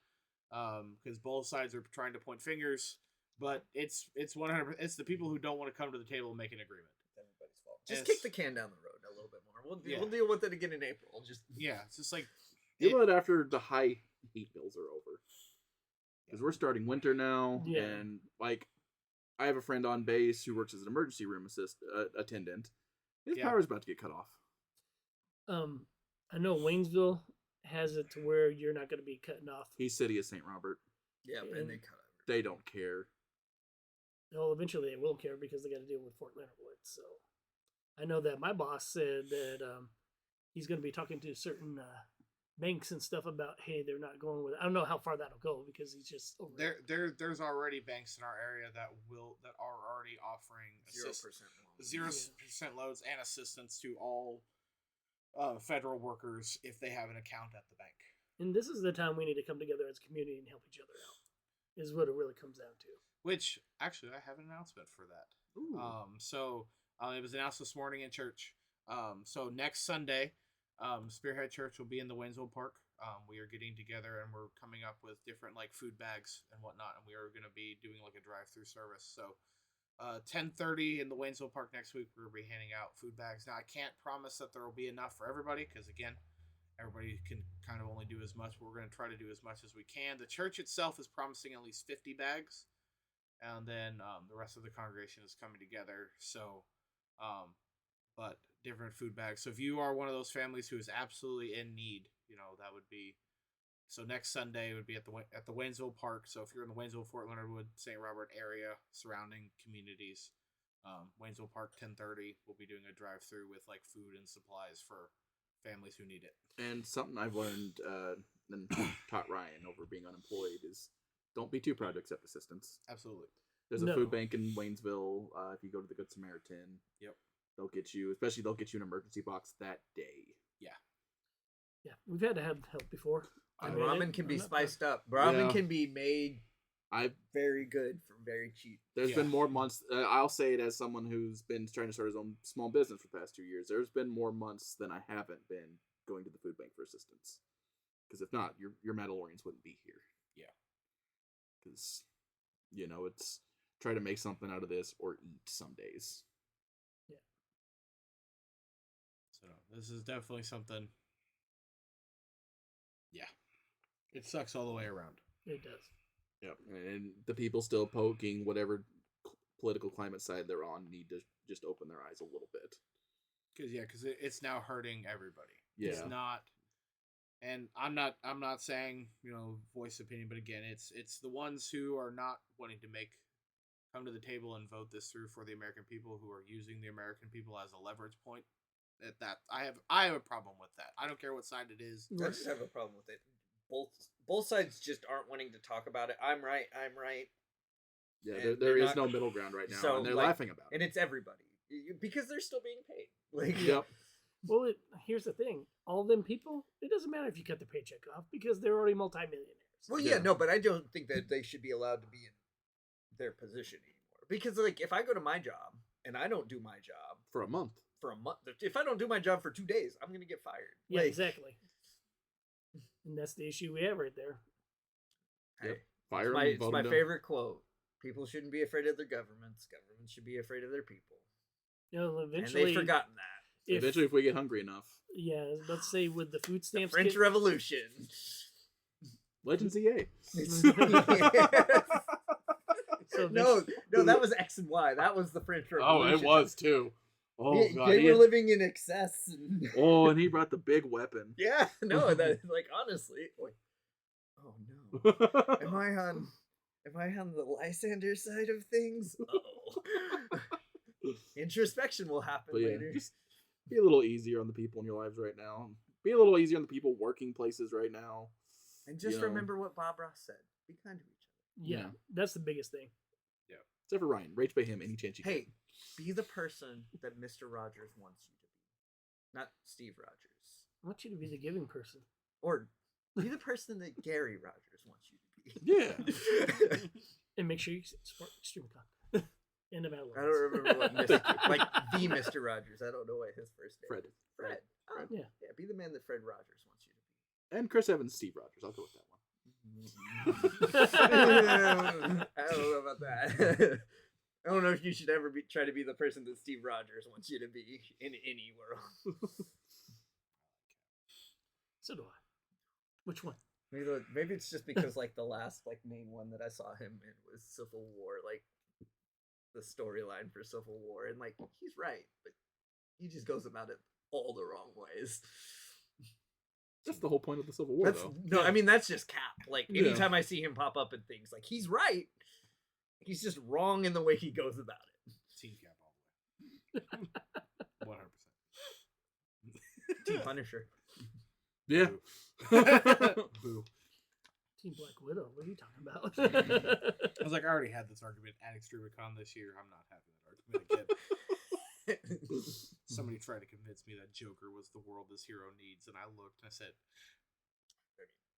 because both sides are trying to point fingers. But it's 100%. It's the people who don't want to come to the table and make an agreement. Everybody's fault. Just Yes. kick the can down the road a little bit more. We'll deal with it again in April. Just Yeah, it's just like Deal with it after the high heat bills are over. Because we're starting winter now, Yeah. and like I have a friend on base who works as an emergency room attendant. His Yeah. power's about to get cut off. I know Waynesville has it to where you're not going to be cutting off. He's City of St. Robert. Yeah, and they cut it. They don't care. Well, eventually they will care because they got to deal with Fort Leonard Wood. So I know that my boss said that he's going to be talking to certain banks and stuff about, hey, they're not going with it. I don't know how far that'll go because he's just over There's already banks in our area that are already offering 0% loans and assistance to all federal workers if they have an account at the bank. And this is the time we need to come together as a community and help each other out, is what it really comes down to. Which, actually, I have an announcement for that. Ooh. It was announced this morning in church. So next Sunday, Spearhead Church will be in the Waynesville Park. We are getting together and we're coming up with different like food bags and whatnot, and we are going to be doing like a drive-through service. So 10:30 in the Waynesville Park next week, we'll be handing out food bags. Now I can't promise that there will be enough for everybody because again, everybody can kind of only do as much, but we're going to try to do as much as we can. The church itself is promising at least 50 bags, and then the rest of the congregation is coming together. So, but different food bags. So if you are one of those families who is absolutely in need, that would be. So next Sunday would be at the Waynesville Park. So if you're in the Waynesville, Fort Leonard Wood, St. Robert area, surrounding communities, Waynesville Park 10:30. We'll be doing a drive-through with like food and supplies for families who need it. And something I've learned and taught Ryan over being unemployed is don't be too proud to accept assistance. Absolutely. There's a food bank in Waynesville. If you go to the Good Samaritan, yep, they'll get you an emergency box that day. Yeah, we've had to have help before. Ramen can be spiced up. Ramen can be made very good for very cheap. There's been more months. I'll say it as someone who's been trying to start his own small business for the past 2 years. There's been more months than I haven't been going to the food bank for assistance. Because if not, your Mandalorians wouldn't be here. Yeah. Because, it's try to make something out of this or eat some days. Yeah. So this is definitely something. Yeah. It sucks all the way around. It does. Yep. And the people still poking whatever political climate side they're on need to just open their eyes a little bit. Because it's now hurting everybody. Yeah. It's not. And I'm not saying, voice opinion, but again, it's the ones who are not wanting to come to the table and vote this through for the American people, who are using the American people as a leverage point. That I have a problem with that. I don't care what side it is. I just have a problem with it. Both sides just aren't wanting to talk about it. I'm right. Yeah, there is no middle ground right now, so, and they're laughing about it. And it's everybody because they're still being paid. Yep. Well, here's the thing. All them people, it doesn't matter if you cut the paycheck off because they're already multimillionaires. Well, yeah, no, but I don't think that they should be allowed to be in their position anymore. Because, if I go to my job and I don't do my job for a month, if I don't do my job for 2 days, I'm going to get fired. Yeah, exactly. And that's the issue we have right there. Yep. Fire It's my favorite quote. People shouldn't be afraid of their governments. Governments should be afraid of their people. Eventually, and they've forgotten that. Eventually, if we get hungry enough. Yeah, let's say with the food stamps. The French Revolution. Legends EA. So no, that was X and Y. That was the French Revolution. Oh, it was too. Oh, God. They were living in excess. And he brought the big weapon. Yeah, no, honestly. Oh no. Am I on the Lysander side of things? Oh. Introspection will happen later. Just be a little easier on the people in your lives right now. Be a little easier on the people working places right now. And just remember what Bob Ross said. Be kind to each other. Yeah, that's the biggest thing. Yeah. Except for Ryan. Rage by him any chance you can. Be the person that Mr. Rogers wants you to be. Not Steve Rogers. I want you to be the giving person. Or be the person that Gary Rogers wants you to be. Yeah. And make sure you support Extremicon. And the Mandalorians. I don't remember what the Mr. Rogers. I don't know what his first name is. Fred. Oh, yeah. Yeah, be the man that Fred Rogers wants you to be. And Chris Evans, Steve Rogers. I'll go with that one. I don't know about that. I don't know if you should ever try to be the person that Steve Rogers wants you to be in any world. So do I. Which one? Maybe it's just because the last main one that I saw him in was Civil War. the storyline for Civil War, and like he's right, but he just goes about it all the wrong ways. That's the whole point of the Civil War, though. No, I mean that's just Cap. Like Yeah. anytime I see him pop up in things, like he's right, he's just wrong in the way he goes about it. Team Cap all the way. 100%. Team Punisher. Yeah. Boo. Team Black Widow. What are you talking about? I was like, I already had this argument at Extremicon this year. I'm not having that argument again. Somebody tried to convince me that Joker was the world this hero needs, and I looked and I said,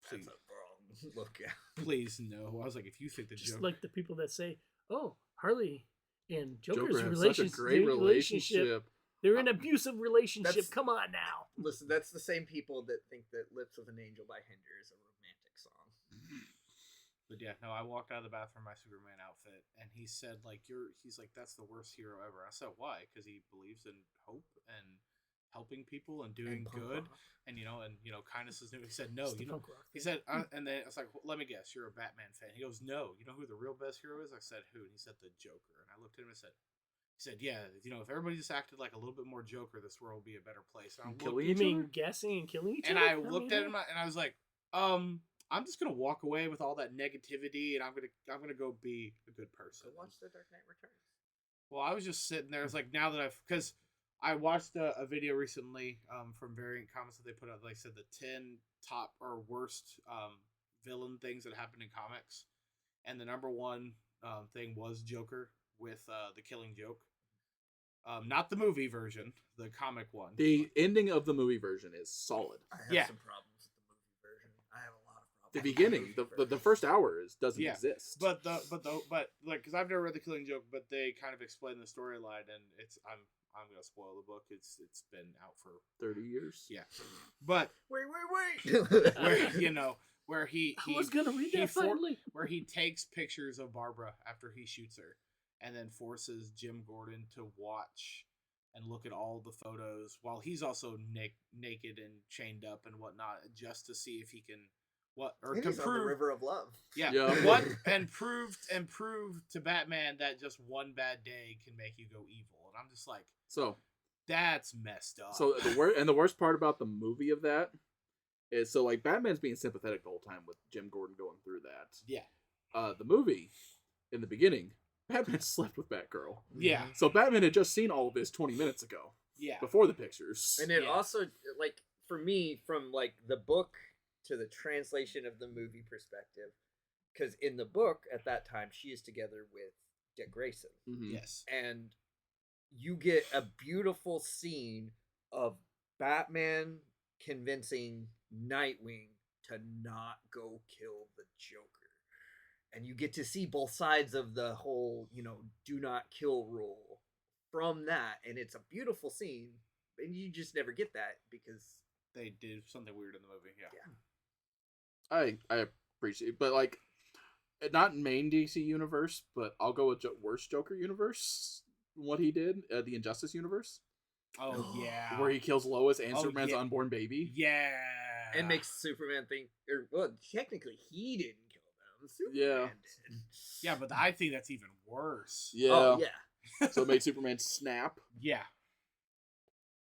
That's a wrong look. please no. I was like, if you think the Just Joker... like the people that say, "Oh, Harley and Joker's Joker has relationship, such a great relationship. They're in an abusive relationship. That's- Come on now." Listen, that's the same people that think that "Lips of an Angel" by Hinder is a romantic song. But yeah, no, I walked out of the bathroom in my Superman outfit, and he said, like, he's like, that's the worst hero ever. I said, why? Because he believes in hope and helping people and doing punk good, rock. and kindness is new. He said, no, It's the punk rock he thing. said, and then I was like, well, let me guess, you're a Batman fan. He goes, no, you know who the real best hero is? I said, who? And he said, the Joker. And I looked at him and said, yeah, if everybody just acted like a little bit more Joker, this world would be a better place. And I looked, You mean guessing and killing each and other? I looked at him and I was like, I'm just gonna walk away with all that negativity, and I'm gonna go be a good person. So watch The Dark Knight Returns. Well, I was just sitting there. It's like now that because I watched a video recently from Variant Comics that they put out. They said the 10 top or worst villain things that happened in comics, and the number one thing was Joker with the Killing Joke. Not the movie version, the comic one. The ending of the movie version is solid. I have Yeah. some problems with the movie version. I have a lot of problems. The with beginning, movie the version. first hour doesn't Yeah, exist. But like, because I've never read the Killing Joke, but they kind of explain the storyline, and I'm gonna spoil the book. It's been out for 30 years. yeah, but Wait. where he I was gonna read that finally. where he takes pictures of Barbara after he shoots her, and then forces Jim Gordon to watch and look at all the photos while he's also naked and chained up and whatnot, just to see if he can And to he's on the prove River of Love. yeah, Yeah. what and prove to Batman that just one bad day can make you go evil, and I'm just like, So that's messed up. So the worst part about the movie of that is like Batman's being sympathetic the whole time with Jim Gordon going through that. yeah, The movie in the beginning, Batman slept with Batgirl. yeah, So Batman had just seen all of this 20 minutes ago yeah, before the pictures. And it Yeah. also, like, for me, from like the book to the translation of the movie perspective, because in the book at that time she is together with Dick Grayson, Mhm. yes, and you get a beautiful scene of Batman convincing Nightwing to not go kill the Joker. And you get to see both sides of the whole, do not kill rule from that. And it's a beautiful scene. And you just never get that because they did something weird in the movie. Yeah, I appreciate it, but like not main DC universe, but I'll go with worst Joker universe. What he did, the Injustice universe, oh yeah, where he kills Lois and Oh, Superman's yeah. unborn baby. yeah, and makes Superman think, technically he didn't kill them. Superman Yeah. did. yeah, but I think that's even worse. Yeah. Oh, yeah. So it made Superman snap. Yeah,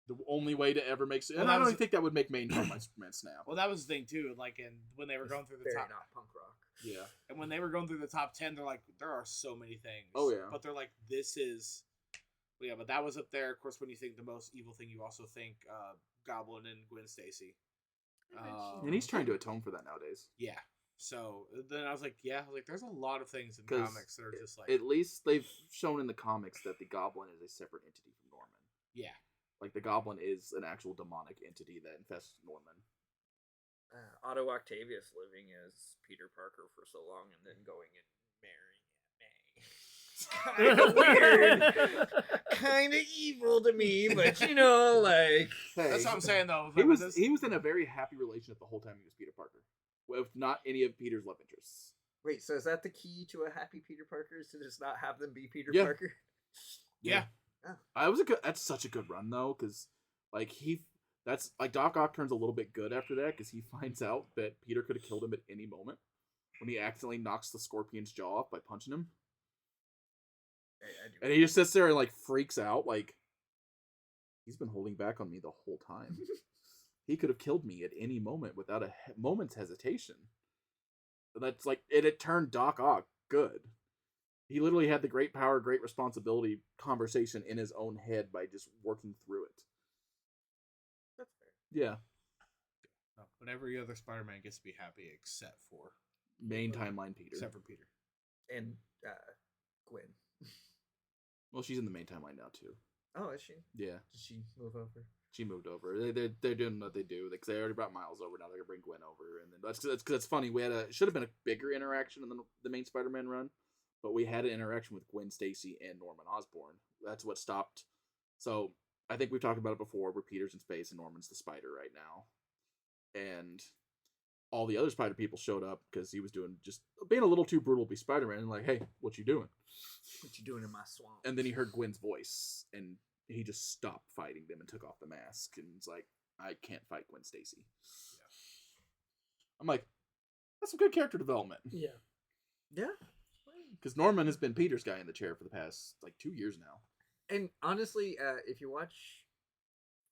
The only way to ever make, Well, and that I don't was- think that would make main my Superman snap. well, that was the thing too. Like, when they were going through the Very top, not punk rock. Yeah. and when they were going through the top 10, they're like, there are so many things. Oh, yeah. but they're like, this is, well, yeah, but that was up there. Of course, when you think the most evil thing, you also think Goblin and Gwen Stacy. And he's trying to atone for that nowadays. Yeah. So then I was like, there's a lot of things in 'Cause comics that are just like, At least they've shown in the comics that the Goblin is a separate entity from Norman. yeah, Like the Goblin is an actual demonic entity that infests Norman. Otto Octavius living as Peter Parker for so long and then going and marrying Aunt May. Kind of weird. Kind of evil to me, but like... that's what I'm saying though. He But was this- he was in a very happy relationship the whole time he was Peter Parker, with not any of Peter's love interests. Wait, so is that the key to a happy Peter Parker, is to just not have them be Peter Yeah. Parker? yeah, That's such a good run though, because like that's like Doc Ock turns a little bit good after that because he finds out that Peter could have killed him at any moment when he accidentally knocks the Scorpion's jaw off by punching him. I do. And he just sits there and like freaks out, like he's been holding back on me the whole time. He could have killed me at any moment without a moment's hesitation. And that's like it turned Doc Ock good. He literally had the great power, great responsibility conversation in his own head by just working through it. That's fair. Yeah. No, but every other Spider-Man gets to be happy except for Main timeline Peter. except for Peter. And Gwen. Well, she's in the main timeline now too. Oh, is she? Yeah. Did she move over? She moved over. They're doing what they do because they already brought Miles over. Now they're gonna bring Gwen over, and then that's funny. We had should have been a bigger interaction in the main Spider-Man run, but we had an interaction with Gwen Stacy and Norman Osborn. That's what stopped. So I think we've talked about it before. Where Peter's in space and Norman's the Spider right now, and all the other Spider people showed up because he was just being a little too brutal to be Spider-Man. And like, hey, what you doing? What you doing in my swamp? And then he heard Gwen's voice, and he just stopped fighting them and took off the mask. And it's like, I can't fight Gwen Stacy. Yeah. I'm like, that's some good character development. Yeah. Yeah. Because Norman has been Peter's guy in the chair for the past, 2 years now. And honestly, if you watch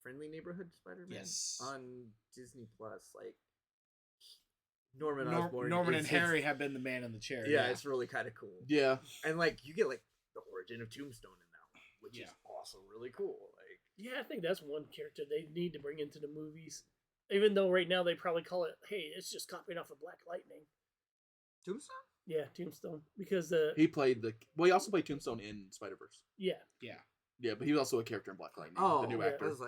Friendly Neighborhood Spider-Man Yes. on Disney Plus, Norman Osborn, Norman and Harry have been the man in the chair. Yeah, it's really kind of cool. Yeah. And you get the origin of Tombstone in that one, which is also really cool. Yeah, I think that's one character they need to bring into the movies. Even though right now they probably call it, hey, it's just copying off of Black Lightning. Tombstone? Yeah, Tombstone. Because he also played Tombstone in Spider-Verse. Yeah. Yeah. Yeah, but he was also a character in Black Lightning. Oh, the new yeah. actor. I was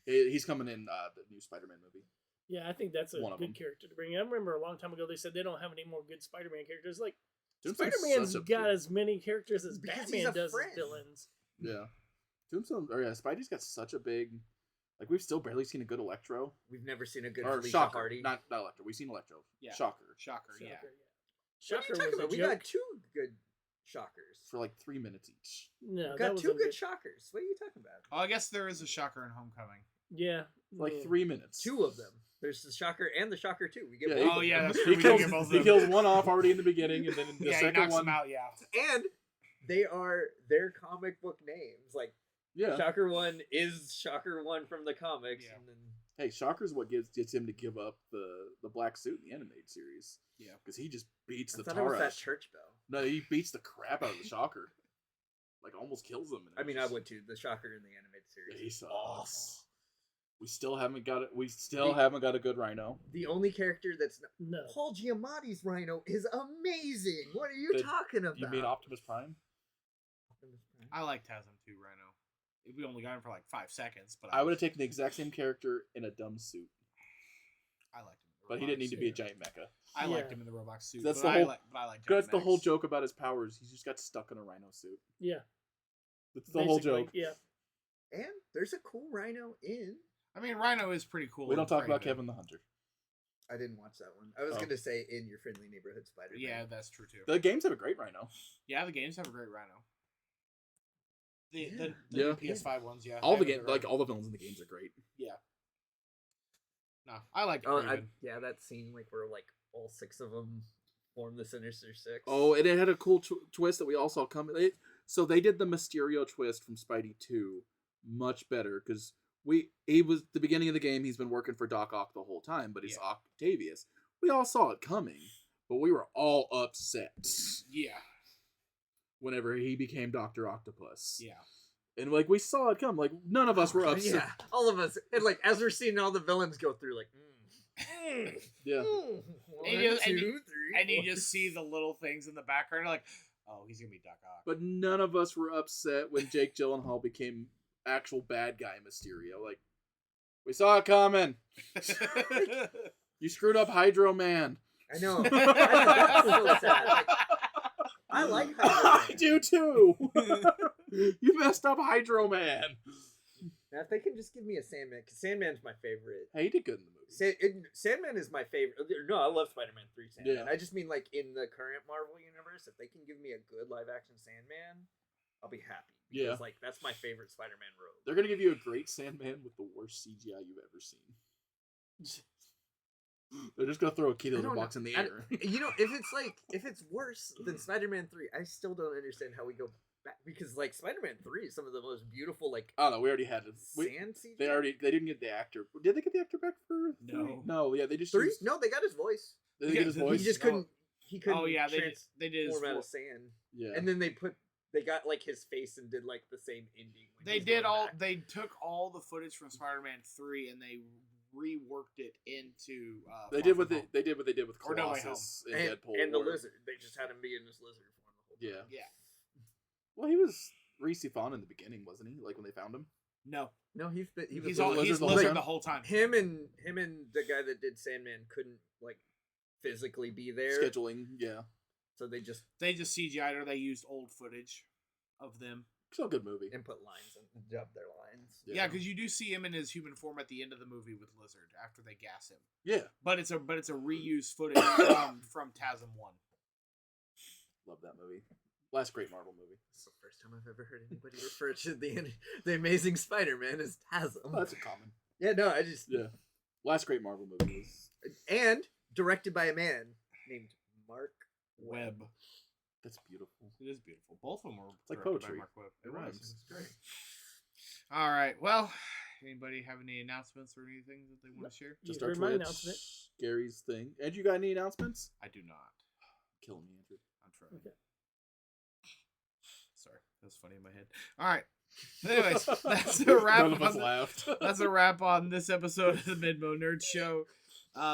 He's coming in the new Spider-Man movie. Yeah, I think that's a One of them. good character to bring in. I remember a long time ago they said they don't have any more good Spider-Man characters. Tombstone's Spider-Man's such a got good- as many characters as Because he's Batman a does friend. as villains. Yeah. Spidey's got such a big... we've still barely seen a good Electro. We've never seen a good Or Felicia Shocker. Hardy. Not Electro. We've seen Electro. Yeah. Shocker. Shocker, yeah. What are you Shocker talking was about? a We joke. got 2 good Shockers. For 3 minutes each. No, We that got was 2 a good Shockers. What are you talking about? Oh, I guess there is a Shocker in Homecoming. Yeah. For yeah. 3 minutes. 2 of them. There's the Shocker and the Shocker 2. We get Yeah, both Oh, of yeah, them. that's true. He We do kills, get both of he them. kills one off already in the beginning, and then the Yeah, he second knocks one... them out, yeah. And they are their comic book names. Yeah. Shocker 1 is Shocker 1 from the comics. Yeah. And then Hey, Shocker's what gets him to give up the black suit in the animated series. Yeah. Because he just beats I the thought tar it was out. that church bell. No, he beats the crap out of the Shocker. Almost kills him. I mean, I would too. The Shocker in the animated series. He is sucks. awful. We still haven't got it. We still haven't got a good Rhino. The only character that's not... No. Paul Giamatti's Rhino is amazing. What are you talking about? You mean Optimus Prime? I liked Tasm too, Rhino. We only got him for 5 seconds, but I would have taken the exact same character in a dumb suit, I liked him. In the but he didn't need to be a Yeah. giant mecha. I liked Yeah. him in the Roblox suit. That's but the whole- but I liked That's the whole Max. joke about his powers. He just got stuck in a Rhino suit. Yeah. That's the whole Basically, joke. Yeah. And there's a cool Rhino in... I mean, Rhino is pretty cool. We don't and talk about Kraven. Kevin the Hunter. I didn't watch that one. I was Oh. going to say in your Friendly Neighborhood Spider-Man. Yeah, that's true too. The games have a great Rhino. Yeah, the games have a great Rhino. The Yeah. Yeah. new PS5 ones, yeah. All the they have game, a good Rhino. all the villains in the games are great. Yeah. No, I liked Oh, Kraven. yeah, that scene where all 6 of them form the Sinister Six. Oh, and it had a cool twist that we all saw coming. So they did the Mysterio twist from Spidey 2 much better because he was the beginning of the game. He's been working for Doc Ock the whole time, but he's Yeah. Octavius. We all saw it coming, but we were all upset Yeah. whenever he became Dr. Octopus. Yeah. And we saw it come. None of us were upset. Yeah, all of us. And as we're seeing all the villains go through, Yeah. One, And you- and two, you- three, And you four. just see the little things in the background, like, oh, he's gonna be Doc Ock. But none of us were upset when Jake Gyllenhaal became actual bad guy Mysterio. We saw it coming. You screwed up Hydro Man. I know. That's so sad. I like Hydro I Man. do too. You messed up Hydro Man. Now, if they can just give me a Sandman, because Sandman's my favorite. Hey, he did good in the movie. Sandman is my favorite. No, I love Spider-Man 3 Sandman. Yeah. I just mean in the current Marvel universe, if they can give me a good live-action Sandman, I'll be happy. Because, Yeah. that's my favorite Spider-Man rogue. They're gonna give you a great Sandman with the worst CGI you've ever seen. They're just gonna throw a key I to the don't box know. in the I- air. if it's worse than Spider-Man 3, I still don't understand how we go because like Spider-Man 3 is some of the most beautiful like Oh no, we already had it. sand CGI. They didn't get the actor. Did they get the actor back for No. 3? No, yeah, they just 3? used- No, they got his voice. They didn't get his voice. He just couldn't. He couldn't. Oh yeah, they did his transform out of voice. sand. Yeah. And then they got like his face and did like the same ending. when They he's did going all. back. They took all the footage from Spider-Man 3 and they reworked it into. They Far did From what Home. they did what they did with Or No Way Colossus in and, Deadpool. and the where- lizard. They just had him be in his lizard form the whole time. Yeah. Yeah. Well, he was Reese Fawn in the beginning, wasn't he? Like when they found him. No, No, he was he's the all lizard he's the whole lizard time? the whole time. him and the guy that did Sandman couldn't like physically be there, Scheduling, yeah. so they just They just CGI'd or they used old footage of them. Still a good movie. input lines and dubbed their lines. Yeah, because you do see him in his human form at the end of the movie with Lizard after they gas him. Yeah. But it's a reused footage from TASM 1. Love that movie. Last great Marvel movie. It's the first time I've ever heard anybody refer to the Amazing Spider-Man as Tasm. Oh, that's a common. Yeah, no, I just Yeah. Last great Marvel movie was. and directed by a man named Mark Webb. That's beautiful. It is beautiful. Both of them were like directed poetry. by Mark Webb. It It rhymes. was. It's great. All right. Well, anybody have any announcements or anything that they want to share? Just You our heard my Twitch, announcement. Gary's thing. And you got any announcements? I do not. Killing me, Andrew. I'm trying. Okay. Sorry, that was funny in my head. All right. Anyways, that's a wrap. None of us on laughed. That's a wrap on this episode of the Midmo Nerd Show.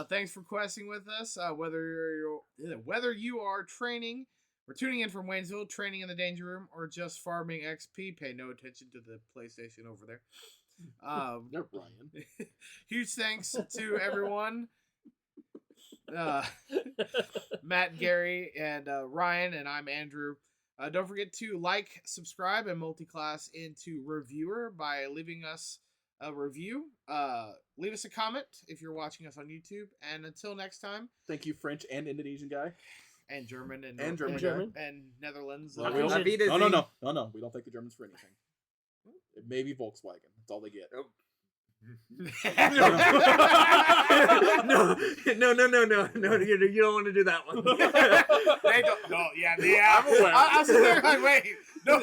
Thanks for questing with us. Whether you are training or tuning in from Waynesville, training in the Danger Room, or just farming XP, pay no attention to the PlayStation over there. They're Brian. Huge thanks to everyone. Matt, Gary, and Ryan, and I'm Andrew. Don't forget to like, subscribe, and multi-class into reviewer by leaving us a review. Leave us a comment if you're watching us on YouTube. And until next time, Thank you, French and Indonesian guy. and German and And German. and Netherlands. Well, and we don't- Auf Wiedersehen. No. We don't thank the Germans for anything. It may be Volkswagen. That's all they get. Oh. no. no, you don't want to do that one. They don't. No, yeah. I'm aware. I was there like, wait. No.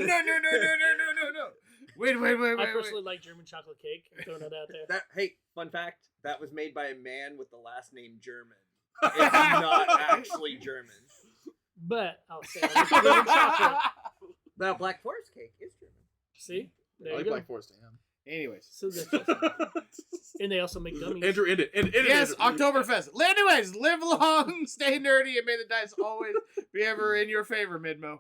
Wait. I personally like German chocolate cake. I'm throwing it out there. Hey, fun fact: that was made by a man with the last name German. It's not actually German. But I'll say I like German chocolate. The Black Forest cake is German. See? There I you like go. Black Forest Ham. Anyways. So good. And they also make gummies. Andrew, end it. Yes, Andrew. Oktoberfest. Anyways, live long, stay nerdy, and may the dice always be ever in your favor, Midmo.